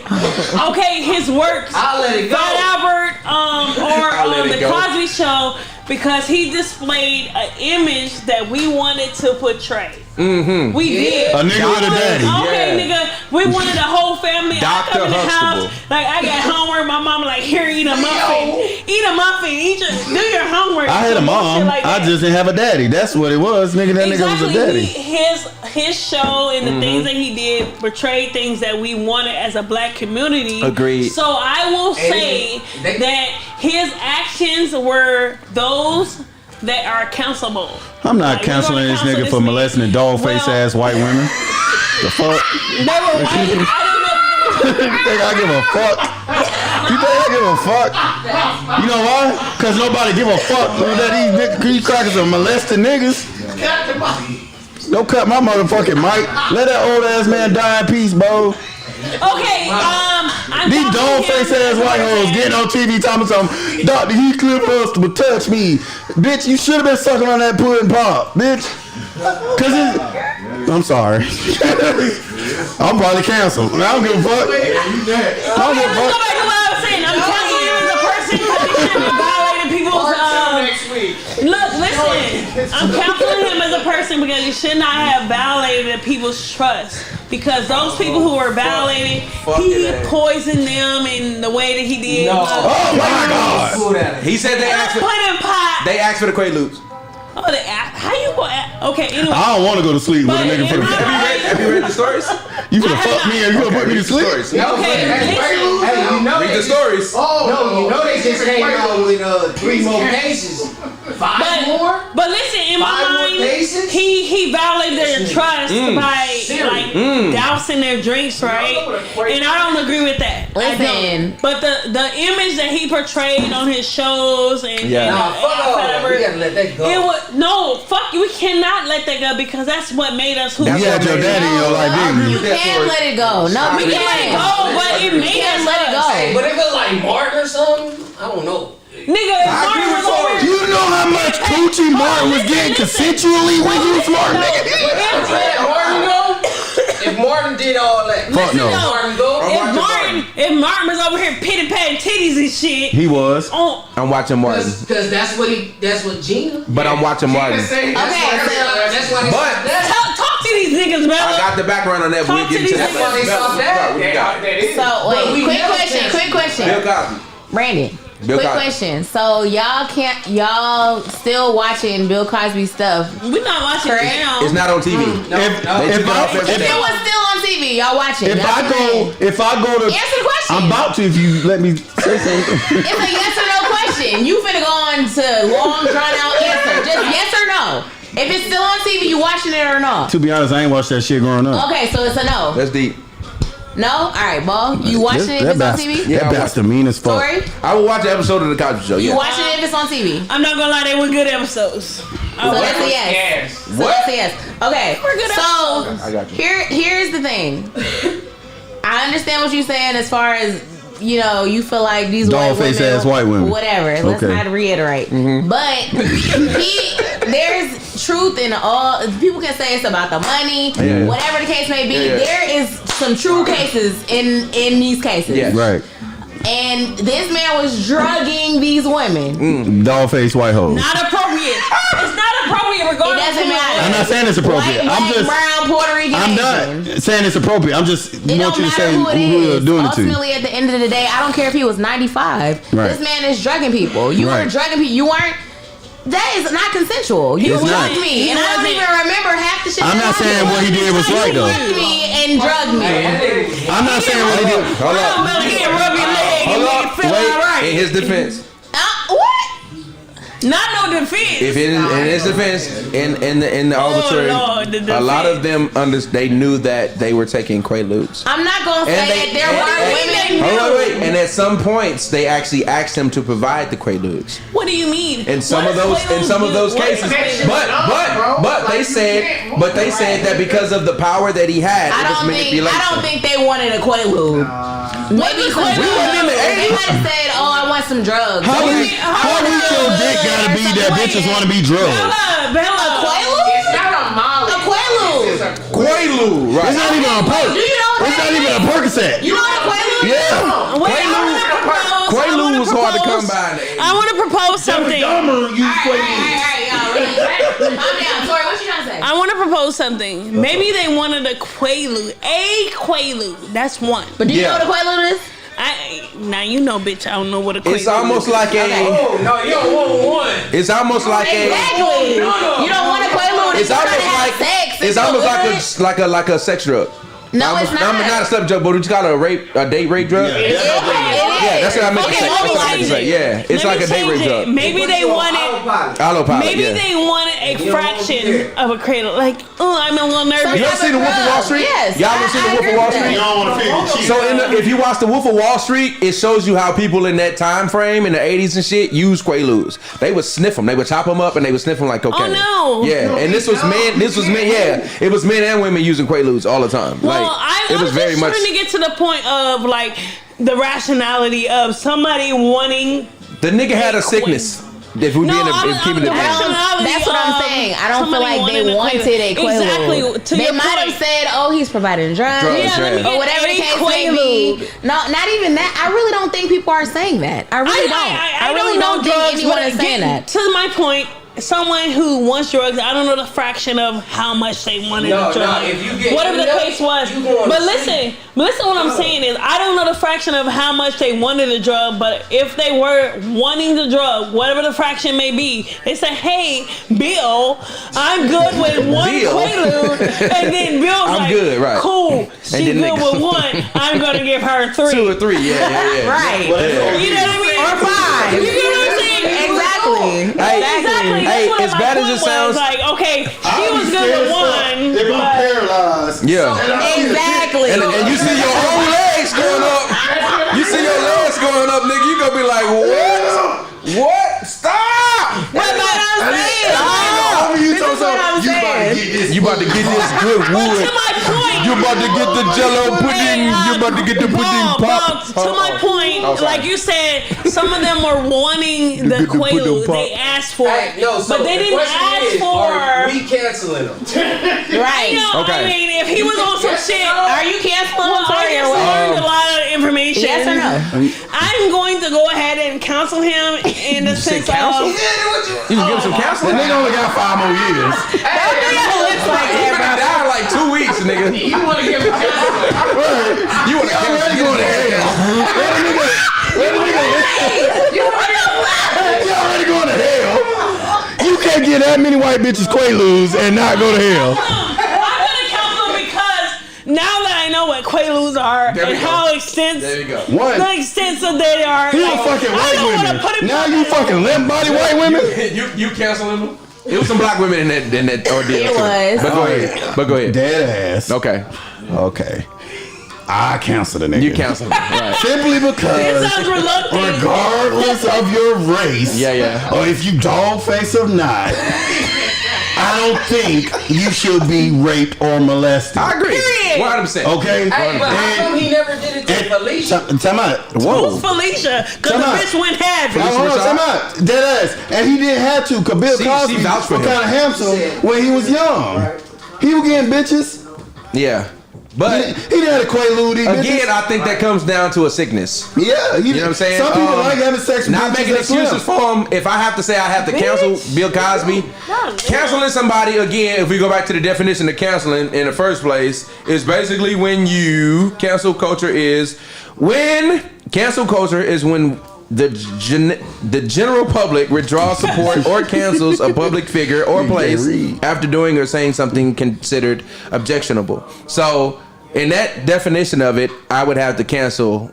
Speaker 3: Okay, his works.
Speaker 6: I'll let it go.
Speaker 3: Fat Albert,
Speaker 2: I'll let
Speaker 3: or
Speaker 2: it
Speaker 3: the
Speaker 2: go.
Speaker 3: Cosby Show, because he displayed an image that we wanted to portray.
Speaker 2: Mm-hmm.
Speaker 3: We did.
Speaker 1: A nigga with a daddy.
Speaker 3: Okay,
Speaker 2: Yeah.
Speaker 3: nigga, we wanted the whole family. I
Speaker 2: Dr.
Speaker 3: come in the
Speaker 2: Huxtable.
Speaker 3: house, like I got homework. My mom like, here, eat a muffin, do your homework.
Speaker 1: I had a
Speaker 3: Some
Speaker 1: mom.
Speaker 3: bullshit like
Speaker 1: I
Speaker 3: that.
Speaker 1: just didn't have a daddy. That's what it was, nigga. That
Speaker 3: Exactly.
Speaker 1: nigga was a daddy.
Speaker 3: His show and the things that he did portrayed things that we wanted as a black community.
Speaker 2: Agreed.
Speaker 3: So I will say that his actions were those that are cancelable.
Speaker 1: I'm not
Speaker 3: Like,
Speaker 1: canceling
Speaker 3: we're
Speaker 1: this
Speaker 3: gonna
Speaker 1: nigga
Speaker 3: cancel
Speaker 1: for
Speaker 3: this
Speaker 1: molesting
Speaker 3: nigga.
Speaker 1: dog face
Speaker 3: Well,
Speaker 1: ass white women. The fuck?
Speaker 3: They were white. I didn't know.
Speaker 1: You think I give a fuck? You think I give a fuck? You know why? Cause nobody give a fuck that these crackers are molesting niggas. Don't cut my motherfucking mic. Let that old ass man die in peace, bro.
Speaker 3: Okay, I'm
Speaker 1: These
Speaker 3: talking
Speaker 1: dog
Speaker 3: to him
Speaker 1: face ass
Speaker 3: as a
Speaker 1: white hoes
Speaker 3: person.
Speaker 1: getting on TV talking something. Dr. Heathcliff Huxtable touch me. Bitch, you should have been sucking on that pudding pop, bitch. Cause I'm sorry. I'm probably canceled. I don't give a fuck. I don't give a
Speaker 3: Let's go
Speaker 1: fuck.
Speaker 3: back to what I was saying. I'm canceling him as a person because he shouldn't have violated people's. Look, listen. I'm canceling him as a person because he should not have violated people's trust. Because those people who were violated, he poisoned them in the way that he did.
Speaker 6: No.
Speaker 1: Oh my God.
Speaker 2: He said they asked for.
Speaker 3: Put in pot.
Speaker 2: They asked for the Quaaludes.
Speaker 3: Oh, how you go? Okay, anyway.
Speaker 1: I don't want to go to sleep with a
Speaker 3: But
Speaker 1: nigga for
Speaker 3: in
Speaker 1: the.
Speaker 3: my life-
Speaker 2: Have you read the stories?
Speaker 1: You gonna fuck me and you gonna put me to sleep?
Speaker 2: Stories.
Speaker 3: Okay, listen.
Speaker 6: Hey, you know
Speaker 2: Read the stories.
Speaker 6: No, you know they just came out with 3 more cases. 5 more?
Speaker 3: But listen, in
Speaker 6: 5
Speaker 3: my
Speaker 6: more
Speaker 3: mind,
Speaker 6: cases?
Speaker 3: he violated their trust by like dousing their drinks, right? And I don't agree with that. I
Speaker 4: Listen.
Speaker 3: don't. But the image that he portrayed on his shows and
Speaker 6: Nah, fuck all that. We gotta let that go.
Speaker 3: it was no fuck you. We cannot let that go because that's what made us who
Speaker 1: You
Speaker 3: we
Speaker 1: had
Speaker 3: are.
Speaker 1: your daddy in your life, didn't
Speaker 4: You
Speaker 1: you?
Speaker 4: can't let it go. No,
Speaker 3: We
Speaker 4: we
Speaker 3: can let it
Speaker 4: can't.
Speaker 3: go, but it
Speaker 4: You
Speaker 3: made
Speaker 4: can't
Speaker 3: us
Speaker 4: let it go.
Speaker 6: Hey, but if it's like Martin or something, I don't know.
Speaker 3: Nigga, if Martin was over.
Speaker 1: You know how much coochie Martin was getting consensually when you was smart, nigga?
Speaker 6: Martin go? If Martin did all that,
Speaker 1: Fuck no.
Speaker 6: Martin go.
Speaker 3: If Martin was over here pitty patting titties and shit.
Speaker 1: He was.
Speaker 3: On,
Speaker 2: I'm watching Martin,
Speaker 6: Because that's what Gina.
Speaker 2: but I'm watching Martin.
Speaker 6: That's why they
Speaker 2: But-
Speaker 6: stopped that.
Speaker 3: talk to these niggas, man.
Speaker 2: I got the background on that. We'll get into that.
Speaker 6: That's why they stopped that.
Speaker 2: What you got?
Speaker 4: So
Speaker 6: But we
Speaker 4: wait,
Speaker 6: never
Speaker 4: quick question.
Speaker 2: Bill Cosby.
Speaker 4: Brandon.
Speaker 2: Bill
Speaker 4: Quick
Speaker 2: Cosby.
Speaker 4: question. So y'all still watching Bill Cosby stuff?
Speaker 3: We're not watching it now.
Speaker 2: It's not on TV.
Speaker 1: If
Speaker 2: took it off
Speaker 1: I-
Speaker 2: every
Speaker 4: If
Speaker 2: day.
Speaker 4: it was still on TV, y'all watching?
Speaker 1: If
Speaker 4: Y'all
Speaker 1: I
Speaker 4: saying?
Speaker 1: go to,
Speaker 4: Answer the question.
Speaker 1: I'm about to if you let me say something.
Speaker 4: It's a yes or no question. You finna go on to long drawn out answer. Just yes or no. If it's still on TV, you watching it or not?
Speaker 1: To be honest, I ain't watched that shit growing up.
Speaker 4: Okay, so it's a no.
Speaker 2: That's deep.
Speaker 4: No? All right, Ball. You watching it if it's on TV?
Speaker 1: That bastard mean as fuck.
Speaker 4: Story?
Speaker 2: I will watch an episode of the Cosby Show.
Speaker 4: You
Speaker 2: Yeah.
Speaker 4: watching it if it's on TV?
Speaker 3: I'm not gonna lie, they were good episodes.
Speaker 4: So that's a yes. So that's a yes. Okay.
Speaker 3: We're good
Speaker 4: So
Speaker 2: I got you.
Speaker 4: here's the thing. I understand what you're saying as far as, you know, you feel like these white women,
Speaker 1: Dog-face ass white women.
Speaker 4: whatever. Let's
Speaker 1: Okay.
Speaker 4: not reiterate. But there's truth in all. People can say it's about the money, whatever the case may be. There is some true cases in these cases.
Speaker 2: Yeah.
Speaker 1: Right.
Speaker 4: And this man was drugging these women.
Speaker 1: Dog-faced white hoes.
Speaker 3: Not appropriate. It's not appropriate
Speaker 4: It
Speaker 3: regardless.
Speaker 4: doesn't matter.
Speaker 1: I'm not saying it's appropriate.
Speaker 4: White,
Speaker 1: I'm
Speaker 4: black,
Speaker 1: just.
Speaker 4: brown, Puerto Rican.
Speaker 1: I'm
Speaker 4: Asian.
Speaker 1: not saying it's appropriate. I'm just
Speaker 4: It
Speaker 1: want
Speaker 4: don't
Speaker 1: you to
Speaker 4: matter
Speaker 1: say
Speaker 4: who it
Speaker 1: who
Speaker 4: is.
Speaker 1: you're doing it to.
Speaker 4: Ultimately, at the end of the day, I don't care if he was 95.
Speaker 1: Right.
Speaker 4: This man is drugging people. You were
Speaker 1: Right.
Speaker 4: drugging people. You weren't. That is not consensual. You
Speaker 1: It's
Speaker 4: drugged
Speaker 1: not.
Speaker 4: me, and I don't even remember half the shit.
Speaker 1: I'm
Speaker 4: that
Speaker 1: not saying what he did was right
Speaker 4: You
Speaker 1: though.
Speaker 4: drugged me and drugged me.
Speaker 1: I'm not saying what he did.
Speaker 2: Hold
Speaker 3: Brown
Speaker 2: up.
Speaker 3: belly can't rub your leg and
Speaker 2: Hold
Speaker 3: make it
Speaker 2: up.
Speaker 3: feel
Speaker 2: Wait.
Speaker 3: alright.
Speaker 2: In his defense.
Speaker 4: What?
Speaker 3: Not no defense.
Speaker 2: If it is in his defense, in the arbitrary,
Speaker 3: Lord, the
Speaker 2: a lot
Speaker 3: defense.
Speaker 2: of them they knew that they were taking Quaaludes.
Speaker 4: I'm not gonna say
Speaker 2: And they-
Speaker 4: that there
Speaker 2: and-
Speaker 4: were
Speaker 2: and-
Speaker 4: women.
Speaker 2: Hold on, wait. And at some points, they actually asked him to provide the Quaaludes.
Speaker 3: What do you mean?
Speaker 2: In some
Speaker 3: What
Speaker 2: of those,
Speaker 3: does
Speaker 2: in some of those
Speaker 3: Quaaludes do?
Speaker 2: cases,
Speaker 3: What is
Speaker 2: but they said that because of the power that he had,
Speaker 4: I
Speaker 2: it was
Speaker 4: don't
Speaker 2: manipulation.
Speaker 4: think they wanted a Quaalude. Maybe some
Speaker 3: We
Speaker 4: drugs.
Speaker 3: wasn't in the
Speaker 4: They
Speaker 2: 80s.
Speaker 4: might have said, "Oh, I want some drugs."
Speaker 1: How
Speaker 4: Maybe-
Speaker 1: weak your dick gotta be that bitches want to be drugged?
Speaker 3: Bella.
Speaker 4: Quaalude?
Speaker 6: It's not a Molly.
Speaker 4: A Quaalude.
Speaker 6: It's a
Speaker 2: Quaalude, right?
Speaker 1: It's not even a perk.
Speaker 4: Do you know what
Speaker 1: It's not
Speaker 4: that
Speaker 1: even a
Speaker 4: is?
Speaker 1: Percocet.
Speaker 4: You know what a Quaalude is?
Speaker 1: Yeah.
Speaker 3: Wait, I wanna propose- I
Speaker 2: Quaalude
Speaker 3: wanna
Speaker 2: was hard to
Speaker 3: propose-
Speaker 2: come by in the 80s.
Speaker 3: I want to propose something.
Speaker 4: Alright, y'all. Really. Calm down. Tori, what you trying to say?
Speaker 3: I want to propose something. Maybe they wanted a Quaalude. That's one.
Speaker 4: But do you
Speaker 2: Yeah.
Speaker 4: know what a Quaalude is?
Speaker 3: Now you know, bitch. I don't know what a Quaalude
Speaker 2: It's almost
Speaker 3: is.
Speaker 2: like a.
Speaker 6: Oh, no, you don't want one.
Speaker 2: It's almost like a.
Speaker 4: Exactly.
Speaker 6: no.
Speaker 4: You don't want a Quaalude.
Speaker 2: It's
Speaker 4: You're trying
Speaker 2: almost
Speaker 4: to have
Speaker 2: like
Speaker 4: sex.
Speaker 2: it's
Speaker 4: so
Speaker 2: almost
Speaker 4: good.
Speaker 2: like a sex drug.
Speaker 4: No, it's not.
Speaker 2: Not a sex drug, but what you call it, a date rape drug?
Speaker 4: It is.
Speaker 2: Yeah, that's what I meant to
Speaker 3: Okay,
Speaker 2: say.
Speaker 3: let me
Speaker 2: That's what I meant to
Speaker 3: change
Speaker 2: say.
Speaker 3: it.
Speaker 2: Yeah, it's
Speaker 3: Let
Speaker 2: like
Speaker 3: me
Speaker 2: a date
Speaker 3: change
Speaker 2: rape
Speaker 3: it.
Speaker 2: drug.
Speaker 3: Maybe they wanted.
Speaker 2: Autopilot.
Speaker 3: Maybe
Speaker 2: Yeah.
Speaker 3: they wanted a
Speaker 6: don't
Speaker 3: fraction of a cradle. Like, oh, I'm a little nervous.
Speaker 2: You ever seen The Wolf of Wall Street?
Speaker 4: Yes.
Speaker 2: Y'all ever seen The Wolf of Wall Street?
Speaker 1: You don't want to feel cheap.
Speaker 2: So if you watch The Wolf of Wall Street, it shows you how people in that time frame in the 80s and shit use Quaaludes. They would sniff them. They would chop them up and they would sniff them like cocaine.
Speaker 3: Oh, no.
Speaker 2: Yeah, and this was men. Yeah, it was men and women using Quaaludes all the time.
Speaker 3: Well,
Speaker 2: It was
Speaker 3: I'm
Speaker 2: very
Speaker 3: just
Speaker 2: much.
Speaker 3: trying to get to the point of like the rationality of somebody wanting.
Speaker 2: The nigga had a sickness. If we
Speaker 3: No,
Speaker 2: keeping it
Speaker 3: the
Speaker 2: real.
Speaker 3: rationality.
Speaker 4: That's what I'm saying. I don't feel
Speaker 3: somebody
Speaker 4: like they wanted a Quaalude.
Speaker 3: Exactly. To
Speaker 4: They
Speaker 3: your
Speaker 4: might have
Speaker 3: point.
Speaker 4: said, "Oh, he's providing drugs."
Speaker 2: Drugs,
Speaker 3: Yeah, let me
Speaker 2: yeah.
Speaker 3: get
Speaker 4: Or whatever the
Speaker 3: a
Speaker 4: case may be. No, not even that. I really don't think people are saying that. I really don't. I really don't think anyone is saying that.
Speaker 3: To my point, someone who wants drugs, I don't know the fraction of how much they wanted
Speaker 6: No,
Speaker 3: the drug.
Speaker 6: no, if you get
Speaker 3: whatever the
Speaker 6: enough,
Speaker 3: case was.
Speaker 6: you going
Speaker 3: But
Speaker 6: to
Speaker 3: listen, what I'm saying is, I don't know the fraction of how much they wanted the drug, but if they were wanting the drug, whatever the fraction may be, they say, "Hey, Bill, I'm good with one
Speaker 2: Bill?
Speaker 3: Quaalude," and then Bill's
Speaker 2: I'm
Speaker 3: like,
Speaker 2: good, right.
Speaker 3: "Cool, she's
Speaker 2: then
Speaker 3: good
Speaker 2: niggas-
Speaker 3: with one. I'm gonna give her 3."
Speaker 2: 2 or 3, yeah.
Speaker 4: Right.
Speaker 3: You know what I mean?
Speaker 4: Or 5.
Speaker 3: You know what I'm saying?
Speaker 4: Exactly.
Speaker 3: Exactly.
Speaker 2: Hey,
Speaker 3: That's what
Speaker 2: as
Speaker 3: my
Speaker 2: bad as
Speaker 3: point
Speaker 2: it sounds-
Speaker 3: was. Like, okay, she was good with one.
Speaker 1: If I'm paralyzed.
Speaker 2: Yeah.
Speaker 4: Exactly.
Speaker 2: And you see your own legs going up. You see your legs going up, nigga. You gonna be like, what? What? Stop!
Speaker 4: But I'm saying.
Speaker 1: Homie, you
Speaker 4: This
Speaker 1: told
Speaker 4: is what I'm
Speaker 1: something. You about to
Speaker 4: saying.
Speaker 1: get this.
Speaker 2: You about to get this good
Speaker 3: But
Speaker 2: wood.
Speaker 3: to my point,
Speaker 2: You about to get the jello pudding. You about to get the pudding pop.
Speaker 3: To my point,
Speaker 2: Oh, sorry.
Speaker 3: like you said, some of them were wanting the
Speaker 2: Get the pudding
Speaker 3: Quaalude.
Speaker 2: pop.
Speaker 3: They asked for it,
Speaker 6: Hey, no, so
Speaker 3: but they
Speaker 6: the
Speaker 3: didn't
Speaker 6: question
Speaker 3: ask
Speaker 6: is,
Speaker 3: for.
Speaker 6: are we canceling them?
Speaker 4: Right.
Speaker 3: You know,
Speaker 2: Okay.
Speaker 3: I mean, if he was on some shit,
Speaker 4: Are you canceling
Speaker 3: well, I
Speaker 4: Tori or
Speaker 3: just
Speaker 4: what?
Speaker 3: learned a lot of information.
Speaker 4: Yes or no?
Speaker 3: I'm going to go ahead and counsel him in the sense
Speaker 2: counsel?
Speaker 3: of.
Speaker 2: You can give him some
Speaker 1: The
Speaker 2: counseling.
Speaker 1: nigga only got 5 more years.
Speaker 2: You been down like 2 weeks, nigga.
Speaker 6: You want to give them counseling?
Speaker 2: You want to
Speaker 1: Already going to hell. Let a nigga. You already going to hell. You can't get that many white bitches Quaaludes and not go to hell.
Speaker 3: I'm gonna counsel him because now that I know what Quaaludes are
Speaker 2: There we
Speaker 3: and
Speaker 2: go.
Speaker 3: how extensive.
Speaker 2: There you go.
Speaker 1: One,
Speaker 3: The extensive they are.
Speaker 1: he
Speaker 3: like,
Speaker 1: don't fucking
Speaker 3: I
Speaker 1: white
Speaker 3: don't wanna
Speaker 1: women.
Speaker 3: put it
Speaker 1: Now you fucking limp body white women?
Speaker 2: You canceling them? It was some black women in that ordeal.
Speaker 4: It
Speaker 2: too.
Speaker 4: was.
Speaker 2: But go ahead.
Speaker 1: Dead ass.
Speaker 2: Okay.
Speaker 1: Okay. I cancel the nigga.
Speaker 2: You cancel him, right?
Speaker 1: Simply because,
Speaker 3: It sounds reluctant.
Speaker 1: regardless of your race, or if you dog face or not, I don't think you should be raped or molested.
Speaker 2: I agree. 100%.
Speaker 1: Okay?
Speaker 6: Hey, but how come he never did it to Felicia?
Speaker 1: Time out.
Speaker 3: Who's Felicia? Because the bitch went heavy.
Speaker 1: Hold on, time out. Dead ass. And he didn't have to, because Bill Cosby was kind of handsome when he was young. He was getting bitches.
Speaker 2: Yeah. But
Speaker 1: he didn't have to Quaalude these
Speaker 2: again,
Speaker 1: bitches.
Speaker 2: I think that comes down to a sickness.
Speaker 1: Yeah,
Speaker 2: you know what I'm saying.
Speaker 1: Some people like having sex with
Speaker 2: not
Speaker 1: bitches
Speaker 2: making excuses for him. If I have to say I have to cancel Bill Cosby, canceling somebody again. If we go back to the definition of canceling in the first place, is basically when you cancel culture is when the general public withdraws support or cancels a public figure or place after doing or saying something considered objectionable. So, in that definition of it, I would have to cancel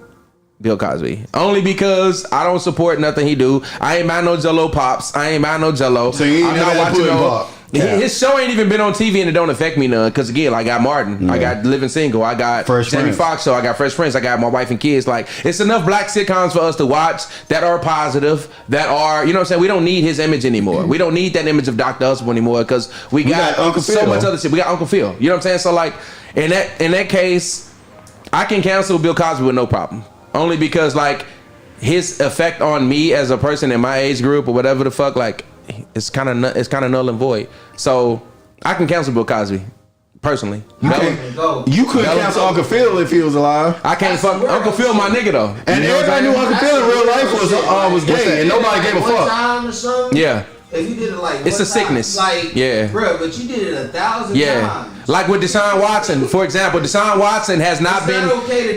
Speaker 2: Bill Cosby. Only because I don't support nothing he do. I ain't buying no Jello pops. I ain't buying no Jello.
Speaker 1: So you ain't
Speaker 2: I'm not watching no.
Speaker 1: Yeah.
Speaker 2: His show ain't even been on TV and it don't affect me none. Cause again, I got Martin, I got Living Single, I got Jamie Foxx show, I got Fresh Prince, I got My Wife and Kids. Like, it's enough black sitcoms for us to watch that are positive, that are, you know what I'm saying? We don't need his image anymore. We don't need that image of Dr. Usable anymore because we got Uncle so much other shit. We got Uncle Phil. You know what I'm saying? So like, in that case, I can cancel Bill Cosby with no problem. Only because like his effect on me as a person in my age group or whatever the fuck, like, it's kind of null and void. So I can cancel Bill Cosby personally.
Speaker 1: You couldn't cancel Uncle Phil if he was alive.
Speaker 2: I can't fuck Uncle Phil, my nigga though.
Speaker 1: And everybody knew Uncle Phil in real life was gay, and nobody gave a fuck.
Speaker 2: Yeah.
Speaker 6: If you did it like
Speaker 2: it's a sickness.
Speaker 6: Like,
Speaker 2: yeah,
Speaker 6: bro, but you did it 1,000 times.
Speaker 2: Like with Deshaun Watson, for example, Deshaun Watson has not been.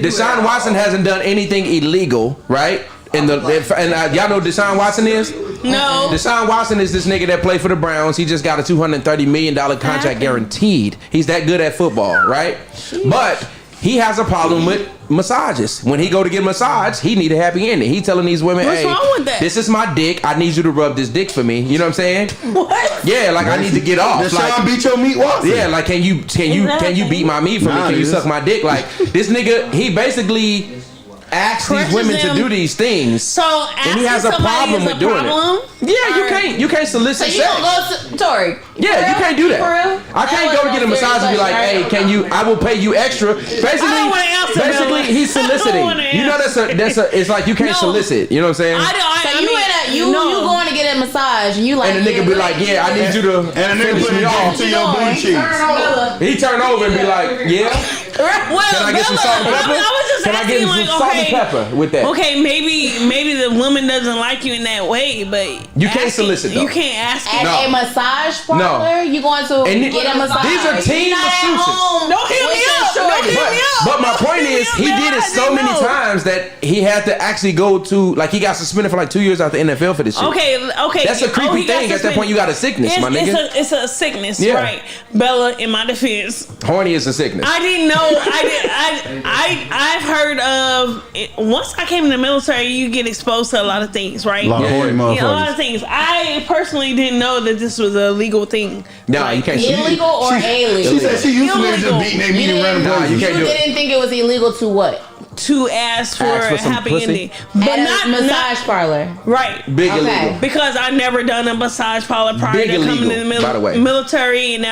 Speaker 2: Deshaun Watson hasn't done anything illegal, right? And y'all know who Deshaun Watson is?
Speaker 3: No.
Speaker 2: Deshaun Watson is this nigga that played for the Browns. He just got a $230 million contract guaranteed. He's that good at football, right? But he has a problem with massages. When he go to get a massage, he need a happy ending. He telling these women,
Speaker 3: what's wrong with that?
Speaker 2: This is my dick. I need you to rub this dick for me. You know what I'm saying?
Speaker 3: What?
Speaker 2: Yeah, like I need to get off.
Speaker 1: Deshaun beat your meat, Watson.
Speaker 2: Yeah, like can you beat my meat for me? Can you suck my dick? Like this nigga, he basically asks these women to do these things.
Speaker 3: So
Speaker 2: and he has a problem with doing it. Yeah, you can't solicit
Speaker 4: sex. So you don't go to Tori?
Speaker 2: Yeah, you can't do that. I can't go to get a massage and be like, hey, can you? I will pay you extra. Basically, he's soliciting. You know that's it's like you can't solicit. You know what I'm saying?
Speaker 4: You going to get a massage and you like,
Speaker 2: and the nigga be like, yeah, I need you to,
Speaker 1: and the nigga put it off to your blue cheeks.
Speaker 2: He turn over and be like, yeah. Can I get some salt and pepper? Can I get some salt and pepper with that?
Speaker 3: Okay, maybe the woman doesn't like you in that way, but
Speaker 2: you can't solicit though.
Speaker 3: You can't ask
Speaker 4: at a massage parlor. You going to get a massage?
Speaker 2: These are team masseuses.
Speaker 3: Don't hit me up.
Speaker 2: But my point is, he did it so many times that he had to actually go to, like, he got suspended for like 2 years out the NFL for this shit.
Speaker 3: Okay.
Speaker 2: That's a creepy thing. At that point, you got a sickness, my nigga.
Speaker 3: It's a sickness, right? Bella, in my defense,
Speaker 2: horny is a sickness.
Speaker 3: I didn't know. I've heard of it. Once I came in the military, you get exposed to a lot of things, right?
Speaker 1: A lot of horny motherfuckers.
Speaker 3: A lot of things. I personally didn't know that this was a legal thing.
Speaker 2: No, you can't.
Speaker 4: Illegal or illegal?
Speaker 1: She said she used to just beating their meat in random places.
Speaker 2: You can't do it.
Speaker 4: You didn't think it was illegal to what?
Speaker 3: To ask for a happy ending,
Speaker 4: but not massage parlor,
Speaker 3: right?
Speaker 2: Big illegal.
Speaker 3: Because I never done a massage parlor prior
Speaker 2: Big
Speaker 3: to coming
Speaker 2: illegal,
Speaker 3: in the military, and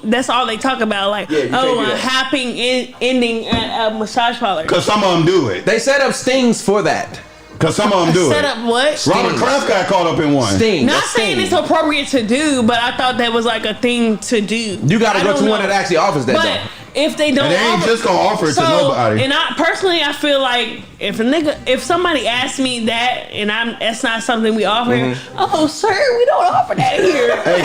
Speaker 3: that's all they talk about. Like, a happy ending at a massage parlor.
Speaker 1: Because some of them do it.
Speaker 2: They set up stings for that.
Speaker 1: Because some of them do
Speaker 3: set up what?
Speaker 1: Robert Kraft got caught up in one.
Speaker 2: Sting.
Speaker 3: Not saying it's appropriate to do, but I thought that was like a thing to do.
Speaker 2: You got to go to one that actually offers that.
Speaker 3: But if they don't,
Speaker 1: and they ain't just gonna offer it to nobody.
Speaker 3: And I feel like if somebody asks me that, and that's not something we offer. Oh, sir, we don't offer that here.
Speaker 1: Hey,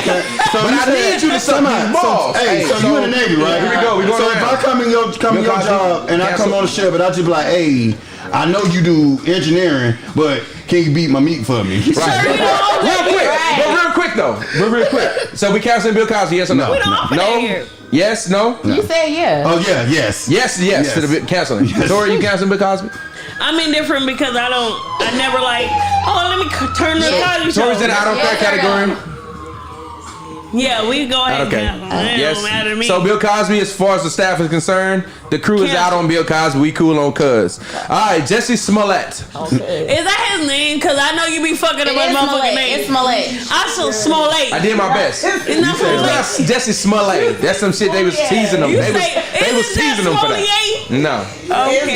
Speaker 1: so I need you to suck these balls. So you in the Navy, right?
Speaker 2: Here we go.
Speaker 1: So if I come in your job and I come on the ship and I just be like, hey, I know you do engineering, but can you beat my meat for me?
Speaker 2: Right. Real quick though. Real quick. So we canceling Bill Cosby? Yes or no?
Speaker 3: We don't offer that here.
Speaker 2: Yes, no?
Speaker 4: You said yes.
Speaker 1: Oh yeah, yes.
Speaker 2: Yes. To the canceling. Yes. Tori, you canceling Bill Cosby?
Speaker 3: I'm indifferent because I never like, let me turn the Cosby show.
Speaker 2: Tori's in the I don't care category.
Speaker 3: Yeah, we go ahead.
Speaker 2: Okay.
Speaker 3: And it don't matter to me.
Speaker 2: So Bill Cosby, as far as the staff is concerned, the crew is out on Bill Cosby. We cool on Cuz. All right, Jesse Smollett.
Speaker 3: Okay. Is that his name? Because I know you be fucking up my motherfucking name.
Speaker 4: It's Smollett.
Speaker 3: I saw Smollett.
Speaker 2: I did my best.
Speaker 3: It's not Smollett.
Speaker 2: Jesse Smollett. That's some shit they was teasing him. They was teasing him for that. No.
Speaker 3: Okay.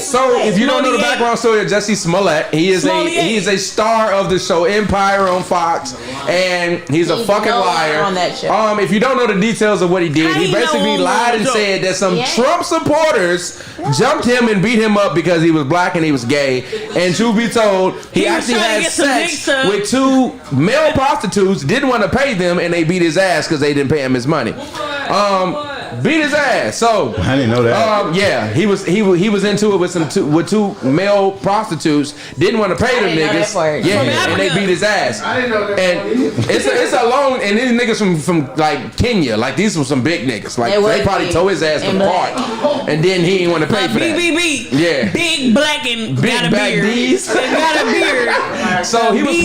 Speaker 2: So if you don't know the background story of Jesse Smollett, he is a star of the show Empire on Fox, and he's a fucking liar.
Speaker 4: On that show.
Speaker 2: If you don't know the details of what he did, he basically lied and said that some Trump supporters jumped him and beat him up because he was black and he was gay. And to be told, he actually had sex with 2 male prostitutes, didn't want to pay them, and they beat his ass because they didn't pay him his money. Beat his ass. So
Speaker 1: I didn't know that.
Speaker 2: Yeah, he was into it with two male prostitutes. Didn't want to pay them niggas. Yeah, and they beat his ass.
Speaker 5: I didn't know that.
Speaker 2: And it's a long. And these niggas from like Kenya, like these were some big niggas. Like they probably tore his ass apart, and then he didn't want to pay for that. Yeah,
Speaker 3: big black and
Speaker 2: big
Speaker 3: got a
Speaker 2: black
Speaker 3: beard.
Speaker 2: D's.
Speaker 3: Got a beard.
Speaker 2: So he was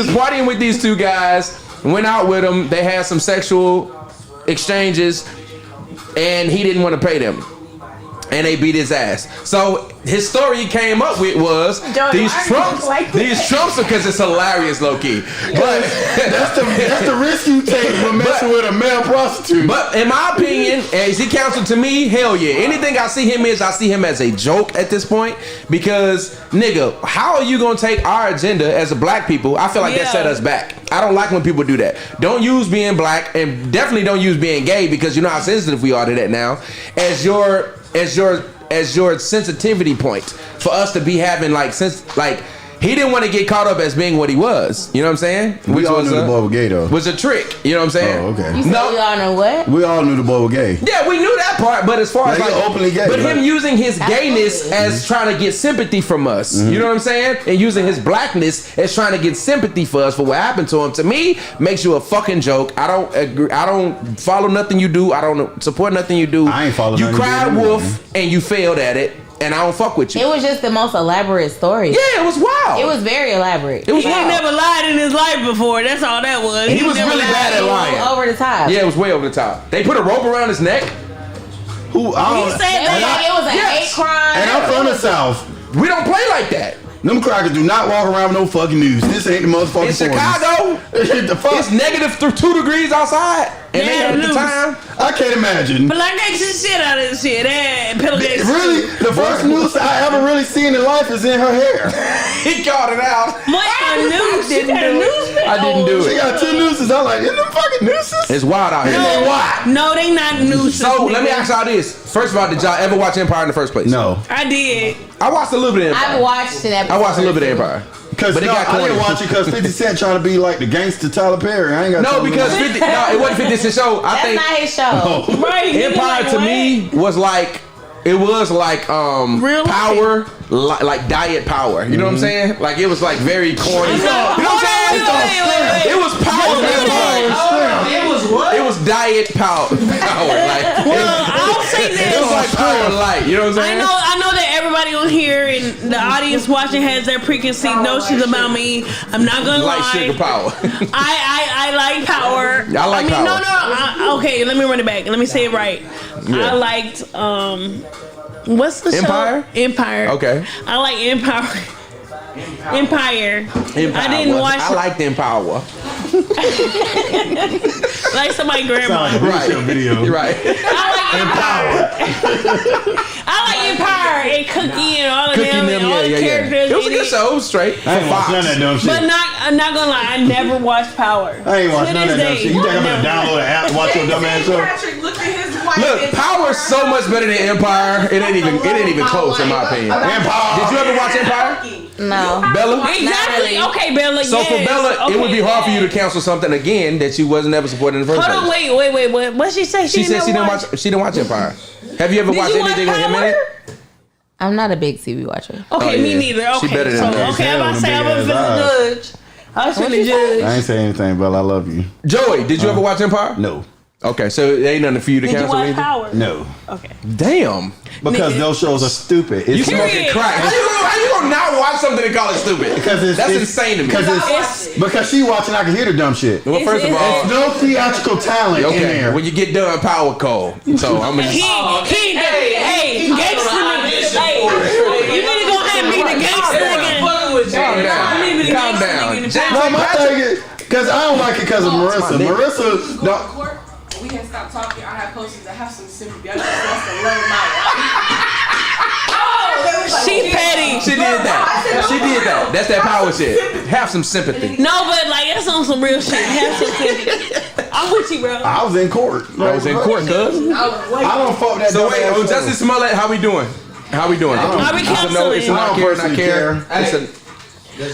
Speaker 2: partying with these 2 guys. Went out with them. They had some sexual exchanges, and he didn't want to pay them, and they beat his ass. So his story he came up with was these Trumps, because it's hilarious, low key. But
Speaker 1: that's the risk you take when messing with a male prostitute.
Speaker 2: But in my opinion, is he counseled to me? Hell yeah. Anything I see him as a joke at this point, because nigga, how are you gonna take our agenda as a black people? I feel like that set us back. I don't like when people do that. Don't use being black, and definitely don't use being gay, because you know how sensitive we are to that now, as your sensitivity point for us to be having he didn't want to get caught up as being what he was. You know what I'm saying?
Speaker 1: We all knew the boy was gay though.
Speaker 2: Was a trick. You know what I'm saying?
Speaker 1: Oh, okay.
Speaker 4: You said we all know what?
Speaker 1: We all knew the boy was gay.
Speaker 2: Yeah, we knew that part, but as far as
Speaker 1: openly gay,
Speaker 2: but him using his gayness as trying to get sympathy from us. You know what I'm saying? And using his blackness as trying to get sympathy for us for what happened to him, to me, makes you a fucking joke. I don't agree. I don't follow nothing you do. I don't support nothing you do.
Speaker 1: I ain't following
Speaker 2: you
Speaker 1: nothing
Speaker 2: cried
Speaker 1: you do,
Speaker 2: wolf and you failed at it. And I don't fuck with you.
Speaker 4: It was just the most elaborate story.
Speaker 2: Yeah, it was wild.
Speaker 4: It was very elaborate.
Speaker 2: It was
Speaker 3: He
Speaker 2: wild.
Speaker 3: ain't never lied in his life before. That's all that was.
Speaker 2: He was really bad at lying.
Speaker 4: Over the top.
Speaker 2: Yeah, it was way over the top. They put a rope around his neck.
Speaker 1: Who?
Speaker 3: He said that
Speaker 4: it was a hate crime.
Speaker 1: And I'm from the South.
Speaker 2: We don't play like that.
Speaker 1: Them crackers do not walk around with no fucking news. This ain't the motherfucking
Speaker 2: In Chicago, it's negative 2 degrees outside. And they at the time.
Speaker 1: I can't imagine.
Speaker 3: But like that shit out of this shit.
Speaker 1: Really? The first noose I ever really seen in life is in her hair.
Speaker 2: He called it out.
Speaker 3: I
Speaker 2: didn't do
Speaker 1: She
Speaker 2: it.
Speaker 1: got 2 nooses. I'm like, is them fucking nooses?
Speaker 2: It's wild out here.
Speaker 3: No, they not nooses.
Speaker 2: So let me ask y'all this. First of all, did y'all ever watch Empire in the first place?
Speaker 1: No.
Speaker 3: I did.
Speaker 2: I watched a little bit of Empire.
Speaker 4: I've watched an episode.
Speaker 2: I watched a little bit of Empire.
Speaker 1: Because I didn't watch it because 50 Cent trying to be like the gangster Tyler Perry. I ain't got
Speaker 2: no, because 50. No, it wasn't 50 Cent's show.
Speaker 4: That's not his show.
Speaker 3: Right.
Speaker 2: Empire to me was like. It was like power, like diet power. You know what I'm saying? Like it was like very corny. You know what I'm saying? It was power.
Speaker 6: It was what?
Speaker 2: It was diet power. Like
Speaker 3: I'll say this.
Speaker 2: it was like power light. You know what I'm saying?
Speaker 3: I know that everybody on here and the audience watching has their preconceived notions about me. I'm not gonna lie.
Speaker 2: Like sugar power.
Speaker 3: I like power.
Speaker 2: I like power.
Speaker 3: No. Okay, let me run it back. Let me say it right.
Speaker 2: Yeah.
Speaker 3: I liked what's the
Speaker 2: Empire?
Speaker 3: show? Empire.
Speaker 2: Okay.
Speaker 3: I like Empire. Empire. I didn't watch.
Speaker 2: I liked Empower.
Speaker 3: Like somebody's grandma.
Speaker 1: Sound like a video.
Speaker 2: You're right.
Speaker 3: I like Empire and Cookie and all of them and all the characters.
Speaker 2: It was a good show. It was straight.
Speaker 1: I ain't watched none of that dumb shit.
Speaker 3: But I'm not gonna lie, I never watched Power.
Speaker 1: I ain't watched none of that dumb shit. You think I'm gonna download an app and watch your dumb ass show?
Speaker 2: Look, Power's so much better than Empire. It ain't even close in my opinion.
Speaker 1: Empire.
Speaker 2: Did you ever watch Empire?
Speaker 4: No.
Speaker 2: Bella?
Speaker 3: Exactly. Okay, Bella.
Speaker 2: So for Bella, it would be hard for you to cancel something again that you wasn't ever supporting in the first place.
Speaker 3: Hold on, wait. What she say?
Speaker 2: She said she didn't watch Empire. Have you ever watched anything with him in it?
Speaker 4: I'm not a big TV watcher.
Speaker 3: Okay, me neither. Okay,
Speaker 2: she better than me.
Speaker 3: Okay, I'm about to say I'm gonna judge. I was finna judge.
Speaker 1: I ain't say anything, but I love you.
Speaker 2: Joey, did you ever watch Empire?
Speaker 1: No.
Speaker 2: Okay, so it ain't nothing for you to
Speaker 3: Did you
Speaker 2: cancel
Speaker 3: watch
Speaker 2: either?
Speaker 3: Howard?
Speaker 1: No.
Speaker 3: Okay.
Speaker 2: Damn.
Speaker 1: Because those shows are stupid. It's
Speaker 2: You smoking crack. How you gonna not watch something and call it stupid?
Speaker 1: Because
Speaker 2: that's insane to me.
Speaker 1: Because she watching, I can hear the dumb shit.
Speaker 2: Well, first of all,
Speaker 1: there's no theatrical talent in there.
Speaker 2: When you get done, power cold. So I'm gonna.
Speaker 3: Hey, gangster nigga. Hey, you need to go ahead and be the gangster again.
Speaker 2: Calm down.
Speaker 1: No, my thing is, because I don't like it because of Marissa. Marissa, no.
Speaker 7: We had stopped talking. I had posted to have some sympathy. I just lost a love of my life.
Speaker 3: She petty.
Speaker 2: She did that. She did that. That's that power shit. Have some sympathy.
Speaker 3: No, but like that's on some real shit. Have some sympathy. I'm with you, bro.
Speaker 1: I was in court.
Speaker 2: I was in court, cuz.
Speaker 1: I don't fuck that.
Speaker 2: So wait, Justice Smollett, how we doing? How we doing?
Speaker 3: Are we canceling?
Speaker 2: It's a no, it's not care.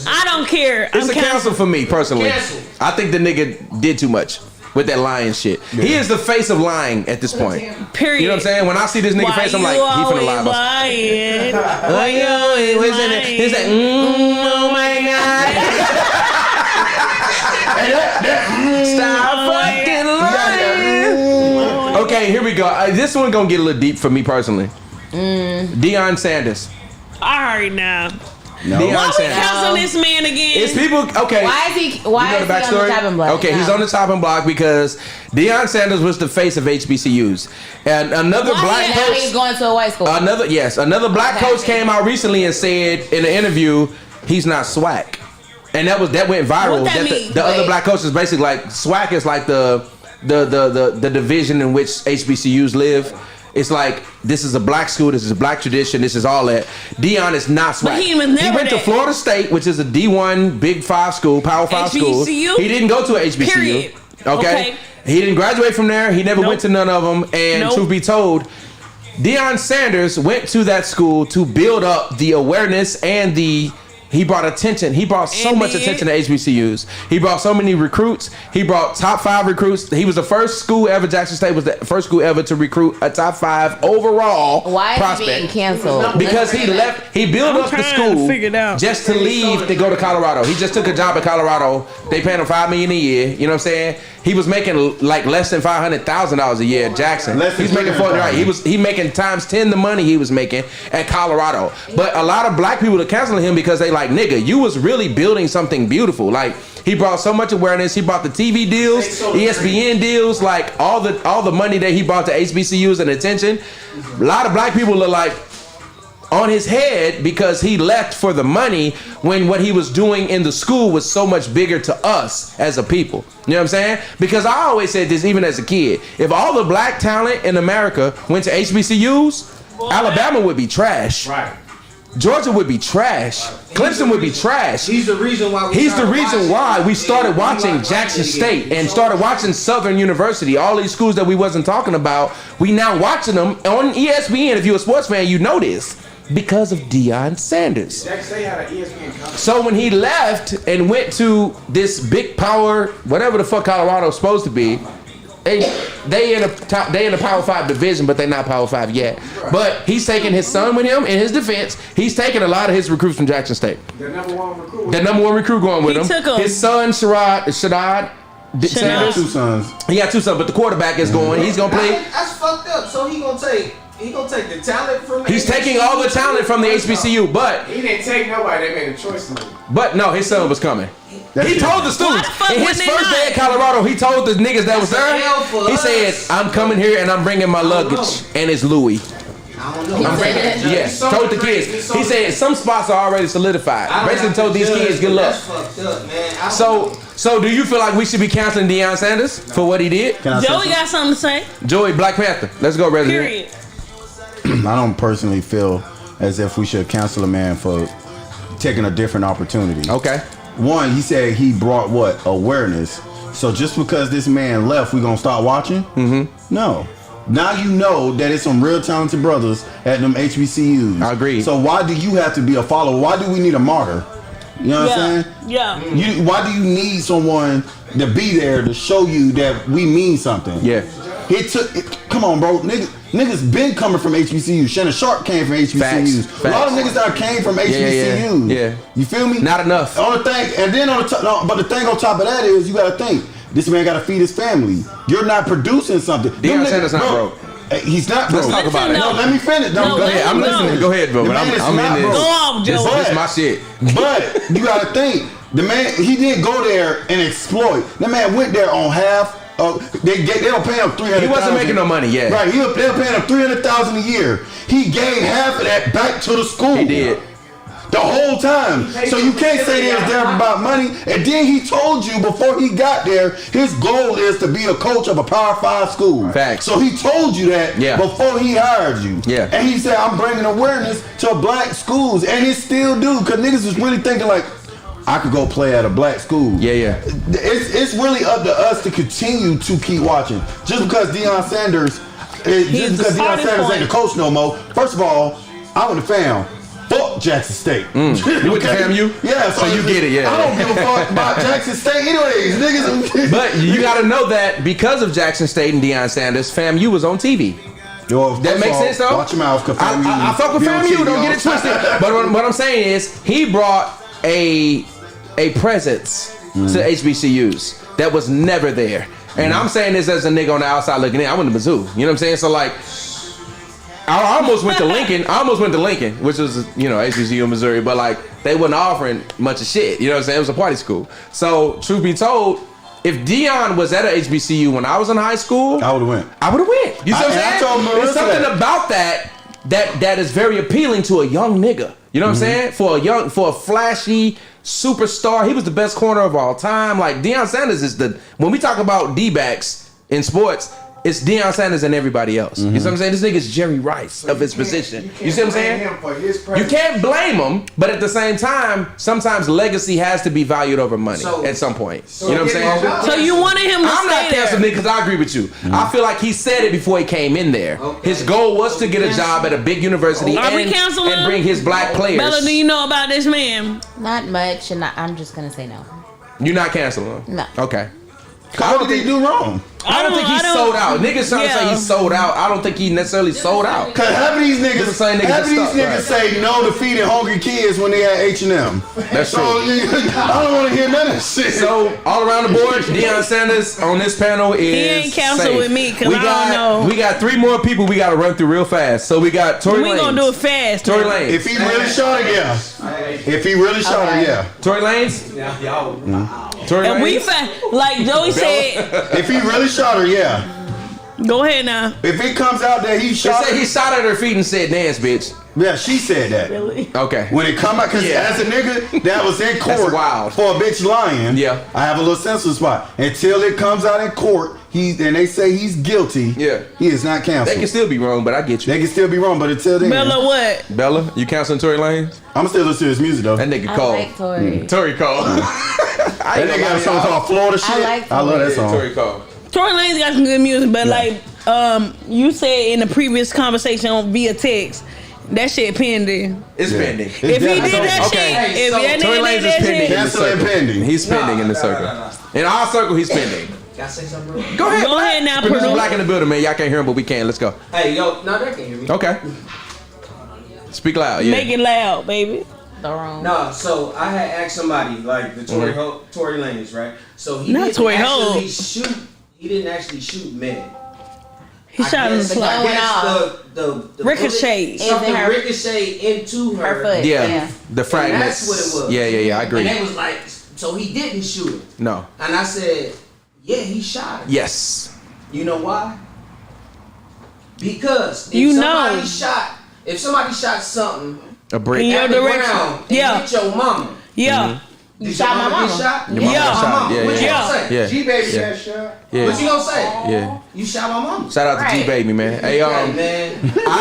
Speaker 3: I don't care.
Speaker 2: It's a cancel for me personally. I think the nigga did too much with that lying shit. Yeah. He is the face of lying at this point.
Speaker 3: Period.
Speaker 2: You know what I'm saying? When I see this nigga face, I'm like, he finna lie about
Speaker 3: lying?
Speaker 2: Why you always lying? He's like, oh my god. Stop fucking lying. Okay, here we go. This one gonna get a little deep for me personally. Deion Sanders.
Speaker 3: All right now.
Speaker 1: No.
Speaker 3: Why we canceling this man again?
Speaker 2: It's people. Okay.
Speaker 4: Why is he? Why is he on the chopping block?
Speaker 2: Okay, he's on the chopping block because Deion Sanders was the face of HBCUs, and another black coach.
Speaker 4: Now he's going to a white school.
Speaker 2: Another black coach came out recently and said in an interview he's not SWAC, and that went viral.
Speaker 3: What that mean?
Speaker 2: The other black coach is basically like SWAC is like the division in which HBCUs live. It's like, this is a black school, this is a black tradition, this is all that. Deion is not SWAC.
Speaker 3: But he was never
Speaker 2: went to Florida State, which is a D1 Big 5 school, Power 5 school. He didn't go to a HBCU.
Speaker 3: Period.
Speaker 2: Okay? He didn't graduate from there. He never went to none of them. And truth be told, Deion Sanders went to that school to build up the awareness and he brought attention. He brought so much attention to HBCUs. He brought so many recruits. He brought top 5 recruits. He was the first school ever. Jackson State was the first school ever to recruit a top 5 overall prospect.
Speaker 4: Why is he being canceled?
Speaker 2: Because he left. He built up the school just to leave to go to Colorado. He just took a job at Colorado. They paid him $5 million a year. You know what I'm saying? He was making like less than $500,000 a year at Jackson. He's making he making times 10 the money he was making at Colorado. But a lot of black people are canceling him because they like, nigga, you was really building something beautiful. Like, he brought so much awareness. He brought the TV deals, ESPN deals, like all the money that he brought to HBCUs and attention. A lot of black people are like on his head because he left for the money when what he was doing in the school was so much bigger to us as a people. You know what I'm saying? Because I always said this even as a kid. If all the black talent in America went to HBCUs, Alabama would be trash. Right. Georgia would be trash. Clemson would be trash.
Speaker 6: He's the reason why
Speaker 2: we started watching Jackson State and started watching Southern University. All these schools that we wasn't talking about, we now watching them on ESPN. If you're a sports fan, you know this. Because of Deion Sanders.
Speaker 5: Jackson State had an ESPN company.
Speaker 2: So when he left and went to this big power, whatever the fuck Colorado's supposed to be, they in the Power 5 division, but they're not Power 5 yet. But he's taking his son with him. In his defense, he's taking a lot of his recruits from Jackson State.
Speaker 5: The number one recruit.
Speaker 2: Going with him.
Speaker 3: Took him.
Speaker 2: His son, Shadad Sanders.
Speaker 1: Two sons.
Speaker 2: He got 2 sons, but the quarterback is going. He's gonna play.
Speaker 6: That's fucked up. So he gonna take the talent from.
Speaker 2: He's taking all the talent from the HBCU, but
Speaker 5: he didn't take nobody. They made a choice to him.
Speaker 2: But no, his son was coming. He told the students in his first day at Colorado. He told the niggas that was there. He said, "I'm coming here and I'm bringing my luggage, and it's Louis."
Speaker 6: I don't know.
Speaker 2: Yes, told the kids. He said some spots are already solidified. Basically told these kids, "Good luck."
Speaker 6: That's fucked up, man.
Speaker 2: So do you feel like we should be canceling Deion Sanders for what he did?
Speaker 3: Joey got something to say.
Speaker 2: Joey, Black Panther. Let's go, Resident.
Speaker 3: Period.
Speaker 1: I don't personally feel as if we should cancel a man for taking a different opportunity.
Speaker 2: Okay.
Speaker 1: One, he said he brought what? Awareness. So just because this man left, we gonna start watching? Mm-hmm. No. Now you know that it's some real talented brothers at them HBCUs.
Speaker 2: I agree.
Speaker 1: So why do you have to be a follower? Why do we need a martyr? You know what I'm saying?
Speaker 3: Yeah.
Speaker 1: Why do you need someone to be there to show you that we mean something?
Speaker 2: Yeah.
Speaker 1: Come on, bro. Niggas been coming from HBCUs. Shannon Sharp came from HBCUs.
Speaker 2: Facts.
Speaker 1: A lot of niggas that came from HBCUs.
Speaker 2: Yeah.
Speaker 1: You feel me?
Speaker 2: Not enough.
Speaker 1: On the thing, and then on the top, no, but the thing on top of that is you gotta think This man got to feed his family. You're not producing something.
Speaker 2: Deion Sanders not broke.
Speaker 1: He's not broke.
Speaker 2: Let's talk about it.
Speaker 1: No, let me finish.
Speaker 2: No, go ahead. I'm listening. Go ahead, bro. I'm in this.
Speaker 3: Go off, Joe.
Speaker 2: This is my shit.
Speaker 1: But you got to think, the man, he didn't go there and exploit. The man went there on half. They don't pay him $300,000.
Speaker 2: He wasn't making no money yet.
Speaker 1: Right, they were paying him $300,000 a year. He gave half of that back to the school.
Speaker 2: He did.
Speaker 1: The whole time. So you can't say they was there about money. And then he told you before he got there, his goal is to be a coach of a Power 5 school.
Speaker 2: Facts.
Speaker 1: So he told you that before he hired you.
Speaker 2: Yeah.
Speaker 1: And he said, I'm bringing awareness to black schools. And it still do. Because niggas was really thinking like, I could go play at a black school.
Speaker 2: Yeah.
Speaker 1: It's really up to us to continue to keep watching. Just because Deion Sanders ain't the coach no more. First of all, I went to FAM. Fuck Jackson State.
Speaker 2: You went to FAMU?
Speaker 1: Yeah.
Speaker 2: So you get it, yeah.
Speaker 1: I don't give a fuck about Jackson State anyways, niggas.
Speaker 2: But you got to know that because of Jackson State and Deion Sanders, FAMU was on TV.
Speaker 1: Yo,
Speaker 2: that makes sense though?
Speaker 1: Watch your mouth.
Speaker 2: I fuck with FAMU, don't get it twisted. But what I'm saying is, he brought a presence to HBCUs that was never there. And I'm saying this as a nigga on the outside looking in. I went to Mizzou. You know what I'm saying? So like, I almost went to Lincoln. Which was, HBCU in Missouri, but like they wasn't offering much of shit. You know what I'm saying? It was a party school. So truth be told, if Deion was at a HBCU when I was in high school,
Speaker 1: I would have went.
Speaker 2: You see what I'm saying? There's something about that is very appealing to a young nigga. You know what I'm saying? For a flashy superstar, he was the best corner of all time. Like Deion Sanders is when we talk about D-backs in sports, it's Deion Sanders and everybody else. You see what I'm saying? This nigga's Jerry Rice of his position. You see what I'm saying? You can't blame him, but at the same time, sometimes legacy has to be valued over money at some point. You know what I'm saying?
Speaker 3: So you wanted him to
Speaker 2: I'm
Speaker 3: stay
Speaker 2: not canceling it because I agree with you. I feel like he said it before he came in there. His goal was to get a job at a big university and bring his black players.
Speaker 3: Bella, do you know about this man?
Speaker 4: Not much, and I'm just gonna say no.
Speaker 2: You're not canceling him?
Speaker 4: No.
Speaker 2: Okay.
Speaker 1: What did he do wrong?
Speaker 2: I don't think he's sold out. Niggas trying to say he's sold out. I don't think he necessarily sold out.
Speaker 1: Cause half of these niggas say no to feeding hungry kids when they at H&M.
Speaker 2: That's true.
Speaker 1: I don't want to hear none of that shit.
Speaker 2: So all around the board, Deion Sanders on this panel is
Speaker 3: he ain't canceled with me because I don't know.
Speaker 2: We got 3 more people we got to run through real fast. So we got Tory Lanez.
Speaker 3: We gonna do it fast.
Speaker 2: Tory Lanez.
Speaker 1: If he really shot it, yeah. If he really shot it, yeah.
Speaker 2: Tory Lanez. Tory
Speaker 3: and
Speaker 2: Lanez.
Speaker 3: Like Joey said.
Speaker 1: If he really shot her, yeah.
Speaker 3: Go ahead now.
Speaker 1: If it comes out that he shot her.
Speaker 2: He shot at her feet and said, dance, bitch.
Speaker 1: Yeah, she said that.
Speaker 3: Really?
Speaker 2: Okay.
Speaker 1: When it come out, because as a nigga that was in court for a bitch lying, I have a little sensitive spot. Until it comes out in court, and they say he's guilty, he is not canceled.
Speaker 2: They can still be wrong, but I get you.
Speaker 1: They can still be wrong, but until then.
Speaker 3: Bella, what?
Speaker 2: Bella, you canceling Tory Lanez?
Speaker 1: I'm still listening to his music, though.
Speaker 2: That nigga Cole.
Speaker 4: I like Tory.
Speaker 2: Tory Cole.
Speaker 1: That nigga got a song called Florida Shit. I love that song.
Speaker 2: Tory Cole.
Speaker 3: Tory Lanez got some good music, but like you said in the previous conversation on via text, that shit pending.
Speaker 2: It's pending.
Speaker 3: If he did that shit, if that
Speaker 2: Tory Lanez is pending in the circle.
Speaker 1: Pending.
Speaker 2: He's pending in the circle. In our circle, he's pending.
Speaker 6: Can I say something real quick?
Speaker 2: Go ahead.
Speaker 3: Go ahead now,
Speaker 2: Producer Black in the building, man. Y'all can't hear him, but we can. Let's go.
Speaker 6: Hey, yo, no, they can't hear me.
Speaker 2: Okay. Speak loud. Yeah.
Speaker 3: Make it loud, baby.
Speaker 6: No, so I had asked somebody like the Tory Lanez, right? So he
Speaker 3: Not Tory Ho.
Speaker 6: He didn't actually shoot Meg.
Speaker 3: He shot him
Speaker 6: the
Speaker 3: ricochet.
Speaker 6: Something ricochet into her
Speaker 4: foot.
Speaker 2: Yeah. The fragments.
Speaker 6: And that's what it was.
Speaker 2: Yeah. I agree.
Speaker 6: And they was like, so he didn't shoot her.
Speaker 2: No.
Speaker 6: And I said, yeah, he shot her.
Speaker 2: Yes.
Speaker 6: You know why? Because if somebody shot something
Speaker 2: a brick
Speaker 3: in your direction,
Speaker 6: and hit your mama.
Speaker 3: Yeah.
Speaker 6: You shot my mama. Shot?
Speaker 2: Your mama got shot.
Speaker 6: What you gonna say?
Speaker 2: Yeah.
Speaker 5: G-Baby got shot.
Speaker 2: Yeah.
Speaker 6: What you gonna say?
Speaker 2: Yeah.
Speaker 6: You shot my mama.
Speaker 2: Shout out to G-Baby, man. Hey,
Speaker 6: man.
Speaker 2: I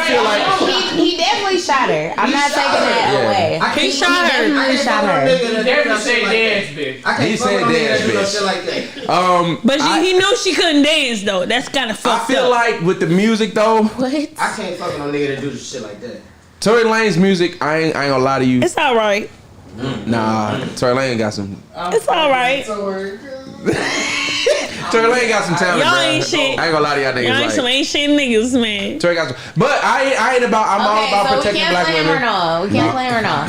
Speaker 2: feel like
Speaker 4: he definitely shot her. I'm not taking that away.
Speaker 3: He shot her.
Speaker 4: He shot her.
Speaker 5: He definitely said dance, bitch.
Speaker 6: I can't fuck with no nigga that do no shit like that.
Speaker 3: But he knew she couldn't dance though. That's kind of fucked up.
Speaker 2: I feel like with the music though.
Speaker 4: What?
Speaker 6: I can't fuck with no nigga that do shit like that.
Speaker 2: Tory Lanez's music, I ain't gonna lie to you.
Speaker 3: It's all right.
Speaker 2: Nah, Tory Lanez got some.
Speaker 3: It's all right.
Speaker 2: Tory Lane got some talent,
Speaker 3: Y'all
Speaker 2: bro.
Speaker 3: ain't shit.
Speaker 2: I ain't gonna lie to y'all niggas.
Speaker 3: Y'all ain't some ain't shit niggas, man.
Speaker 2: Tory got some, but I ain't about. I'm all about protecting black women.
Speaker 4: We can't play him or not.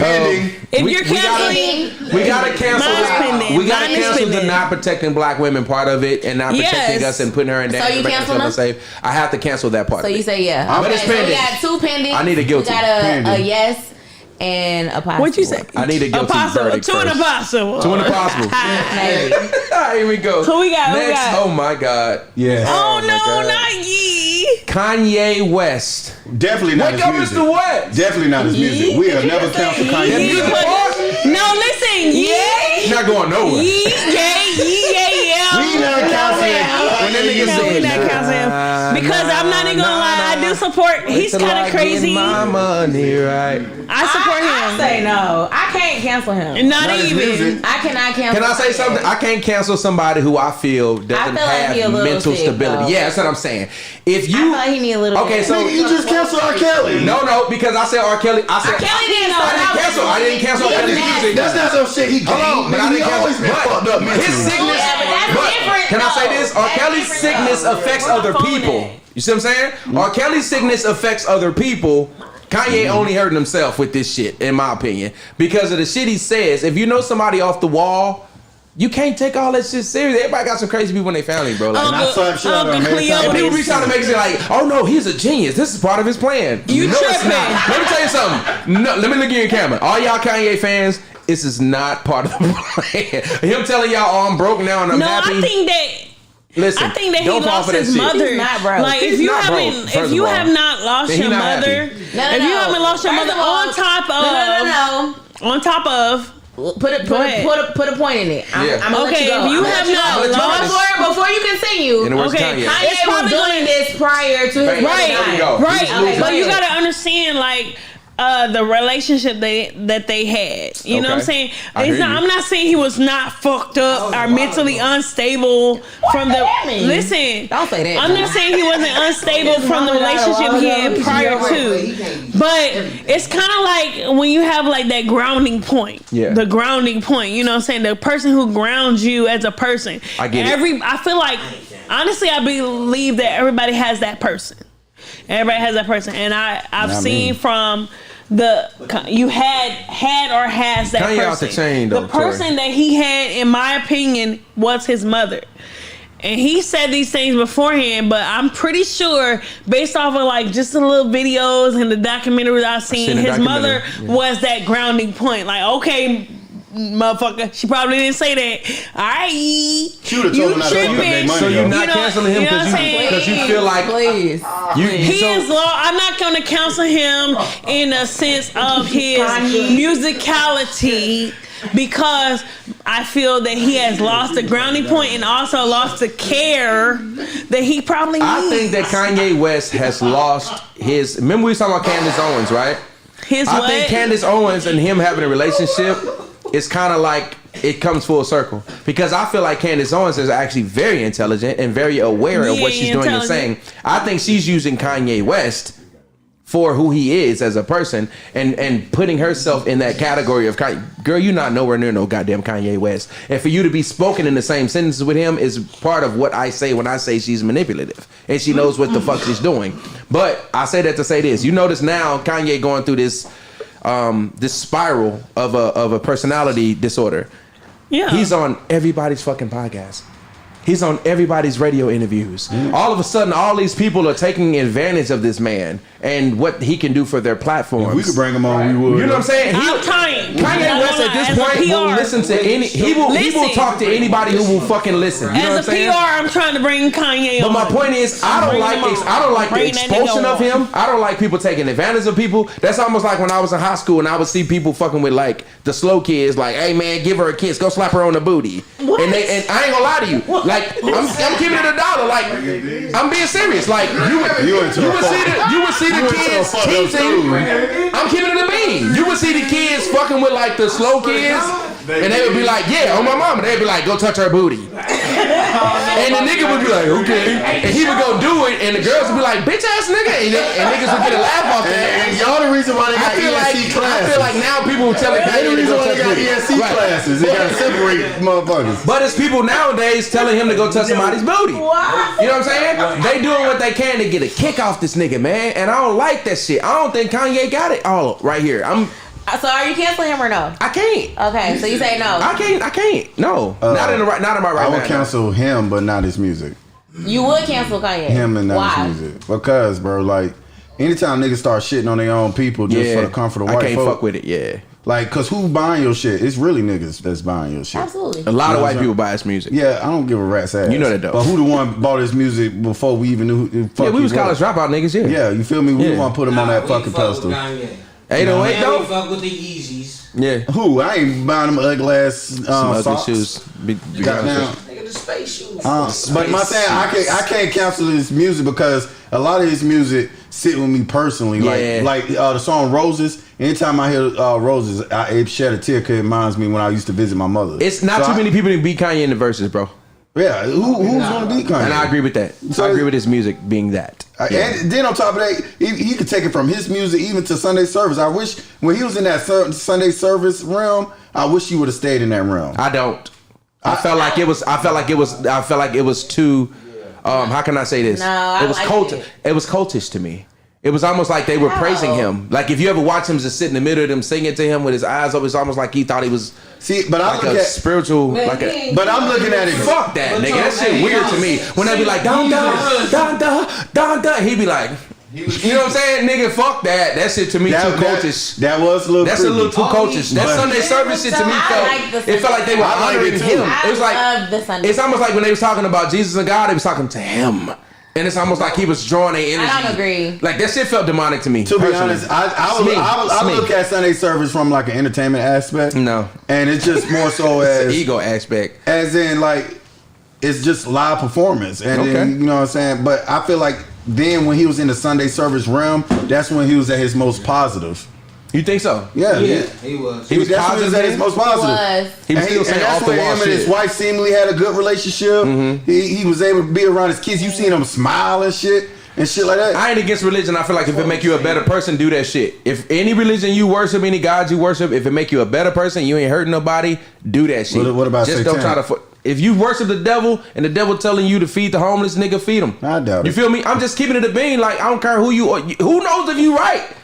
Speaker 3: If you're canceling,
Speaker 2: we gotta cancel.
Speaker 3: pending.
Speaker 2: We gotta
Speaker 3: Mine is
Speaker 2: cancel the
Speaker 3: pending.
Speaker 2: not protecting black women part of it, and not protecting us and putting her in danger.
Speaker 4: So you
Speaker 2: making
Speaker 4: cancel
Speaker 2: her
Speaker 4: them?
Speaker 2: safe. I have to cancel that part.
Speaker 4: So
Speaker 2: of
Speaker 4: you
Speaker 2: it.
Speaker 4: say yeah.
Speaker 2: But it's
Speaker 4: So we
Speaker 2: pending.
Speaker 4: got 2 pending.
Speaker 2: I need a guilty.
Speaker 4: We got a yes and a possible.
Speaker 3: What you say?
Speaker 2: I need a guilty verdict
Speaker 3: Two and a
Speaker 2: first.
Speaker 3: possible.
Speaker 2: 2 and a possible.
Speaker 4: Maybe.
Speaker 2: Here we go.
Speaker 3: Who we got? Who we
Speaker 2: Next.
Speaker 3: got?
Speaker 2: Oh my God.
Speaker 1: Yeah.
Speaker 3: Oh
Speaker 2: my
Speaker 3: no,
Speaker 2: God.
Speaker 3: not ye.
Speaker 2: Kanye West.
Speaker 1: Definitely not
Speaker 2: Wake
Speaker 1: his
Speaker 2: up,
Speaker 1: music.
Speaker 2: Mr. West.
Speaker 1: Definitely not his music. We have never canceled
Speaker 2: That
Speaker 1: Kanye.
Speaker 2: music
Speaker 3: But-
Speaker 2: part?
Speaker 3: No, listen, ye.
Speaker 2: Not going nowhere.
Speaker 3: Ye, yeah.
Speaker 1: We never canceled
Speaker 2: When that nigga
Speaker 3: No, we
Speaker 2: said,
Speaker 3: not cancel him. Because I'm not even gonna lie, I do support. He's
Speaker 2: till I
Speaker 3: kind of crazy.
Speaker 2: get my money right.
Speaker 3: I support
Speaker 4: I
Speaker 3: him.
Speaker 4: say no. I can't cancel him.
Speaker 3: Not
Speaker 1: Not his
Speaker 3: even.
Speaker 1: music.
Speaker 4: I cannot cancel.
Speaker 2: Can I say
Speaker 4: Kanye.
Speaker 2: something? I can't cancel somebody who I feel doesn't
Speaker 4: feel like he a
Speaker 2: have
Speaker 4: little
Speaker 2: mental
Speaker 4: sick,
Speaker 2: stability.
Speaker 4: though.
Speaker 2: Yeah, that's what I'm saying. If
Speaker 4: I
Speaker 2: you
Speaker 4: feel like he need a little.
Speaker 2: Okay,
Speaker 4: bit.
Speaker 2: so-
Speaker 1: Nigga, you just canceled R. Kelly.
Speaker 2: no, because I said R. Kelly. I said
Speaker 4: Kelly didn't know.
Speaker 2: I didn't cancel R. Kelly's music.
Speaker 1: That's not some shit he
Speaker 2: Hold on,
Speaker 1: gained.
Speaker 2: but I
Speaker 1: Nigga, he
Speaker 2: didn't
Speaker 1: always been
Speaker 2: cancel.
Speaker 1: fucked up
Speaker 2: But
Speaker 1: mentally.
Speaker 2: his sickness.
Speaker 4: Yeah, but that's different,
Speaker 2: Can I say
Speaker 4: though.
Speaker 2: this? R.
Speaker 4: That's
Speaker 2: Kelly's
Speaker 4: different,
Speaker 2: sickness
Speaker 4: though.
Speaker 2: affects
Speaker 3: Where my
Speaker 2: other
Speaker 3: phone
Speaker 2: people.
Speaker 3: at?
Speaker 2: You see what I'm saying? R. Kelly's sickness affects other people. Kanye only hurting himself with this shit, in my opinion, because of the shit he says. If you know somebody off the wall, you can't take all that shit serious. Everybody got some crazy people in their family, bro. Like,
Speaker 1: And I saw him shit out of
Speaker 3: Uncle
Speaker 1: American
Speaker 3: Cleo.
Speaker 2: and people be
Speaker 1: Idol.
Speaker 2: trying to make it like, oh no, he's a genius. This is part of his plan.
Speaker 3: You
Speaker 2: no, it's
Speaker 3: tripping.
Speaker 2: not. Let me tell you something. No, let me look at your camera. All y'all Kanye fans, this is not part of the plan. Him telling y'all, oh, I'm broke now and I'm
Speaker 3: No,
Speaker 2: happy.
Speaker 3: I think that.
Speaker 2: Listen,
Speaker 3: I think that he
Speaker 2: don't fall
Speaker 3: lost
Speaker 2: for that
Speaker 3: his
Speaker 2: shit.
Speaker 3: mother.
Speaker 4: He's not broke.
Speaker 3: Like
Speaker 2: He's
Speaker 3: if you
Speaker 2: not broke,
Speaker 3: haven't,
Speaker 2: first
Speaker 3: if
Speaker 2: of
Speaker 3: you
Speaker 2: all.
Speaker 3: have not lost
Speaker 2: Then he
Speaker 3: your
Speaker 2: not
Speaker 3: mother,
Speaker 2: happy.
Speaker 3: if you haven't lost your
Speaker 4: First
Speaker 3: mother,
Speaker 4: of all,
Speaker 3: on top of, on top of,
Speaker 4: Put a point in it. I'm gonna let
Speaker 3: Okay,
Speaker 4: you go.
Speaker 3: if you
Speaker 4: I'm
Speaker 3: have
Speaker 4: gonna
Speaker 3: not
Speaker 4: let you go.
Speaker 3: lost-
Speaker 4: before you continue.
Speaker 2: In the words
Speaker 3: Okay,
Speaker 2: of Kanye.
Speaker 3: Kanye-
Speaker 4: Kanye was
Speaker 3: probably
Speaker 4: doing this prior to his
Speaker 2: Right,
Speaker 4: mother
Speaker 2: there we
Speaker 4: dying.
Speaker 2: go.
Speaker 3: right?
Speaker 4: Okay,
Speaker 3: But
Speaker 4: go
Speaker 3: you
Speaker 4: ahead.
Speaker 3: gotta understand, like. The relationship that they had, you know what I'm
Speaker 2: Okay.
Speaker 3: saying?
Speaker 2: I hear you.
Speaker 3: I'm not saying he was not fucked up or mentally unstable from the.
Speaker 4: that mean?
Speaker 3: Listen,
Speaker 4: Don't say that.
Speaker 3: I'm not saying he wasn't unstable from the relationship he had prior to, but it's kind of like when you have like that grounding point.
Speaker 2: Yeah.
Speaker 3: The grounding point. You know what I'm saying? The person who grounds you as a person.
Speaker 2: I get it.
Speaker 3: I feel like, honestly, I believe that everybody has that person. Everybody has that person, and I've seen from you had or has that
Speaker 2: Kanye
Speaker 3: person.
Speaker 2: out the chain, though,
Speaker 3: the person that he had, in my opinion, was his mother. And he said these things beforehand, but I'm pretty sure, based off of like just the little videos and the documentaries I've seen,
Speaker 2: the
Speaker 3: his mother
Speaker 2: documentary,
Speaker 3: was that grounding point. Like, okay, motherfucker, she probably didn't say that. All right,
Speaker 1: She would've told him not to fuck up their money,
Speaker 2: So you're
Speaker 1: though.
Speaker 2: not
Speaker 3: You know-
Speaker 2: canceling him
Speaker 3: you know what I'm saying?
Speaker 2: because you feel like
Speaker 4: Please.
Speaker 3: I'm not going to cancel him in a sense of his musicality, because I feel that he has lost the grounding point and also lost the care that he probably needs.
Speaker 2: I think that Kanye West has lost his. Remember we was talking about Candace Owens, right?
Speaker 3: His
Speaker 2: I
Speaker 3: what?
Speaker 2: think Candace Owens and him having a relationship is kind of like it comes full circle, because I feel like Candace Owens is actually very intelligent and very aware of what she's doing and saying. I think she's using Kanye West for who he is as a person and putting herself in that category of girl, you're not nowhere near no goddamn Kanye West. And for you to be spoken in the same sentences with him is part of what I say when I say she's manipulative and she knows what the fuck she's doing. But I say that to say this. You notice now Kanye going through this spiral of a personality disorder.
Speaker 3: Yeah.
Speaker 2: He's on everybody's fucking podcast. He's on everybody's radio interviews. All of a sudden, all these people are taking advantage of this man and what he can do for their platforms.
Speaker 1: If we could bring him on, we would.
Speaker 2: You know what I'm saying?
Speaker 3: I'm trying.
Speaker 2: Kanye West at this point will listen to any. He will talk to anybody who will fucking listen. You know what I'm
Speaker 3: As a
Speaker 2: saying?
Speaker 3: PR, I'm trying to bring Kanye
Speaker 2: But
Speaker 3: on.
Speaker 2: my point is, I don't like the
Speaker 3: Bring that
Speaker 2: expulsion
Speaker 3: nigga
Speaker 2: of him. I don't like people taking advantage of people. That's almost like when I was in high school and I would see people fucking with like the slow kids, like, hey man, give her a kiss, go slap her on the booty.
Speaker 3: What?
Speaker 2: And I ain't gonna lie to you, like I'm giving it $1. Like I'm being serious. Like you would see the kids teasing. I'm keeping it a bean. You would see the kids fucking with like the slow kids. And they would be like, yeah, on my mama. They'd be like, go touch her booty. And the nigga would be like, okay. And he would go do it, and the girls would be like, bitch ass nigga. And niggas would get a laugh off that.
Speaker 1: And y'all the reason why they got ESC classes.
Speaker 2: I feel like now people will tell it.
Speaker 1: They the reason why they got ESC classes. They gotta separate motherfuckers.
Speaker 2: But it's people nowadays telling him to go touch somebody's booty.
Speaker 3: Why?
Speaker 2: You know what I'm saying? They doing what they can to get a kick off this nigga, man. And I don't like that shit. I don't think Kanye got it all right here.
Speaker 4: So are you canceling him or no?
Speaker 2: I can't.
Speaker 4: Okay, so you say no.
Speaker 2: I can't. No. Not in my right mind.
Speaker 1: I would cancel him, but not his music.
Speaker 4: You would cancel Kanye.
Speaker 1: Him and not his music. Because, bro, like, anytime niggas start shitting on their own people just for the comfort of white folk.
Speaker 2: I can't fuck with it, yeah.
Speaker 1: Like, cause who buying your shit? It's really niggas that's buying your shit.
Speaker 4: Absolutely.
Speaker 2: A lot of white people buy his music.
Speaker 1: Yeah, I don't give a rat's ass.
Speaker 2: You know that though.
Speaker 1: But who the one bought his music before we even knew who fuck
Speaker 2: we was college dropout niggas, yeah.
Speaker 1: Yeah, you feel me? We want to put him on that fucking pedestal.
Speaker 2: 808 though?
Speaker 6: We fuck with the Yeezys.
Speaker 2: Yeah.
Speaker 1: Who? I ain't buying them ugly ass
Speaker 2: some ugly
Speaker 1: socks.
Speaker 2: shoes.
Speaker 1: Goddamn.
Speaker 6: Nigga, the space shoes.
Speaker 1: But my thing, I can't cancel his music because a lot of his music sit with me personally. Like the song Roses. Anytime I hear Roses, it shed a tear because it reminds me when I used to visit my mother.
Speaker 2: It's not too many people to beat Kanye in the verses, bro.
Speaker 1: Yeah, who's gonna beat Kanye?
Speaker 2: And I agree with that. So I agree with his music being that.
Speaker 1: And then on top of that, he could take it from his music even to Sunday service. I wish when he was in that Sunday service realm, I wish he would have stayed in that realm.
Speaker 2: I don't. I felt like it was too. How can I say this?
Speaker 4: No,
Speaker 2: it was cultish. It was cultish to me. It was almost like they were praising him. Like if you ever watch him just sit in the middle of them singing to him with his eyes open, it's almost like he thought he was.
Speaker 1: See, but I
Speaker 2: like
Speaker 1: look
Speaker 2: a
Speaker 1: at
Speaker 2: spiritual.
Speaker 1: But I'm looking at it.
Speaker 2: Fuck that, nigga. That shit weird to me. When they be like dun dun dun dun dun, he be like. You know what I'm saying, nigga? Fuck that. That shit to me too cultish.
Speaker 1: That was a little.
Speaker 2: That's
Speaker 1: creepy.
Speaker 2: A little too cultish. That Sunday service shit to me felt like they were honoring him. It was like it's almost like when they was talking about Jesus and God, they was talking to him. And it's almost like he was drawing their energy.
Speaker 4: I don't agree.
Speaker 2: Like that shit felt demonic to me.
Speaker 1: To be honest, I look at Sunday service from like an entertainment aspect.
Speaker 2: No,
Speaker 1: and it's just more so as
Speaker 2: ego aspect,
Speaker 1: as in like it's just live performance. And then, you know what I'm saying. But I feel like then when he was in the Sunday service realm, that's when he was at his most positive.
Speaker 2: You think so?
Speaker 1: Yeah,
Speaker 6: he was.
Speaker 2: He was positive
Speaker 1: at his most positive.
Speaker 2: He was still saying off the wall shit.
Speaker 1: Him and his wife seemingly had a good relationship. Mm-hmm. He was able to be around his kids. You seen him smile and shit like that.
Speaker 2: I ain't against religion. I feel like if it make you a better person, do that shit. If any religion you worship, any gods you worship, if it make you a better person, you ain't hurting nobody, do that shit.
Speaker 1: What about
Speaker 2: just
Speaker 1: satanic?
Speaker 2: don't try to. If you worship the devil and the devil telling you to feed the homeless, nigga, feed them.
Speaker 1: I doubt it.
Speaker 2: You feel me? I'm just keeping it a bean. Like I don't care who you are. Who knows if you right?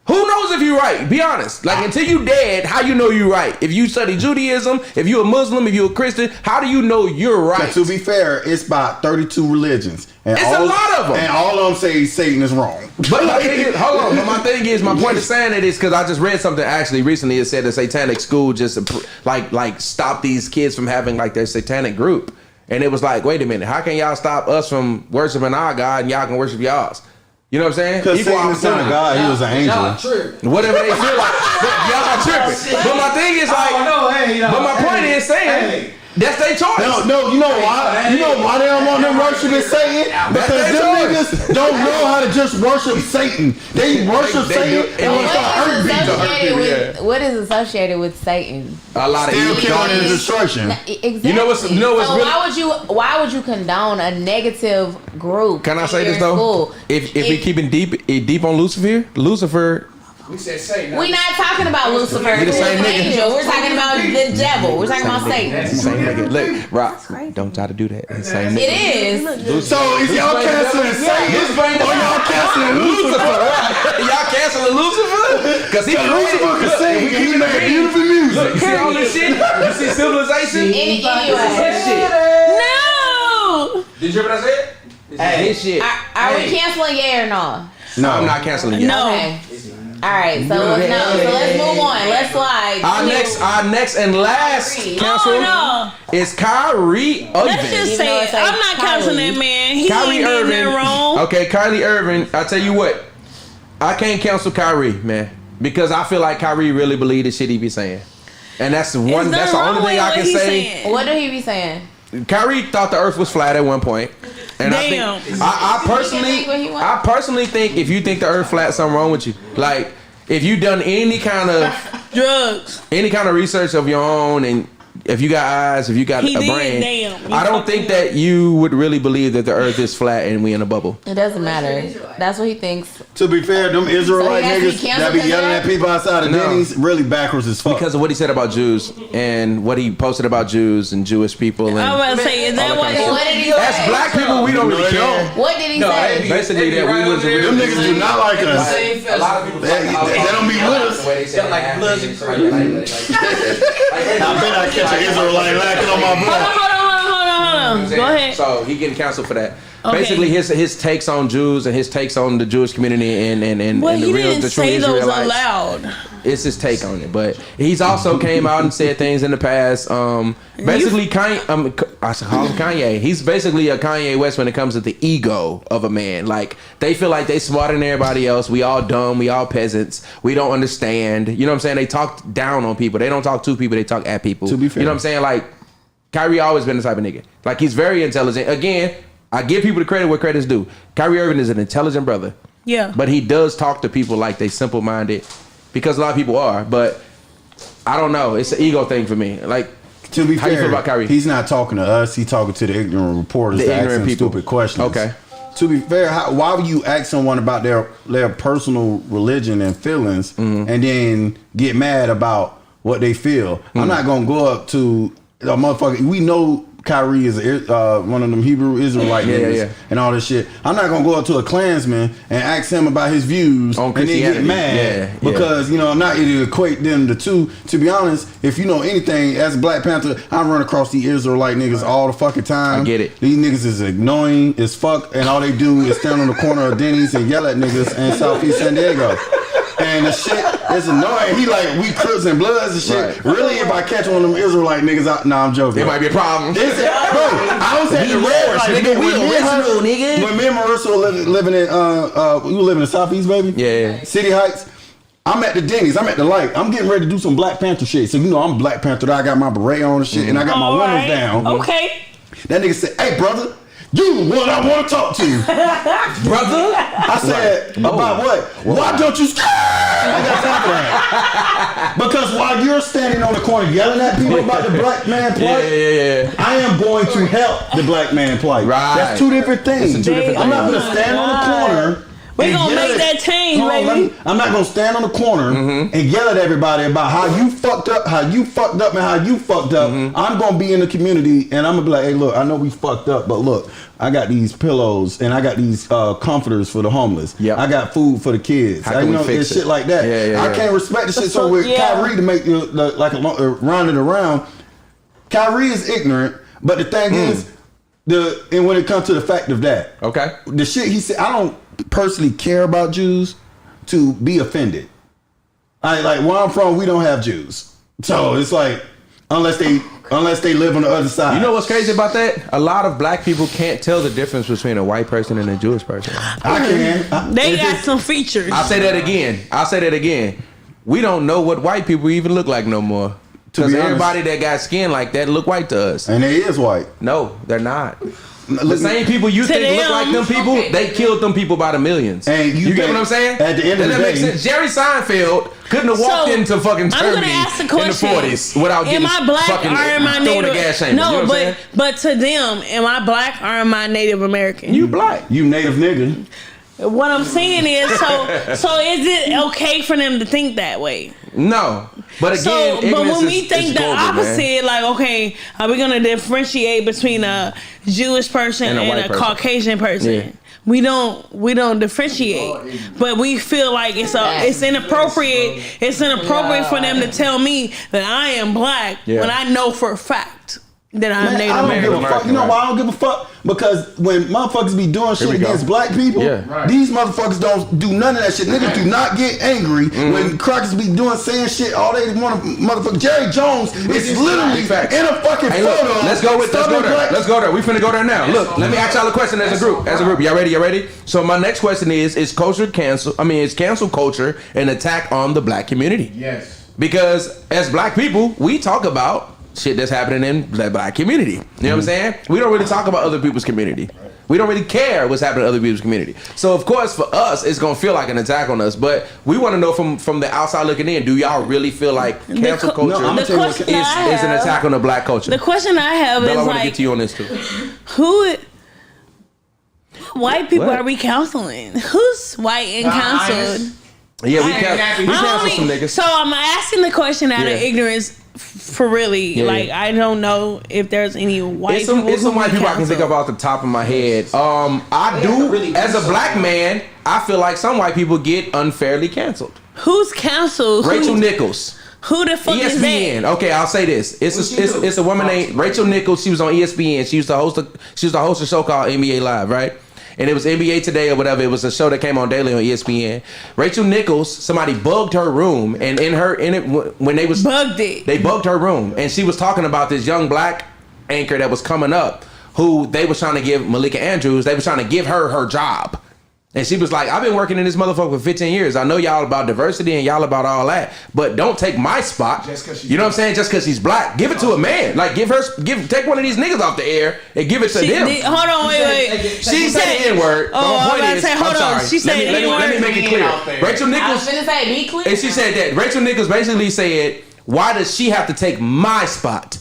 Speaker 2: Who knows if you're right? Be honest. Like until you dead, how you know you right? If you study Judaism, if you a Muslim, if you a Christian, how do you know you're right?
Speaker 1: But to be fair, it's about 32 religions. And
Speaker 2: it's a lot of them.
Speaker 1: And all of them say Satan is wrong.
Speaker 2: But my thing is, hold on. But my thing is, my point of saying it is because I just read something actually recently. It said the satanic school just like stop these kids from having like their satanic group. And it was like, wait a minute, how can y'all stop us from worshiping our God and y'all can worship y'all's? You know what I'm saying?
Speaker 1: Because Satan is not a God, he was an angel.
Speaker 6: Y'all tripping.
Speaker 2: Whatever they feel like. But y'all are tripping. But my thing is like, but my point is saying, that's their choice.
Speaker 1: No, you know why? You know why they don't want them worshiping Satan? Because them niggas don't know how to just worship Satan. They worship Satan and want to start hurting people.
Speaker 4: What is associated with Satan?
Speaker 2: A lot of
Speaker 1: still killing and destruction.
Speaker 4: Exactly.
Speaker 2: You know what's
Speaker 4: so why would you condone a negative group?
Speaker 2: Can I say this though? If we keep it deep on Lucifer.
Speaker 6: We said Satan.
Speaker 4: We're not talking about Lucifer.
Speaker 2: He the same nigga.
Speaker 4: Angel. We're talking about the devil. We're talking about Satan.
Speaker 2: That's the same nigga. Look, Rock, don't try to do that. It's the same nigga.
Speaker 4: It is.
Speaker 1: So is y'all canceling Satan or y'all canceling Lucifer?
Speaker 2: Y'all canceling Lucifer? Because
Speaker 1: Lucifer can sing and he made beautiful music.
Speaker 2: Look, see all this shit? You see Civilization?
Speaker 4: Anyway.
Speaker 3: No.
Speaker 2: Did you hear what I said? Hey, this shit.
Speaker 4: Are we canceling or no?
Speaker 2: No, I'm not canceling yet.
Speaker 3: No.
Speaker 4: Okay. All right, so let's move on. Let's slide.
Speaker 2: Our next and last cancel is Kyrie Irving.
Speaker 3: Let's just say it. I'm not canceling that man. He ain't doing that wrong.
Speaker 2: Okay, Kyrie Irving. I tell you what, I can't cancel Kyrie, man, because I feel like Kyrie really believe the shit he be saying, and that's the one. That's the only thing I can say.
Speaker 4: What do he be saying?
Speaker 2: Kyrie thought the Earth was flat at one point. And
Speaker 3: damn.
Speaker 2: I personally think if you think the Earth flat, something wrong with you. Like if you done any kind of
Speaker 3: drugs,
Speaker 2: any kind of research of your own, and if you got eyes, if you got a brain,
Speaker 3: damn.
Speaker 2: I don't think that you would really believe that the earth is flat and we in a bubble.
Speaker 4: It doesn't matter. That's what he thinks.
Speaker 1: To be fair, them Israelite niggas that be yelling at people outside of Denny's really backwards as fuck.
Speaker 2: Because of what he said about Jews and what he posted about Jews and Jewish people. And
Speaker 3: I was about to say, is that what
Speaker 4: did he say?
Speaker 2: as black people, we don't really care.
Speaker 4: What did he say?
Speaker 2: Basically, that we was
Speaker 1: them niggas do not like us.
Speaker 6: A lot of people
Speaker 1: They don't be with us.
Speaker 6: felt like blood and
Speaker 1: I bet I catch an Israelite lacking on my blood.
Speaker 3: Hold on. Go ahead.
Speaker 2: So he getting canceled for that.
Speaker 3: Okay.
Speaker 2: Basically, his takes on Jews and his takes on the Jewish community and
Speaker 3: Well,
Speaker 2: the
Speaker 3: he
Speaker 2: real,
Speaker 3: didn't
Speaker 2: the true
Speaker 3: say those
Speaker 2: Israelites.
Speaker 3: aloud.
Speaker 2: It's his take on it, but he's also came out and said things in the past. Basically, Kanye, I should call him Kanye. He's basically a Kanye West when it comes to the ego of a man. Like, they feel like they smarter than everybody else. We all dumb. We all peasants. We don't understand. You know what I'm saying? They talk down on people. They don't talk to people. They talk at people.
Speaker 1: To be fair.
Speaker 2: You know what I'm saying? Like, Kyrie always been the type of nigga. Like, he's very intelligent. Again, I give people the credit where credit's due. Kyrie Irving is an intelligent brother.
Speaker 3: Yeah.
Speaker 2: But he does talk to people like they simple-minded, because a lot of people are. But I don't know. It's an ego thing for me. Like,
Speaker 1: To be
Speaker 2: how
Speaker 1: fair,
Speaker 2: you feel about Kyrie?
Speaker 1: he's not talking to us. He's talking to the ignorant reporters
Speaker 2: The
Speaker 1: that ask
Speaker 2: ignorant
Speaker 1: him
Speaker 2: people.
Speaker 1: stupid questions.
Speaker 2: Okay.
Speaker 1: To be fair, why would you ask someone about their personal religion and feelings
Speaker 2: Mm-hmm.
Speaker 1: and then get mad about what they feel?
Speaker 2: Mm-hmm.
Speaker 1: I'm not gonna go up to a motherfucker. We know Kyrie is one of them Hebrew Israelite niggas and all this shit. I'm not gonna go up to a Klansman and ask him about his views
Speaker 2: On
Speaker 1: and then get
Speaker 2: Christianity.
Speaker 1: mad
Speaker 2: Yeah.
Speaker 1: because I'm not going to equate them the two. To be honest, if you know anything, as a Black Panther, I run across these Israelite niggas all the fucking time.
Speaker 2: I get it.
Speaker 1: These niggas is annoying as fuck, and all they do is stand on the corner of Denny's and yell at niggas in Southeast San Diego. And the shit is annoying. He like, we Crips and Bloods and shit.
Speaker 2: Right.
Speaker 1: Really, if I catch one of them Israelite niggas out, I'm joking.
Speaker 2: It might be a problem.
Speaker 1: Bro, I was at the red light, nigga.
Speaker 2: We original, nigga.
Speaker 1: When me and Marissa were living in, we were living in Southeast, baby.
Speaker 2: Yeah.
Speaker 1: City Heights. I'm at the Denny's. I'm at the light. I'm getting ready to do some Black Panther shit. So I'm Black Panther. I got my beret on and shit, and I got my windows down.
Speaker 3: Okay.
Speaker 1: That nigga said, "Hey, brother, you the one I want to talk to."
Speaker 2: Brother?
Speaker 1: I said, about what? Why don't you scare? I got time for that. Because while you're standing on the corner yelling at people about the black man plight, I am going to help the black man plight.
Speaker 2: Right.
Speaker 1: That's two different things.
Speaker 2: That's two different
Speaker 1: I'm not
Speaker 2: things.
Speaker 1: going to stand on the corner.
Speaker 3: We gonna make that change, baby.
Speaker 1: I'm not gonna stand on the corner and yell at everybody about how you fucked up, and how you fucked up. I'm gonna be in the community and I'm gonna be like, hey, look, I know we fucked up, but look, I got these pillows and I got these comforters for the homeless.
Speaker 2: Yep.
Speaker 1: I got food for the kids.
Speaker 2: How can we fix
Speaker 1: shit
Speaker 2: it?
Speaker 1: like that. I can't respect the shit. So with Kyrie to make round it around, Kyrie is ignorant, but the thing is, and when it comes to the fact of that,
Speaker 2: Okay.
Speaker 1: the shit he said, I don't personally care about Jews to be offended. Like where I'm from, we don't have Jews, so it's like unless they live on the other side.
Speaker 2: You know what's crazy about that? A lot of black people can't tell the difference between a white person and a Jewish person.
Speaker 1: I can.
Speaker 3: They got some features.
Speaker 2: I'll say that again. We don't know what white people even look like no more. Because everybody that got skin like that look white to us.
Speaker 1: And they is white.
Speaker 2: No, they're not. The same people you think look like them people, they killed them people by the millions.
Speaker 1: And
Speaker 2: you get what I'm saying?
Speaker 1: At the end of the day,
Speaker 2: makes sense. Jerry Seinfeld couldn't have walked into fucking Germany
Speaker 3: ask the
Speaker 2: in
Speaker 3: question,
Speaker 2: the 40s without getting
Speaker 3: am I black
Speaker 2: fucking
Speaker 3: or am I
Speaker 2: throwing
Speaker 3: Native?
Speaker 2: a gas chamber.
Speaker 3: No,
Speaker 2: you know what I'm
Speaker 3: but to them, am I black or am I Native American?
Speaker 2: You black.
Speaker 1: You native nigga.
Speaker 3: What I'm saying is, so is it okay for them to think that way?
Speaker 2: No, but again,
Speaker 3: but when we
Speaker 2: is
Speaker 3: think the
Speaker 2: global,
Speaker 3: opposite, like, okay, are we gonna differentiate between a Jewish person and a Caucasian person?
Speaker 2: Yeah.
Speaker 3: We don't differentiate, but we feel like it's inappropriate. It's inappropriate for them to tell me that I am black when I know for a fact that I'm Native
Speaker 1: I don't
Speaker 3: American.
Speaker 1: give a fuck. You know why I don't give a fuck? Because when motherfuckers be doing shit against black people, these motherfuckers don't do none of that shit. Niggas do not get angry when crackers be saying shit. All they want to motherfucker. Jerry Jones is literally in a fucking photo.
Speaker 2: Let's go there. We finna go there now. Look, let me ask y'all a question as a group. Y'all ready? So my next question is cancel culture an attack on the black community?
Speaker 5: Yes.
Speaker 2: Because as black people, we talk about shit that's happening in the black community. You know what I'm saying? We don't really talk about other people's community. We don't really care what's happening in other people's community. So of course, for us, it's gonna feel like an attack on us. But we want to know from the outside looking in, do y'all really feel like cancel culture is an attack on the black culture?
Speaker 3: The question I have
Speaker 2: Bella,
Speaker 3: is
Speaker 2: I want to
Speaker 3: like,
Speaker 2: get to you on this too.
Speaker 3: who white people are we counseling? Who's white and counseled?
Speaker 2: Yeah, we cancel some niggas.
Speaker 3: So I'm asking the question out of ignorance. For really, like I don't know if there's any white people.
Speaker 2: It's some white people I can think of off the top of my head. I do, as a black man, I feel like some white people get unfairly canceled.
Speaker 3: Who's canceled?
Speaker 2: Rachel Nichols.
Speaker 3: Who the fuck is
Speaker 2: ESPN.
Speaker 3: that?
Speaker 2: Okay, I'll say this. It's a woman named Rachel Nichols. She was on ESPN. She used to host a show called NBA Live, right? And it was NBA Today or whatever. It was a show that came on daily on ESPN. Rachel Nichols, somebody bugged her room, and when they bugged her room, and she was talking about this young black anchor that was coming up, who they was trying to give Malika Andrews. They was trying to give her job. And she was like, I've been working in this motherfucker for 15 years. I know y'all about diversity and y'all about all that, but don't take my spot. You know what I'm saying? Just because she's black. Give it to a man. Like, take one of these niggas off the air and give it to them.
Speaker 3: Hold on, wait.
Speaker 2: She said the N-word.
Speaker 3: Oh, I was about to say, hold on. She said the N-word.
Speaker 2: Let me make it clear. Rachel Nichols.
Speaker 4: I was gonna say, be clear.
Speaker 2: And she said that. Rachel Nichols basically said, why does she have to take my spot?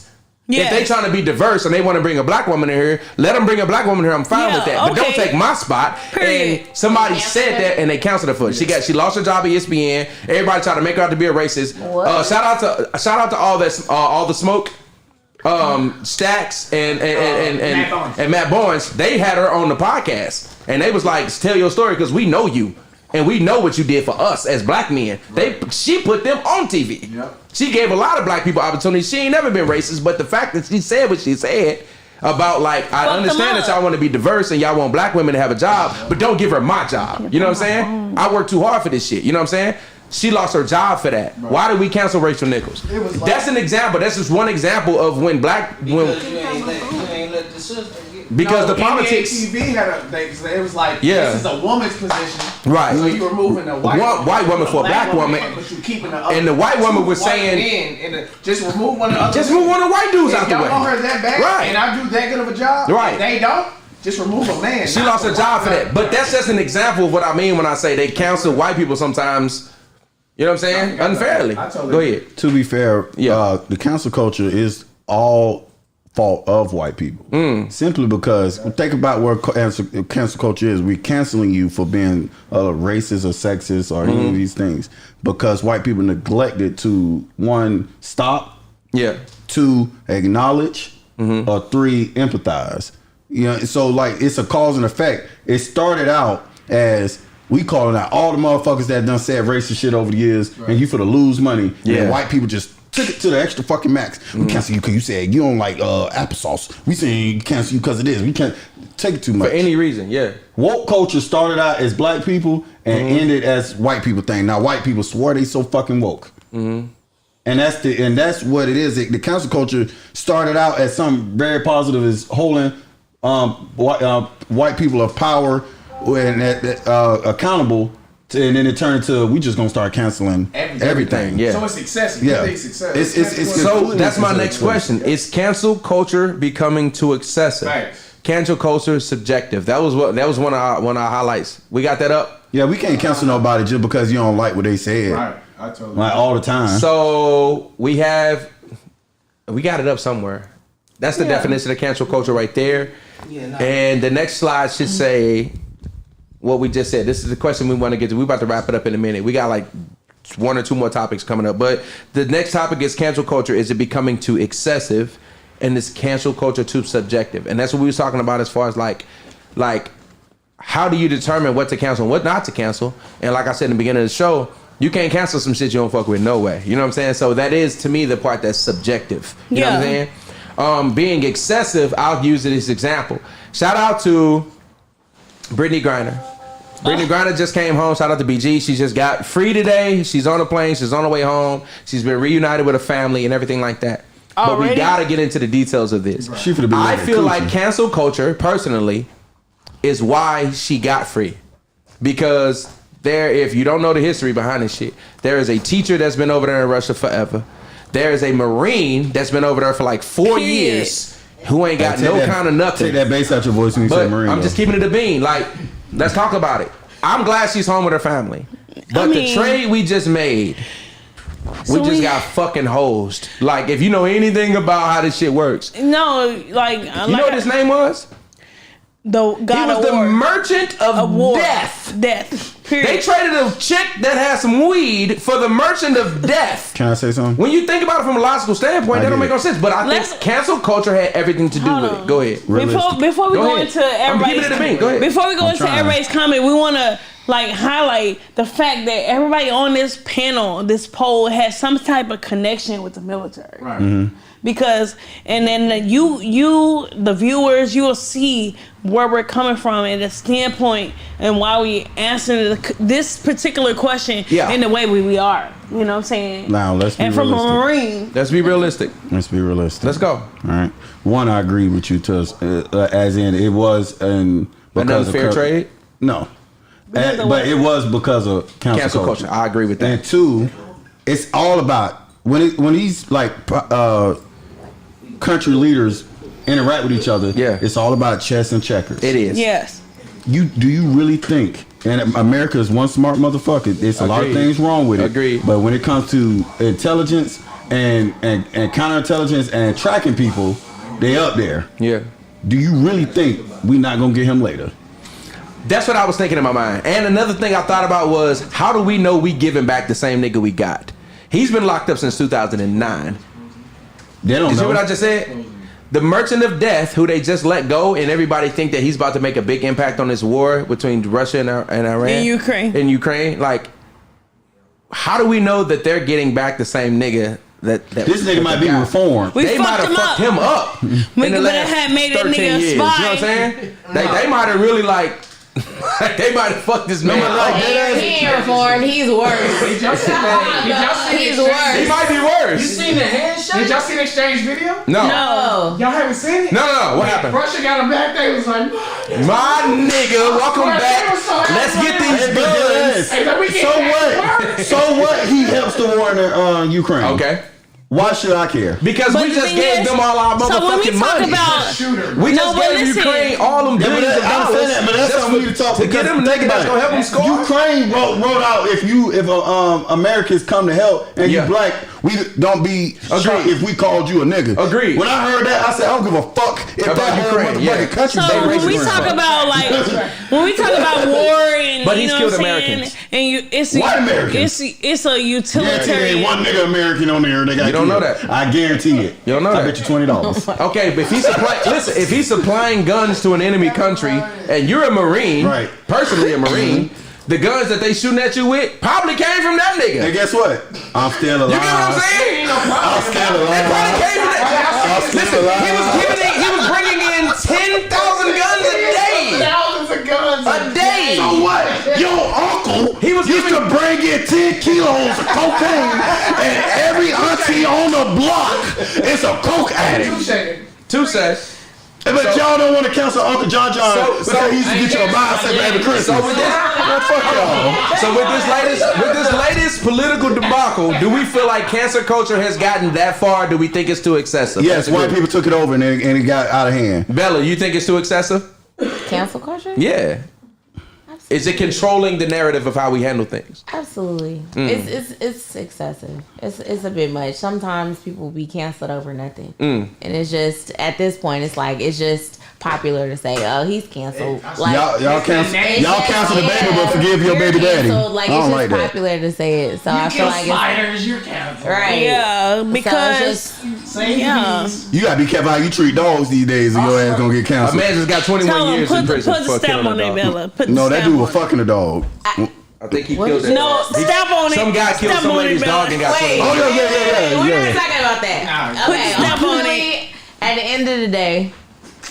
Speaker 2: Yes. If they trying to be diverse and they want to bring a black woman in here, let them bring a black woman in here. I'm fine with that. But don't take my spot. Period. And somebody said that and they canceled her for it. She lost her job at ESPN. Everybody tried to make her out to be a racist. Shout out to all the smoke. Stacks and Matt Barnes. They had her on the podcast and they was like, tell your story because we know you. And we know what you did for us as black men. She put them on TV. Yep. She gave a lot of black people opportunities. She ain't never been racist, but the fact that she said what she said about, like, I understand that y'all want to be diverse and y'all want black women to have a job, but don't give her my job. You know what I'm saying? I work too hard for this shit. You know what I'm saying? She lost her job for that. Right. Why did we cancel Rachel Nichols? That's an example. That's just one example of when black women. Because the politics.
Speaker 5: TV had it was like, this is a woman's position.
Speaker 2: Right.
Speaker 5: So you removing a white
Speaker 2: woman for a black woman.
Speaker 5: But you keeping the other.
Speaker 2: And the white woman was saying,
Speaker 5: just remove one of the other.
Speaker 2: Just remove one of the white dudes out the way.
Speaker 5: Y'all know her that bad. Right. And I do that good of a job.
Speaker 2: Right.
Speaker 5: They don't. Just remove a man.
Speaker 2: She lost her job for that. But that's just an example of what I mean when I say they cancel white people sometimes. You know what I'm saying? Unfairly. Go ahead.
Speaker 1: To be fair, the cancel culture is all fault of white people. Simply because, think about where cancel culture is. We're canceling you for being racist or sexist or any of these things because white people neglected to, 1, stop, 2, acknowledge, or 3, empathize. You know, so like it's a cause and effect. It started out as we calling out all the motherfuckers that done said racist shit over the years, and you for to lose money. And white people just took it to the extra fucking max. We cancel you because you said you don't like applesauce. We saying cancel you because of this. We can't take it too much.
Speaker 2: For any reason,
Speaker 1: Woke culture started out as black people and ended as white people thing. Now white people swear they so fucking woke. And that's what it is. The cancel culture started out as something very positive, as holding white people of power and accountable. And then it turned into we just gonna start canceling everything.
Speaker 5: So it's excessive. It's
Speaker 2: so that's my next question. Is cancel culture becoming too excessive?
Speaker 5: Right.
Speaker 2: Cancel culture is subjective. That was one of our highlights. We got that up.
Speaker 1: Yeah, we can't cancel nobody just because you don't like what they said.
Speaker 5: Right. I totally
Speaker 1: like all the time.
Speaker 2: So we got it up somewhere. That's the definition of cancel culture right there. And the next slide should say what we just said. This is the question we want to get to. We're about to wrap it up in a minute. We got like 1 or 2 more topics coming up. But the next topic is cancel culture. Is it becoming too excessive? And is cancel culture too subjective? And that's what we was talking about as far as like how do you determine what to cancel and what not to cancel? And like I said in the beginning of the show, you can't cancel some shit you don't fuck with, no way. You know what I'm saying? So that is, to me, the part that's subjective. You know what I'm saying? Being excessive, I'll use it as an example. Shout out to Brittany Griner. Brittany Griner just came home. Shout out to BG. She just got free today. She's on a plane. She's on her way home. She's been reunited with her family and everything like that. But we got to get into the details of this. Right. I feel like cancel culture, personally, is why she got free. Because if you don't know the history behind this shit, there is a teacher that's been over there in Russia forever. There is a Marine that's been over there for like 4 years. who ain't got no kind of nothing.
Speaker 1: Take that bass out your voice when you say Marine.
Speaker 2: I'm just keeping it a bean. Like, let's talk about it. I'm glad she's home with her family. But the trade we just made, we just got fucking hosed. Like, if you know anything about how this shit works.
Speaker 3: No, like...
Speaker 2: You know what his name was?
Speaker 3: He was
Speaker 2: the merchant of death.
Speaker 3: Period.
Speaker 2: They traded a chick that had some weed for the merchant of death.
Speaker 1: Can I say something?
Speaker 2: When you think about it from a logical standpoint, that don't make no sense. But I think cancel culture had everything to do with it. Go ahead.
Speaker 3: Before we go into everybody's... Before we go into everybody's comment, we want to highlight the fact that everybody on this panel, this poll, has some type of connection with the military.
Speaker 2: Right. Mm-hmm.
Speaker 3: Because, and then the viewers, you will see where we're coming from and the standpoint and why we answer this particular question in the way we are. You know what I'm saying?
Speaker 1: Now, let's be realistic.
Speaker 3: And from a Marine.
Speaker 2: Let's be realistic.
Speaker 1: Let's be realistic.
Speaker 2: Let's go.
Speaker 1: All right. One, I agree with you, as in it was because
Speaker 2: of fair trade?
Speaker 1: No. But it was because of cancel culture.
Speaker 2: I agree with that.
Speaker 1: And two, it's all about when these country leaders interact with each other. Yeah, it's all about chess and checkers.
Speaker 2: It is.
Speaker 3: Yes.
Speaker 1: Do you really think? And America is one smart motherfucker. There's a lot of things wrong with it.
Speaker 2: Agreed.
Speaker 1: But when it comes to intelligence and counterintelligence and tracking people, they up there.
Speaker 2: Yeah.
Speaker 1: Do you really think we not gonna get him later?
Speaker 2: That's what I was thinking in my mind. And another thing I thought about was, how do we know we giving back the same nigga we got? He's been locked up since 2009.
Speaker 1: They don't know.
Speaker 2: You see what I just said? The merchant of death, who they just let go, and everybody think that he's about to make a big impact on this war between Russia and Iran.
Speaker 3: In Ukraine.
Speaker 2: Like, how do we know that they're getting back the same nigga that
Speaker 1: this nigga might be reformed?
Speaker 2: They might have fucked him up in the last 13 years. You know what I'm saying? They might have really they might have fucked this man.
Speaker 4: He ain't reformed. He's worse. He's worse.
Speaker 2: He might be worse.
Speaker 5: You seen the handshake? Did y'all see the exchange video?
Speaker 2: No.
Speaker 5: Y'all haven't seen it?
Speaker 2: No. What happened?
Speaker 5: Russia got him back there. It was like,
Speaker 2: my nigga, welcome back. Let's get these guns.
Speaker 1: So what? He helps the war in Ukraine.
Speaker 2: Okay.
Speaker 1: Why should I care?
Speaker 2: Because we just gave them all our motherfucking money. We just gave Ukraine all them billions of dollars.
Speaker 1: But that's something we need to talk
Speaker 2: to get them a nigga that's gonna help them score.
Speaker 1: Ukraine wrote out if Americans come to help and you black, we don't be shocked if we called you a nigga.
Speaker 2: Agreed.
Speaker 1: When I heard that, I said I don't give a fuck if
Speaker 2: about
Speaker 1: that whole motherfucking country.
Speaker 3: So when we talk about war and
Speaker 2: but he's
Speaker 3: you know
Speaker 2: killed
Speaker 3: what I'm
Speaker 2: Americans.
Speaker 3: saying, and it's
Speaker 1: white Americans.
Speaker 3: It's a utilitarian.
Speaker 1: One nigga American on there. They got
Speaker 2: you don't know that.
Speaker 1: I guarantee it.
Speaker 2: You don't know
Speaker 1: I
Speaker 2: that.
Speaker 1: bet you $20.
Speaker 2: Okay, but if he's supplying guns to an enemy country and you're a Marine, right? Personally a Marine. The guns that they shooting at you with probably came from that nigga.
Speaker 1: And guess what? I'm still alive.
Speaker 2: You get what I'm saying?
Speaker 1: I'm still alive.
Speaker 2: It probably came from that. Listen, he was bringing in 10,000 guns a day.
Speaker 5: Thousands of guns
Speaker 2: a day.
Speaker 1: So what? Your uncle used to bring in 10 kilos of cocaine, and every auntie on the block is a coke addict.
Speaker 2: Touche.
Speaker 1: But y'all don't want to cancel Uncle John because he used to get you a bicycle every Christmas.
Speaker 2: So with fuck y'all. So with this latest political debacle, do we feel like cancer culture has gotten that far? Do we think it's too excessive?
Speaker 1: Yes, white people took it over and it got out of hand.
Speaker 2: Bella, you think it's too excessive?
Speaker 4: Cancel culture?
Speaker 2: Yeah. Is it controlling the narrative of how we handle things?
Speaker 4: Absolutely. It's excessive. It's a bit much. Sometimes people be canceled over nothing. And it's just, at this point, it's just popular to say, oh, he's canceled.
Speaker 1: Y'all cancel the baby, but forgive your baby daddy.
Speaker 4: Like, it's just popular to say it. So I feel like
Speaker 5: spiders, you're canceled.
Speaker 3: Right. Yeah, because
Speaker 1: you gotta be careful how you treat dogs these days, or your ass gonna get canceled.
Speaker 2: A man just got 21 years in prison.
Speaker 3: Put the stamp on it, Bella.
Speaker 1: No, that dude was fucking a dog.
Speaker 2: I think he killed that.
Speaker 3: No, stamp on it.
Speaker 2: Some guy killed some lady's dog and got 21 years.
Speaker 4: We're not talking about that.
Speaker 3: Put the stamp on it.
Speaker 4: At the end of the day,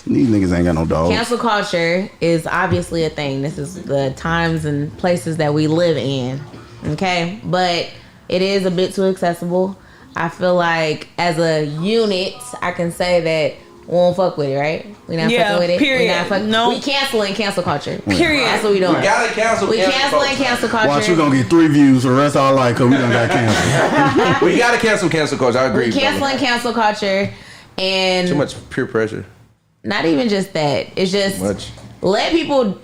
Speaker 1: these niggas ain't got no dogs.
Speaker 4: Cancel culture is obviously a thing. This is the times and places that we live in. Okay? But it is a bit too accessible. I feel like as a unit, I can say that we won't fuck with it, right? We not fucking with it.
Speaker 3: Period.
Speaker 4: We canceling cancel culture.
Speaker 3: Period.
Speaker 4: That's what we doing.
Speaker 2: We gotta cancel.
Speaker 4: We canceling cancel culture.
Speaker 1: Watch, you gonna get 3 views for the rest of our life because we done got canceled.
Speaker 2: We gotta cancel culture. I agree.
Speaker 4: We're canceling cancel culture. And
Speaker 2: too much peer pressure.
Speaker 4: not even just that. It's just let people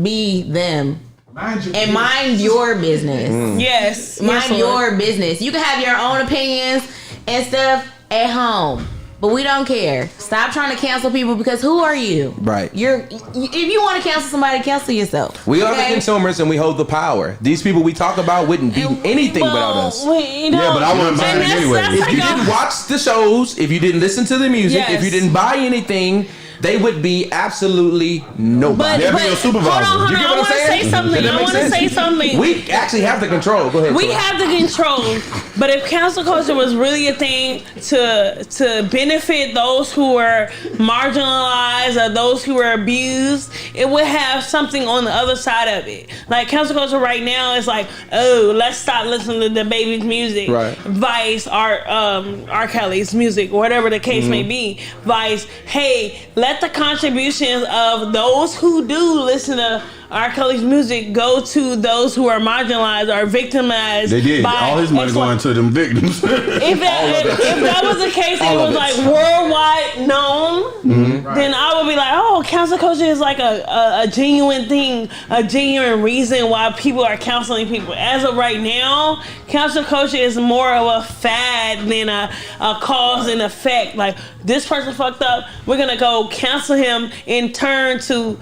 Speaker 4: be them. And mind your business.
Speaker 3: Yes.
Speaker 4: Mind your business. You can have your own opinions and stuff at home. But we don't care. Stop trying to cancel people because who are you?
Speaker 2: Right.
Speaker 4: If you want to cancel somebody, cancel yourself.
Speaker 2: We are the consumers and we hold the power. These people we talk about wouldn't do anything without us.
Speaker 1: But I wouldn't buy it anyway.
Speaker 2: If you didn't watch the shows, if you didn't listen to the music, if you didn't buy anything, they would be absolutely nobody.
Speaker 1: They'd be your supervisor.
Speaker 3: Hold on. I want to say something.
Speaker 2: We actually have the control. Go ahead.
Speaker 3: We have the control. But if cancel culture was really a thing to benefit those who were marginalized or those who were abused, it would have something on the other side of it. Like cancel culture right now is like, oh, let's stop listening to the baby's music.
Speaker 2: Right.
Speaker 3: Vice, R. Kelly's music, whatever the case may be. Vice, hey, let the contributions of those who do listen to R. Kelly's music go to those who are marginalized or victimized.
Speaker 1: They did. All his money going to them victims.
Speaker 3: If that was the case, it was like worldwide known, then I would be like, oh, cancel culture is like a genuine thing, a genuine reason why people are canceling people. As of right now, cancel culture is more of a fad than a cause and effect. Like, this person fucked up, we're going to go cancel him in turn to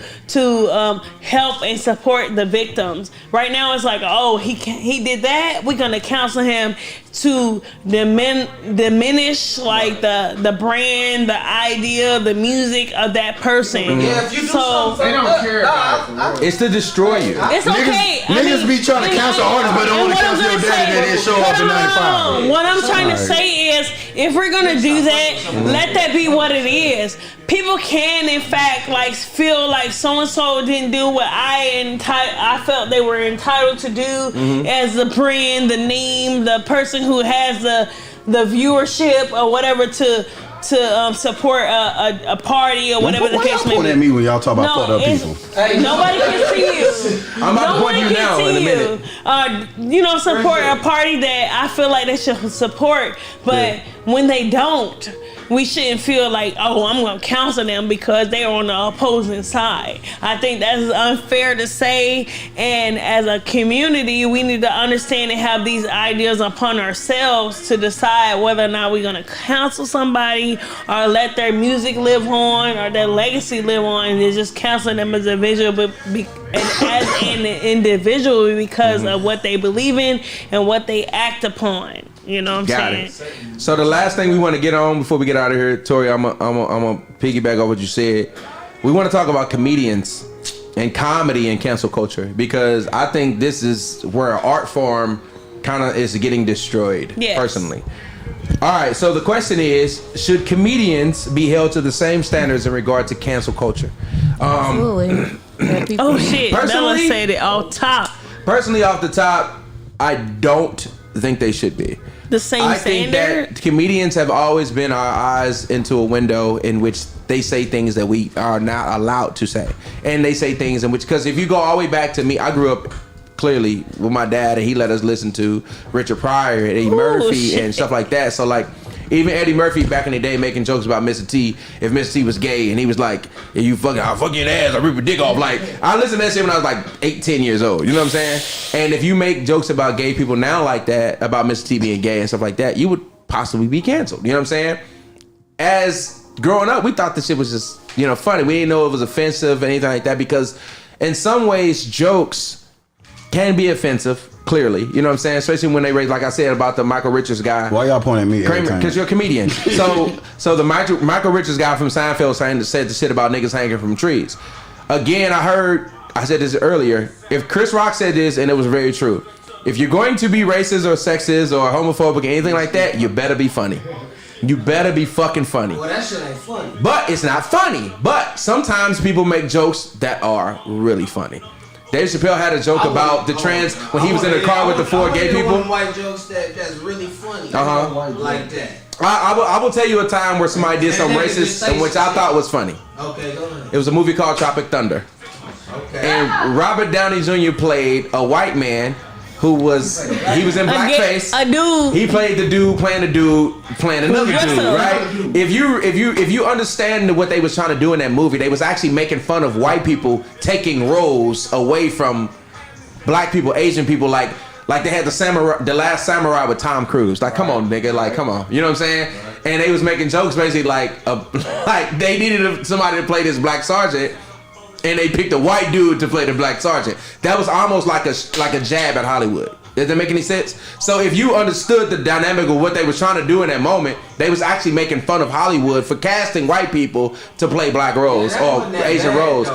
Speaker 3: help and support the victims. Right now it's like, oh, he did that, we're gonna cancel him to diminish like the brand, the idea, the music of that person.
Speaker 6: Yeah, if you do something, they don't care about it.
Speaker 2: It's to destroy you.
Speaker 3: It's okay.
Speaker 1: Niggas be trying to cancel artists, but they want to cancel your daddy that didn't show up in 95.
Speaker 3: What I'm trying to say is, if we're gonna do that, let that be what it is. People can, in fact, like feel like so and so didn't do what I felt they were entitled to do as the brand, the name, the person who has the viewership or whatever to support a party or whatever the case may be.
Speaker 1: Point at me when y'all talk about fucked up people.
Speaker 3: Nobody can see you.
Speaker 2: I'm about to point you now in a minute.
Speaker 3: Support a party that I feel like they should support, but when they don't, we shouldn't feel like, oh, I'm going to counsel them because they're on the opposing side. I think that's unfair to say, and as a community, we need to understand and have these ideas upon ourselves to decide whether or not we're going to counsel somebody or let their music live on or their legacy live on, and just counseling them as a visual, but as an individual because of what they believe in and what they act upon. You know what I'm saying?
Speaker 2: So the last thing we want to get on before we get out of here, Tori, I'm gonna piggyback on what you said. We want to talk about comedians and comedy and cancel culture, because I think this is where an art form kind of is getting destroyed. Yes. Personally. All right. So the question is, should comedians be held to the same standards in regard to cancel culture?
Speaker 4: Absolutely.
Speaker 3: Oh shit! Bella said it off top.
Speaker 2: Personally, off the top, I don't think they should be.
Speaker 3: The same standard?
Speaker 2: I think that comedians have always been our eyes into a window in which they say things that we are not allowed to say. And they say things in which, because if you go all the way back to me, I grew up clearly with my dad and he let us listen to Richard Pryor and Eddie Murphy and stuff like that. So like, even Eddie Murphy back in the day making jokes about Mr. T, if Mr. T was gay, and he was like, if you fucking, I'll fuck your ass, I'll rip your dick off. Like, I listened to that shit when I was like 8-10 years old. You know what I'm saying? And if you make jokes about gay people now like that, about Mr. T being gay and stuff like that, you would possibly be canceled. You know what I'm saying? As growing up, we thought this shit was just, funny. We didn't know it was offensive or anything like that, because in some ways, jokes can be offensive. Clearly, you know what I'm saying? Especially when they raise, like I said about the Michael Richards guy.
Speaker 1: Why y'all pointing at me every time?
Speaker 2: Because you're a comedian. So the Michael Richards guy from Seinfeld said the shit about niggas hanging from trees. Again, I said this earlier. If Chris Rock said this, and it was very true, if you're going to be racist or sexist or homophobic or anything like that, you better be funny. You better be fucking funny.
Speaker 6: Well, that shit ain't funny.
Speaker 2: But it's not funny. But sometimes people make jokes that are really funny. Dave Chappelle had a joke about the trans when he was in the car with the 4 gay people.
Speaker 6: White jokes that's really funny. Like that.
Speaker 2: I will tell you a time where somebody did something racist, and which I thought was funny.
Speaker 6: Okay, go ahead.
Speaker 2: It was a movie called Tropic Thunder.
Speaker 6: Okay.
Speaker 2: And Robert Downey Jr. played a white man who was he was in blackface.
Speaker 3: A dude.
Speaker 2: He played the dude playing another dude, right? If you understand what they was trying to do in that movie, they was actually making fun of white people taking roles away from black people, Asian people, like they had the Last Samurai with Tom Cruise. Like, come on, nigga, like, come on, you know what I'm saying? And they was making jokes basically like they needed somebody to play this black sergeant. And they picked a white dude to play the black sergeant. That was almost like a jab at Hollywood. Does that make any sense? So if you understood the dynamic of what they was trying to do in that moment, they was actually making fun of Hollywood for casting white people to play black roles or Asian roles.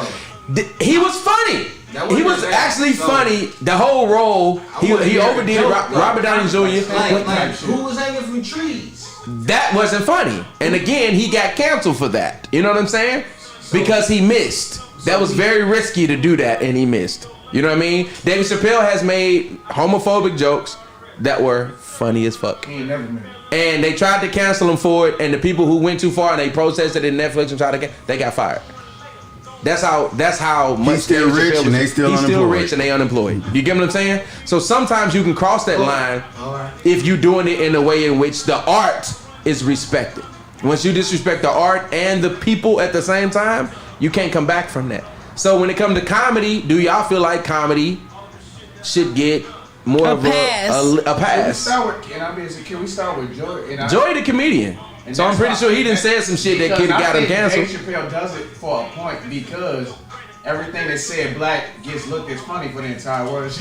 Speaker 2: He was funny. He was actually funny. The whole role, he overdid it. Robert Downey Jr.
Speaker 6: Like, who was hanging from trees?
Speaker 2: That wasn't funny. And again, he got canceled for that. You know what I'm saying? Because he missed. That was very risky to do that, and he missed. You know what I mean? Dave Chappelle has made homophobic jokes that were funny as fuck.
Speaker 5: He ain't never made it.
Speaker 2: And they tried to cancel him for it, and the people who went too far and they protested in Netflix and tried to they got fired. That's how much
Speaker 1: he's still rich and they still unemployed.
Speaker 2: He's still rich and they unemployed. You get what I'm saying? So sometimes you can cross that line if you're doing it in a way in which the art is respected. Once you disrespect the art and the people at the same time, you can't come back from that. So when it comes to comedy, do y'all feel like comedy should get more of a pass?
Speaker 5: Can we start with Joy?
Speaker 2: Joy the comedian. And so I'm pretty sure he didn't say some shit that could have got him canceled.
Speaker 5: Dave Chappelle does it for a point because everything that's said black gets looked as funny for the entire world.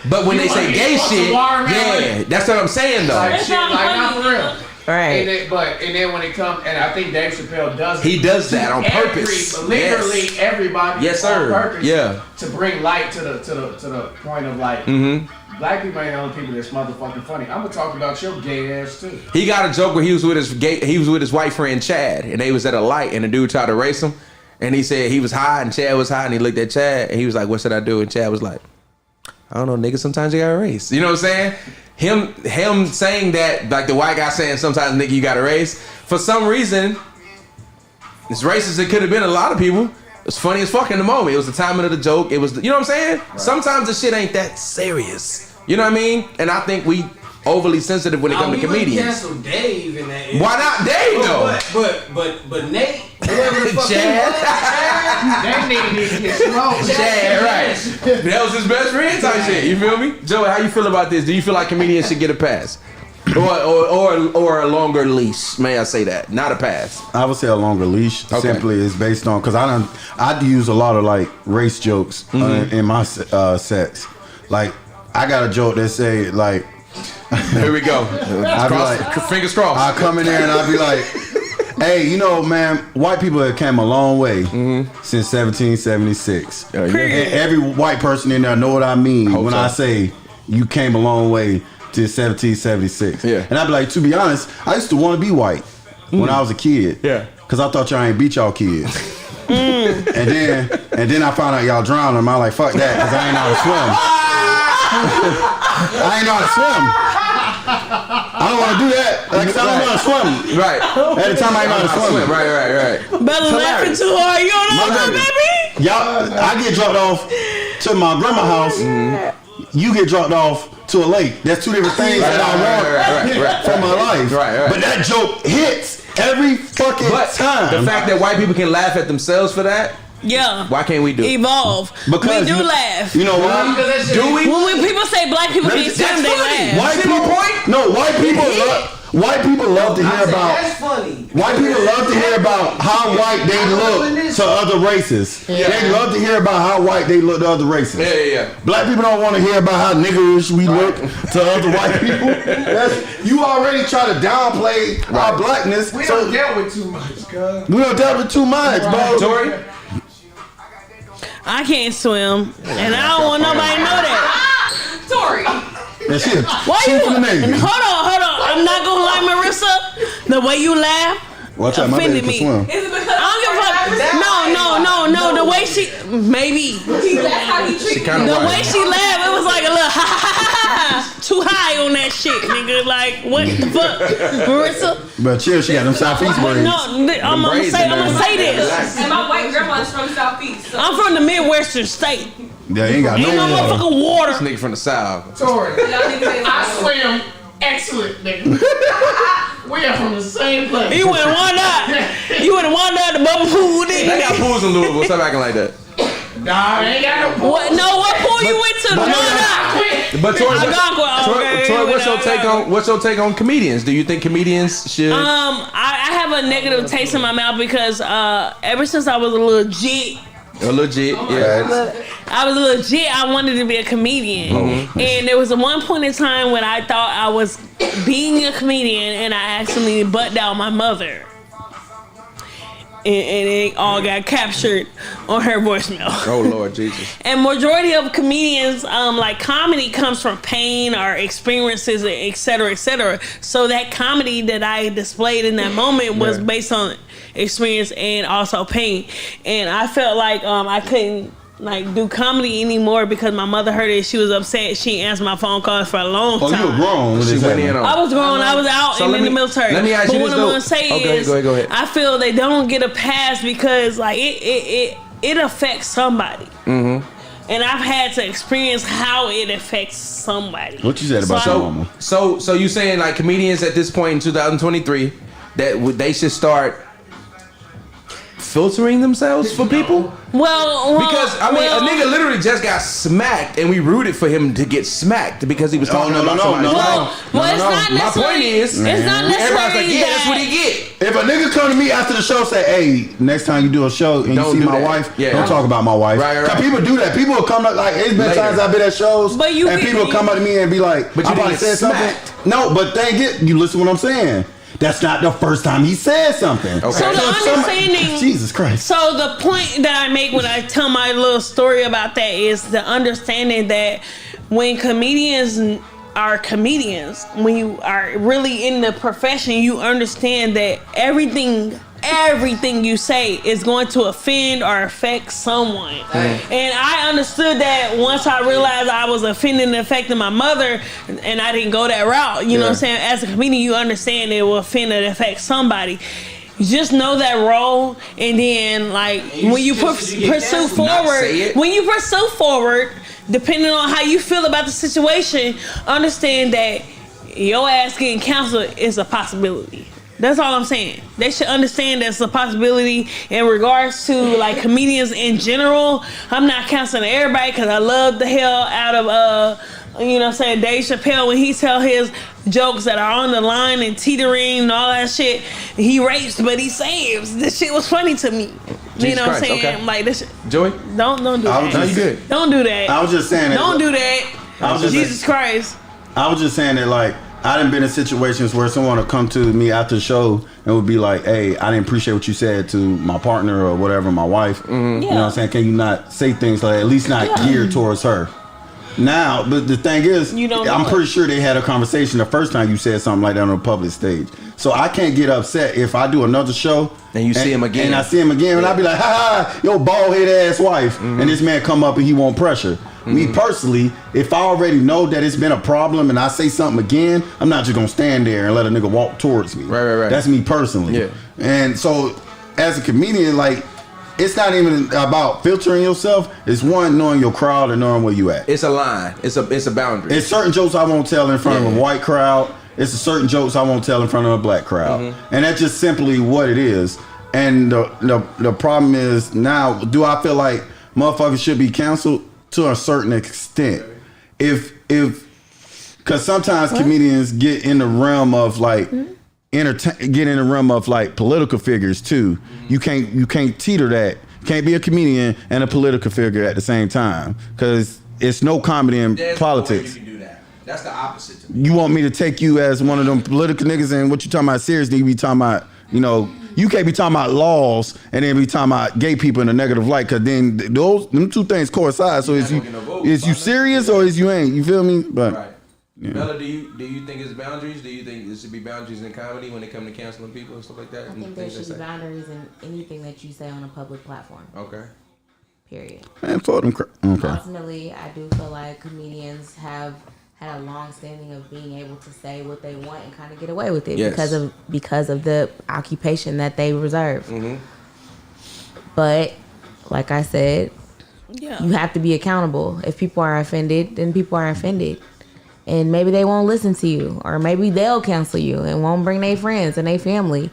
Speaker 2: But when they say gay shit, yeah, that's what I'm saying though.
Speaker 5: Like, shit, not for real.
Speaker 4: Right.
Speaker 5: And then when it comes, and I think Dave Chappelle does it.
Speaker 2: He does that on purpose.
Speaker 5: Literally everybody.
Speaker 2: Yes, sir.
Speaker 5: On purpose.
Speaker 2: Yeah.
Speaker 5: To bring light to the point of like, black people ain't the only people that's motherfucking funny. I'm gonna talk about your gay ass too.
Speaker 2: He got a joke where he was with his white friend Chad, and they was at a light, and the dude tried to race him, and he said he was high, and Chad was high, and he looked at Chad, and he was like, "What should I do?" And Chad was like, "I don't know, nigga. Sometimes you gotta race." You know what I'm saying? Him saying that, like the white guy saying sometimes, nigga, you gotta race. For some reason, as racist as it could have been a lot of people, it was funny as fuck in the moment. It was the timing of the joke. It was, you know what I'm saying? Right. Sometimes the shit ain't that serious. You know what I mean? And I think we overly sensitive when it comes to comedians.
Speaker 6: Cancel Dave in that.
Speaker 2: Why not Dave though?
Speaker 6: But Nate, whoever the fuck
Speaker 2: Chad.
Speaker 5: That nigga need to get smoked.
Speaker 2: Chad, right? That was his best friend type shit. You feel me, Joey? How you feel about this? Do you feel like comedians should get a pass, or a longer leash? May I say that? Not a pass.
Speaker 1: I would say a longer leash. Okay. Simply is based on because I use a lot of like race jokes in my sets. Like I got a joke that say like.
Speaker 2: Here we go.
Speaker 1: I'd be like,
Speaker 2: fingers crossed.
Speaker 1: I come in there and I'd be like, hey, you know, man, white people have came a long way since 1776. And every white person in there know what I mean when I say you came a long way to 1776. Yeah. And I'd be like, to be honest, I used to want to be white when I was a kid. Yeah. Because I thought y'all ain't beat y'all kids. And then I found out y'all drowned them. I like, fuck that, because I ain't know how to swim. I ain't know how to swim. I don't want to do that. Like, I don't know how to swim. Right. At the time, I ain't know how to swim.
Speaker 2: Right.
Speaker 3: Better laughing too hard. You don't know that, baby?
Speaker 1: Y'all, I get dropped off to my grandma's house. You get dropped off to a lake. That's two different things that I want for my life. Right. But that joke hits every fucking time.
Speaker 2: The fact that white people can laugh at themselves for that.
Speaker 3: Yeah.
Speaker 2: Why can't we do it?
Speaker 3: Evolve? Because we do laugh.
Speaker 1: You know why?
Speaker 2: Do we?
Speaker 3: When people say black people can't swim, they laugh.
Speaker 1: White people love to hear about.
Speaker 6: That's funny.
Speaker 1: White people love to hear about how white they look to other races. Yeah. They love to hear about how white they look to other races.
Speaker 2: Yeah.
Speaker 1: Black people don't want to hear about how niggerish we look to other white people. You already try to downplay our blackness.
Speaker 5: We don't deal with too much, cuz.
Speaker 1: We don't deal with too much, bro.
Speaker 2: Tori?
Speaker 3: I can't swim, and I don't want nobody to know that.
Speaker 7: Tori.
Speaker 3: Why you? Hold on. I'm not gonna lie, Marissa. The way you laugh offended me.
Speaker 7: Is it because
Speaker 3: I don't give a fuck. No. The way she
Speaker 7: that's how he treats me.
Speaker 3: The way she laughed, it was like a little too high on that shit, nigga. Like what the fuck, Marissa?
Speaker 1: But chill, she got them Southeast braids.
Speaker 3: No, I'm gonna say this.
Speaker 7: And my white grandma's from Southeast. So.
Speaker 3: I'm from the Midwestern state.
Speaker 1: Yeah, ain't got
Speaker 3: Ain't no
Speaker 1: no water.
Speaker 3: motherfucking water.
Speaker 2: This nigga from the south.
Speaker 5: Tori, I swim excellent, nigga. We are from the same place.
Speaker 3: You went one out. You went one out the bubble pool,
Speaker 2: They
Speaker 3: nigga.
Speaker 2: got pools in Louisville. Stop acting like that.
Speaker 5: Nah, I ain't got no pool.
Speaker 3: What? No, what pool you went to? One out.
Speaker 2: But Tori,
Speaker 3: Okay,
Speaker 2: Tori, what's your
Speaker 3: without-
Speaker 2: take on comedians? Do you think comedians should?
Speaker 3: I have a negative taste in my mouth because ever since I was a legit,
Speaker 2: Yeah.
Speaker 3: I was legit. I wanted to be a comedian, and there was a one point in time when I thought I was being a comedian, and I accidentally butt down my mother, and it all got captured on her voicemail.
Speaker 2: Oh Lord Jesus.
Speaker 3: And majority of comedians, like comedy comes from pain or experiences, et cetera, et cetera. So that comedy that I displayed in that moment was based on experience and also pain. And I felt like I couldn't do comedy anymore because my mother heard it. She was upset. She answered my phone calls for a long time.
Speaker 1: Oh, you were grown.
Speaker 2: She went in on.
Speaker 3: I was grown. I was out
Speaker 2: So
Speaker 3: in
Speaker 2: let
Speaker 3: the
Speaker 2: me-
Speaker 3: military.
Speaker 2: let me ask you
Speaker 3: but
Speaker 2: this,
Speaker 3: what I'm
Speaker 2: though.
Speaker 3: gonna say
Speaker 2: Okay,
Speaker 3: is,
Speaker 2: go ahead.
Speaker 3: I feel they don't get a pass because it affects somebody. Mm-hmm. And I've had to experience how it affects somebody.
Speaker 1: What you said about your mama?
Speaker 2: So you saying like comedians at this point in 2023 that they should start filtering themselves for people?
Speaker 3: Well,
Speaker 2: Because a nigga literally just got smacked, and we rooted for him to get smacked because he was talking about somebody's life.
Speaker 3: Well, it's not
Speaker 2: My
Speaker 3: necessarily.
Speaker 2: point is,
Speaker 3: it's not necessarily
Speaker 2: everybody's like, yeah,
Speaker 3: that.
Speaker 2: that's what he get.
Speaker 1: If a nigga come to me after the show, say, "Hey, next time you do a show and
Speaker 2: Don't
Speaker 1: you see
Speaker 2: do
Speaker 1: my
Speaker 2: that.
Speaker 1: wife,
Speaker 2: Yeah.
Speaker 1: don't talk about my wife."
Speaker 2: Right.
Speaker 1: 'Cause people do that. People will come up like it's been
Speaker 2: Later.
Speaker 1: times I've been at shows,
Speaker 3: But you
Speaker 1: and
Speaker 3: get-
Speaker 1: people will come up to me and be like,
Speaker 2: But you
Speaker 1: "I probably
Speaker 2: didn't get
Speaker 1: said something."
Speaker 2: smacked.
Speaker 1: No, but you listen to what I'm saying. That's not the first time he said something.
Speaker 2: Okay.
Speaker 3: So the
Speaker 1: if
Speaker 3: understanding.
Speaker 1: Jesus Christ.
Speaker 3: So the point that I make when I tell my little story about that is the understanding that when comedians are comedians, when you are really in the profession, you understand that everything you say is going to offend or affect someone. And I understood that once I realized I was offending and affecting my mother, and I didn't go that route. You know what I'm saying? As a comedian, you understand it will offend and affect somebody. You just know that role, and then when you pursue forward, depending on how you feel about the situation, understand that your ass getting canceled is a possibility. That's all I'm saying. They should understand that's a possibility in regards to comedians in general. I'm not canceling everybody because I love the hell out of Dave Chappelle when he tell his jokes that are on the line and teetering and all that shit. He rapes, but he saves. This shit was funny to me. You know what I'm saying?
Speaker 2: Okay.
Speaker 3: Like this.
Speaker 2: Joey?
Speaker 3: Don't do that.
Speaker 1: No, you
Speaker 2: good.
Speaker 3: Don't do that.
Speaker 1: I was just saying that.
Speaker 3: Don't do that. Jesus Christ.
Speaker 1: I was just saying that I done been in situations where someone would come to me after the show and would be like, "Hey, I didn't appreciate what you said to my partner or whatever, my wife."
Speaker 3: Yeah.
Speaker 1: You know what I'm saying? Can you not say things at least not geared towards her? Now, but the thing is, I'm pretty sure they had a conversation the first time you said something like that on a public stage. So I can't get upset if I do another show
Speaker 2: and you see him again,
Speaker 1: and I see him again, and I be like, "Ha ha, your bald head ass wife," and this man come up and he won't pressure. Me personally, if I already know that it's been a problem and I say something again, I'm not just gonna stand there and let a nigga walk towards me.
Speaker 2: Right.
Speaker 1: That's me personally.
Speaker 2: Yeah.
Speaker 1: And so, as a comedian, it's not even about filtering yourself. It's one, knowing your crowd and knowing where you at.
Speaker 2: It's a line. It's a boundary.
Speaker 1: It's certain jokes I won't tell in front of a white crowd. It's a certain jokes I won't tell in front of a black crowd. And that's just simply what it is. And the problem is now, do I feel like motherfuckers should be canceled? To a certain extent. Because sometimes comedians get in the realm of get in the realm of political figures too. You can't teeter that. You can't be a comedian and a political figure at the same time because it's no comedy in politics.
Speaker 2: You can do that. That's the opposite to me.
Speaker 1: You want me to take you as one of them political niggas and what you talking about seriously? You be talking about you can't be talking about laws and then be talking about gay people in a negative light because then them two things coincide. So is you serious or is you ain't? You feel me? But
Speaker 2: right. Yeah. Bella, do you think it's boundaries? Do you think there should be boundaries in comedy when it comes to canceling people and stuff like that?
Speaker 4: I think there should be boundaries in anything that you say on a public platform.
Speaker 2: Okay.
Speaker 4: Period.
Speaker 1: Man, fuck them. Okay.
Speaker 4: Ultimately, I do feel like comedians have had a long standing of being able to say what they want and kind of get away with it because of the occupation that they reserve. But like I said,
Speaker 3: Yeah.
Speaker 4: You have to be accountable. If people are offended, then people are offended. And maybe they won't listen to you, or maybe they'll cancel you and won't bring their friends and their family.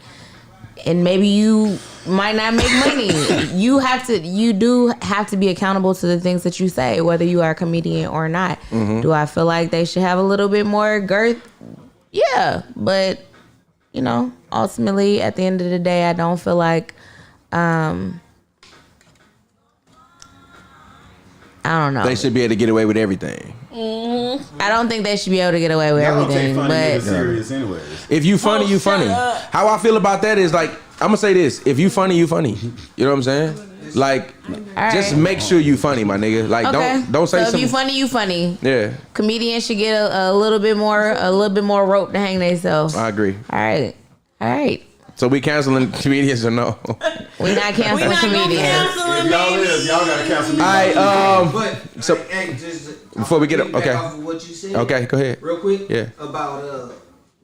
Speaker 4: And maybe you might not make money. You do have to be accountable to the things that you say, whether you are a comedian or not. Mm-hmm. Do I feel like they should have a little bit more girth? Yeah, but ultimately, at the end of the day, I don't feel like. I don't know.
Speaker 2: They should be able to get away with everything.
Speaker 4: Mm-hmm. I don't think they should be able to get away with everything. But
Speaker 1: serious anyways.
Speaker 2: If you funny, you funny. How I feel about that is like, I'm gonna say this: if you funny, you funny. You know what I'm saying? Like, just make sure you funny, my nigga. Like, don't say something.
Speaker 4: If you funny, you funny.
Speaker 2: Yeah.
Speaker 4: Comedians should get a little bit more rope to hang themselves.
Speaker 2: I agree.
Speaker 4: All right.
Speaker 2: So we canceling comedians or no?
Speaker 4: We not canceling comedians.
Speaker 1: If y'all is, y'all gotta cancel me.
Speaker 6: But
Speaker 2: so
Speaker 6: just
Speaker 2: before we get
Speaker 6: back off of what you said.
Speaker 2: Okay, go ahead.
Speaker 6: Real quick.
Speaker 2: Yeah.
Speaker 6: About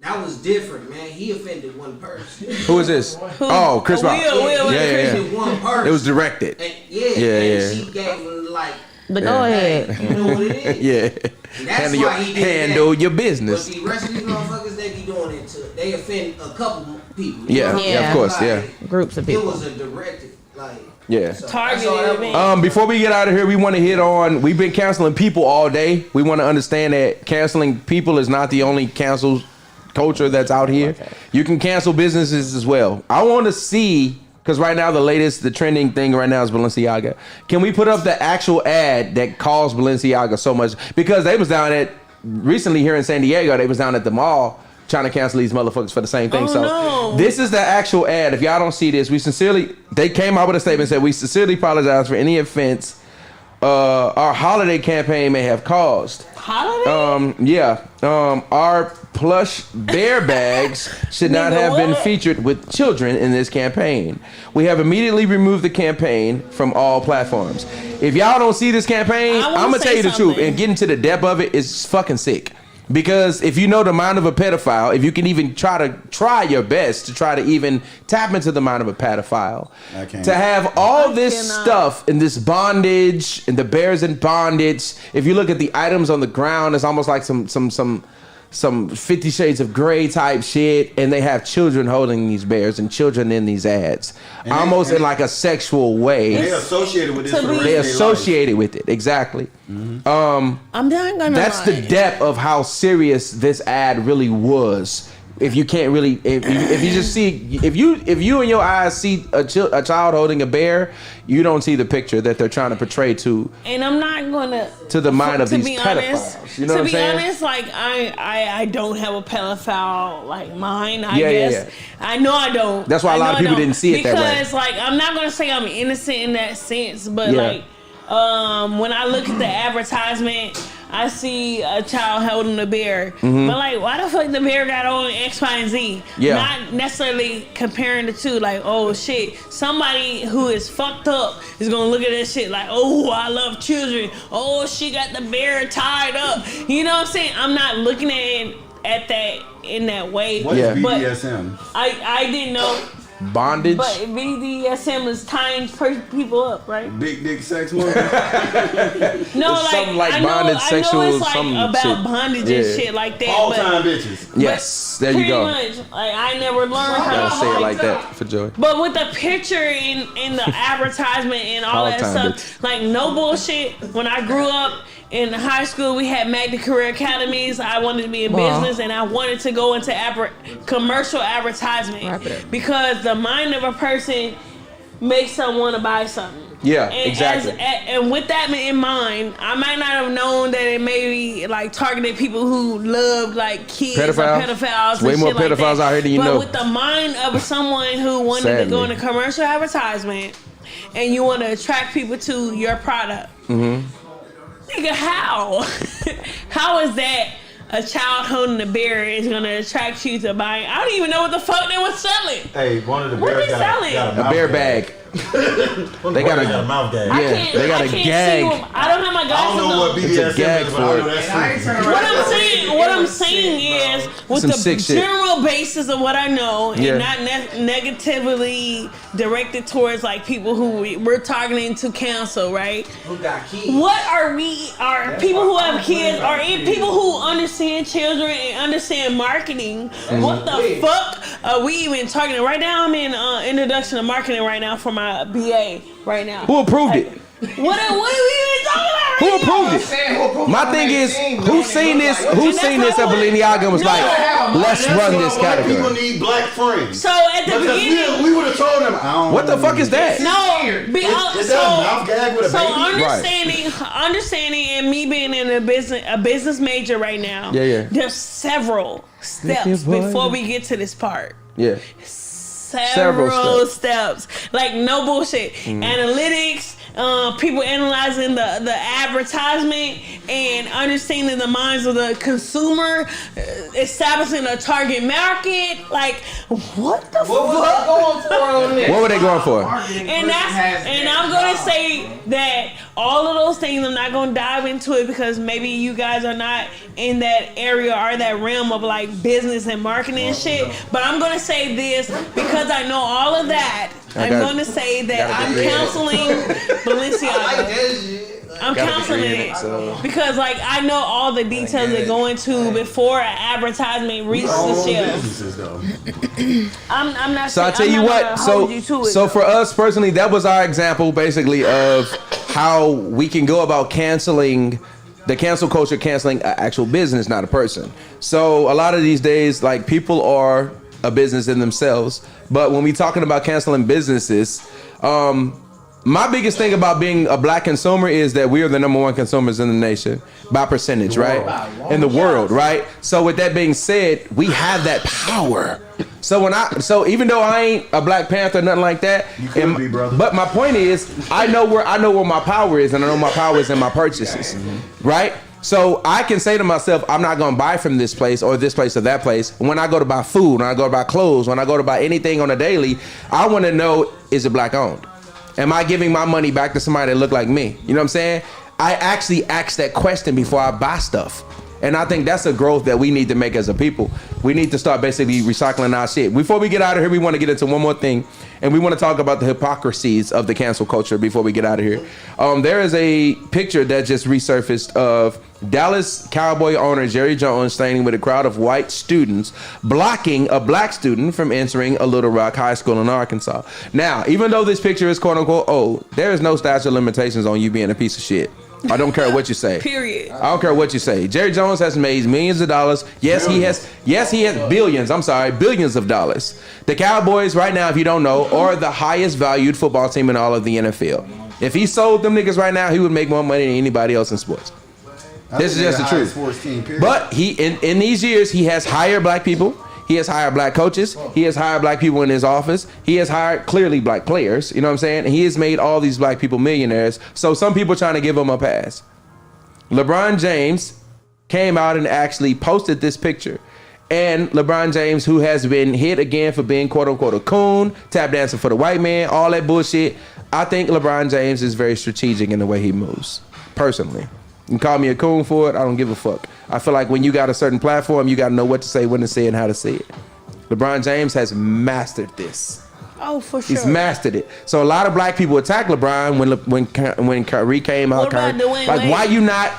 Speaker 6: that was different, man. He offended one person.
Speaker 2: Who is this? Oh, Chris Rock.
Speaker 6: Will.
Speaker 2: Yeah.
Speaker 6: One person.
Speaker 2: It was directed.
Speaker 6: And, and she gave him like.
Speaker 4: But go ahead.
Speaker 6: You know what it is.
Speaker 2: Yeah.
Speaker 6: That's why he did
Speaker 2: handle your business.
Speaker 6: But the rest of these motherfuckers, they be doing it too. They offend a couple people.
Speaker 2: Yeah, of course,
Speaker 4: Groups of people.
Speaker 6: It was a directed, like.
Speaker 2: Yeah.
Speaker 6: So
Speaker 3: Targeted.
Speaker 2: Before we get out of here, we want to hit on. We've been canceling people all day. We want to understand that canceling people is not the only cancel culture that's out here. You can cancel businesses as well. I want to see. Because right now, the trending thing right now is Balenciaga. Can we put up the actual ad that calls Balenciaga so much? Because they was recently here in San Diego, they was down at the mall trying to cancel these motherfuckers for the same thing. This is the actual ad. If y'all don't see this, they came out with a statement that said, we sincerely apologize for any offense our holiday campaign may have caused.
Speaker 3: Holiday?
Speaker 2: Our plush bear bags should not have been featured with children in this campaign. We have immediately removed the campaign from all platforms. If y'all don't see this campaign, I'm gonna tell you the truth and get into the depth of it. It's fucking sick. Because if you know the mind of a pedophile, if you can even try your best to try to even tap into the mind of a pedophile, to have all this stuff in this bondage and the bears in bondage. If you look at the items on the ground, it's almost like some 50 Shades of Grey type shit, and they have children holding these bears and children in these ads, almost in like a sexual way.
Speaker 1: They associated with this.
Speaker 2: They associated with it, exactly.
Speaker 3: Mm-hmm. I'm not gonna.
Speaker 2: That's the depth of how serious this ad really was. If you can't really, if you just see, if you in your eyes see a child holding a bear, you don't see the picture that they're trying to portray to.
Speaker 3: And I'm not gonna
Speaker 2: to the mind of these pedophiles. You know what I'm saying?
Speaker 3: To be honest, like I don't have a pedophile like mind. I guess.
Speaker 2: Yeah.
Speaker 3: I know I don't.
Speaker 2: That's why a lot of people didn't see it that way.
Speaker 3: Because like I'm not gonna say I'm innocent in that sense, but like when I look at the advertisement, I see a child holding a bear. Mm-hmm. But like, why the fuck the bear got on X, Y, and Z? Yeah. Not necessarily comparing the two. Like, oh shit, somebody who is fucked up is gonna look at that shit like, oh, I love children. Oh, she got the bear tied up. You know what I'm saying? I'm not looking at that in that way.
Speaker 1: What is BDSM?
Speaker 3: I didn't know.
Speaker 2: Bondage.
Speaker 3: But BDSM is tying people up, right?
Speaker 1: Big dick sex work.
Speaker 3: No, like
Speaker 2: something like
Speaker 3: I
Speaker 2: bondage,
Speaker 3: know
Speaker 2: sexual,
Speaker 3: it's like
Speaker 2: some
Speaker 3: about
Speaker 2: shit.
Speaker 3: bondage and shit like that.
Speaker 1: All time bitches.
Speaker 2: Yes, there you go.
Speaker 3: Pretty much, like I never learned how
Speaker 2: Gotta
Speaker 3: to
Speaker 2: say it like that for Joey.
Speaker 3: But with the picture in the advertisement and all that stuff, like no bullshit. When I grew up in high school, we had Magna Career Academies. I wanted to be in business, and I wanted to go into commercial advertisement because the mind of a person makes someone want to buy something.
Speaker 2: Yeah,
Speaker 3: and
Speaker 2: exactly.
Speaker 3: And with that in mind, I might not have known that it may be like targeted people who love like kids or pedophiles.
Speaker 2: Way more pedophiles out here than you know.
Speaker 3: But with the mind of someone who wanted to go into commercial advertisement, and you want to attract people to your product. Mm-hmm. Nigga, how? How is that a child holding a bear is gonna attract you to buying? I don't even know what the fuck they was selling.
Speaker 1: Hey, one of the
Speaker 3: what
Speaker 1: bears
Speaker 3: got
Speaker 2: a bear bag. They got a
Speaker 1: mouth gag.
Speaker 2: Yeah, they got a gag.
Speaker 3: I don't have my glasses on.
Speaker 1: I don't know what BDSM is, but I know that's
Speaker 3: what I'm saying. I'm saying is, with the general basis of what I know, and not negatively directed towards like people who we're targeting to cancel, right?
Speaker 6: Who got kids?
Speaker 3: What are we? Are people who have kids? Are people who understand children and understand marketing? What the fuck are we even targeting? Right now, I'm in introduction to marketing right now for my BA right now.
Speaker 2: Who approved it?
Speaker 3: What are we even talking about?
Speaker 2: Who approved it? My thing is, who seen this at Balenciaga and was like, let's run this category.
Speaker 1: People need black friends.
Speaker 3: So at the beginning,
Speaker 1: we would have told them,
Speaker 2: what the fuck is that?
Speaker 3: Understanding, and me being in a business major right now. There's several steps before we get to this part. Several steps. Like, no bullshit. Analytics. People analyzing the advertisement and understanding the minds of the consumer, establishing a target market. Like, what the fuck?
Speaker 2: What were they going for?
Speaker 3: And I'm gonna say that all of those things, I'm not gonna dive into it because maybe you guys are not in that area or that realm of like business and marketing and shit. But I'm gonna say this because I know all of that. I'm going to say that I'm counseling Balenciaga. I'm counseling it because, like, I know all the details that go into before an advertisement reaches the shelf. I'm not.
Speaker 2: So I tell you what. So for us personally, that was our example, basically, of how we can go about canceling. The cancel culture, canceling an actual business, not a person. So a lot of these days, like, people are a business in themselves, but when we talking about canceling businesses, my biggest thing about being a black consumer is that we are the number one consumers in the nation by percentage, right? In the world, right? So with that being said, we have that power. So even though I ain't a Black Panther, nothing like that,
Speaker 1: you could be, brother.
Speaker 2: But my point is, I know where my power is, and I know my power is in my purchases, right? So I can say to myself, I'm not going to buy from this place or this place or that place. When I go to buy food, when I go to buy clothes, when I go to buy anything on a daily, I want to know, is it black owned? Am I giving my money back to somebody that look like me? You know what I'm saying? I actually ask that question before I buy stuff. And I think that's a growth that we need to make as a people. We need to start basically recycling our shit. Before we get out of here, we want to get into one more thing. And we want to talk about the hypocrisies of the cancel culture before we get out of here. There is a picture that just resurfaced of Dallas Cowboy owner Jerry Jones standing with a crowd of white students blocking a black student from entering a Little Rock high school in Arkansas. Now, even though this picture is quote unquote old, there is no statute of limitations on you being a piece of shit. I don't care what you say.
Speaker 3: Period.
Speaker 2: I don't care what you say. Jerry Jones has made millions of dollars. Yes, he has billions. I'm sorry, billions of dollars. The Cowboys right now, if you don't know, are the highest valued football team in all of the NFL. If he sold them niggas right now, he would make more money than anybody else in sports. This is just the truth. But he in these years, he has hired black people. He has hired black coaches. He has hired black people in his office. He has hired clearly black players. You know what I'm saying? And he has made all these black people millionaires. So some people trying to give him a pass. LeBron James came out and actually posted this picture. And LeBron James, who has been hit again for being quote unquote a coon, tap dancing for the white man, all that bullshit. I think LeBron James is very strategic in the way he moves, personally. You can call me a coon for it. I don't give a fuck. I feel like when you got a certain platform, you got to know what to say, when to say it, and how to say it. LeBron James has mastered this.
Speaker 3: Oh, for sure.
Speaker 2: He's mastered it. So a lot of black people attack LeBron when Kyrie came out. Why you not?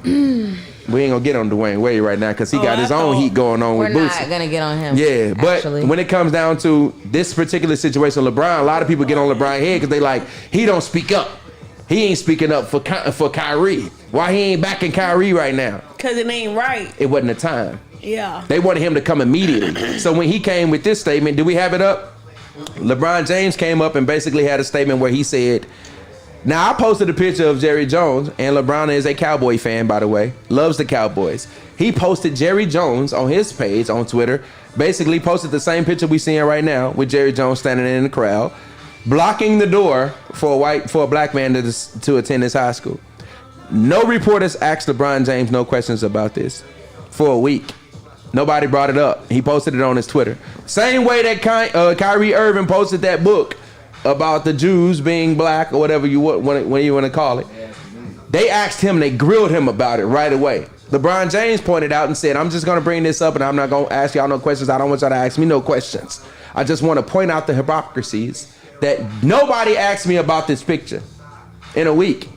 Speaker 2: We ain't gonna get on Dwayne Wade right now because he got his own heat going on with Boosie.
Speaker 4: We're not gonna get on him.
Speaker 2: Yeah, but when it comes down to this particular situation, LeBron, a lot of people get on LeBron's head because they like he don't speak up. He ain't speaking up for Kyrie. Why he ain't backing Kyrie right now?
Speaker 3: Because it ain't right.
Speaker 2: It wasn't the time.
Speaker 3: Yeah.
Speaker 2: They wanted him to come immediately. So when he came with this statement, do we have it up? LeBron James came up and basically had a statement where he said, now I posted a picture of Jerry Jones, and LeBron is a Cowboy fan, by the way, loves the Cowboys. He posted Jerry Jones on his page on Twitter, basically posted the same picture we seeing right now with Jerry Jones standing in the crowd, blocking the door for a black man to attend his high school. No reporters asked LeBron James no questions about this for a week. Nobody brought it up. He posted it on his Twitter. Same way that Kyrie Irving posted that book about the Jews being black or whatever you want to call it. They asked him, they grilled him about it right away. LeBron James pointed out and said, I'm just going to bring this up and I'm not going to ask y'all no questions. I don't want y'all to ask me no questions. I just want to point out the hypocrisies that nobody asked me about this picture in a week.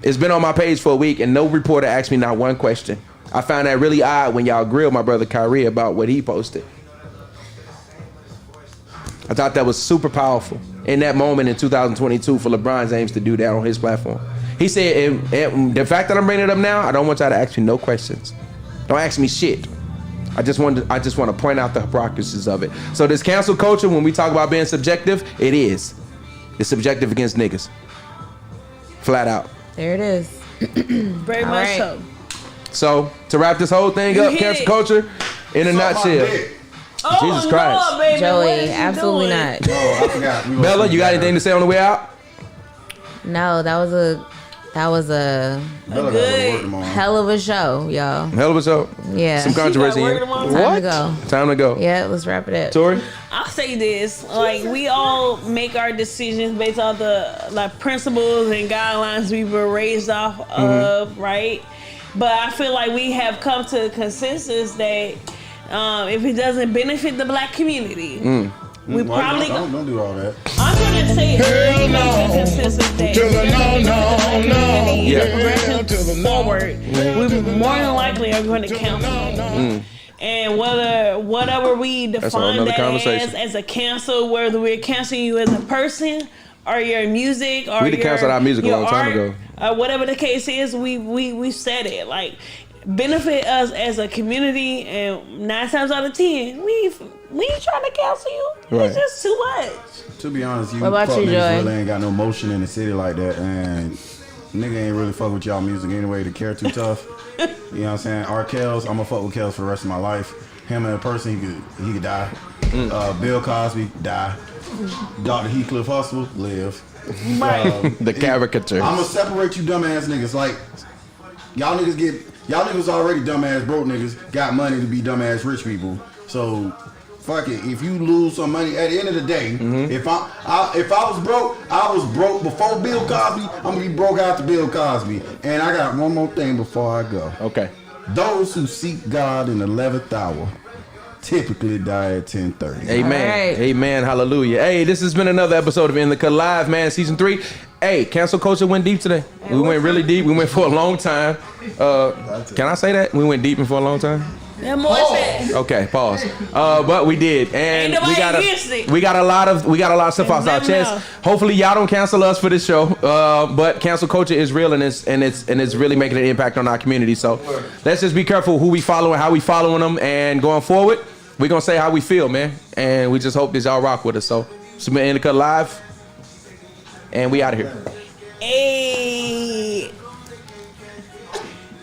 Speaker 2: It's been on my page for a week and no reporter asked me not one question. I found that really odd when y'all grilled my brother Kyrie about what he posted. I thought that was super powerful in that moment in 2022 for LeBron James to do that on his platform. He said, the fact that I'm bringing it up now, I don't want y'all to ask me no questions. Don't ask me shit. I just want to point out the hypocrisies of it. So this cancel culture, when we talk about being subjective, it is. It's subjective against niggas. Flat out.
Speaker 4: There it is.
Speaker 3: Very
Speaker 4: All
Speaker 3: much
Speaker 4: right.
Speaker 3: so.
Speaker 2: So to wrap this whole thing up, cancel culture, in a nutshell.
Speaker 3: Oh,
Speaker 2: Jesus Christ.
Speaker 3: Lord, baby, what
Speaker 4: Joey,
Speaker 3: is you
Speaker 4: absolutely
Speaker 3: doing?
Speaker 4: not.
Speaker 1: Oh, I forgot.
Speaker 2: Bella, you got anything to say on the way out?
Speaker 4: No, that was a
Speaker 1: Bella gotta go to work tomorrow.
Speaker 4: hell of a show, y'all.
Speaker 2: Hell of a show.
Speaker 4: Yeah.
Speaker 2: Some controversy.
Speaker 3: She got
Speaker 2: in it.
Speaker 3: work
Speaker 4: Time to go.
Speaker 2: Time to go.
Speaker 4: Yeah, let's wrap it up.
Speaker 2: Tori?
Speaker 3: I'll say this: like we all make our decisions based on the like principles and guidelines we were raised off of, right? But I feel like we have come to a consensus that if it doesn't benefit the black community, we probably
Speaker 1: don't do all that.
Speaker 3: I'm gonna say we come to a consensus that progression forward, we more than likely are going to cancel. And whatever we
Speaker 2: That's
Speaker 3: define
Speaker 2: another
Speaker 3: that
Speaker 2: conversation.
Speaker 3: as a cancel, whether we're canceling you as a person or your music or
Speaker 2: We done canceled our music a long time ago.
Speaker 3: whatever the case is, we said it like benefit us as a community, and 9 times out of 10 we ain't trying to cancel you.
Speaker 2: Right.
Speaker 3: It's just too much.
Speaker 1: To be honest, you
Speaker 4: What about
Speaker 1: fuck
Speaker 4: you,
Speaker 1: niggas
Speaker 4: Joy?
Speaker 1: really ain't got no motion in the city like that, and nigga ain't really fuck with y'all music anyway to care too tough. You know what I'm saying? R. Kells, I'm gonna fuck with Kells for the rest of my life. Him as a person, he could die. Bill Cosby, die. Dr. Heathcliff Huxtable, live.
Speaker 2: The caricature.
Speaker 1: I'm gonna separate you dumbass niggas. Like y'all niggas already dumbass broke niggas. Got money to be dumbass rich people. So fuck it. If you lose some money at the end of the day, if I was broke, I was broke before Bill Cosby. I'm gonna be broke after Bill Cosby. And I got one more thing before I go.
Speaker 2: Okay.
Speaker 1: Those who seek God in the 11th hour typically die at 10:30.
Speaker 2: Amen.
Speaker 4: All right.
Speaker 2: Amen. Hallelujah. Hey, this has been another episode of In the Cut Live, man. Season 3. Hey, cancel culture went deep today. We went really deep. We went for a long time. Can I say that? We went deep and for a long time?
Speaker 3: That more sense.
Speaker 2: Okay, pause. But we did, and
Speaker 3: Ain't
Speaker 2: we
Speaker 3: nobody
Speaker 2: got a lot of stuff off our
Speaker 3: Never
Speaker 2: chest.
Speaker 3: know.
Speaker 2: Hopefully, y'all don't cancel us for this show. But cancel culture is real, and it's really making an impact on our community. So let's just be careful who we following, how we following them, and going forward, we're gonna say how we feel, man. And we just hope that y'all rock with us. So it's been In the Cut Live, and we out of here.
Speaker 3: Hey,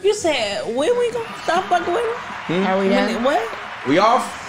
Speaker 3: you said when we gonna stop fucking with him?
Speaker 4: Are we done?
Speaker 3: What?
Speaker 2: We off.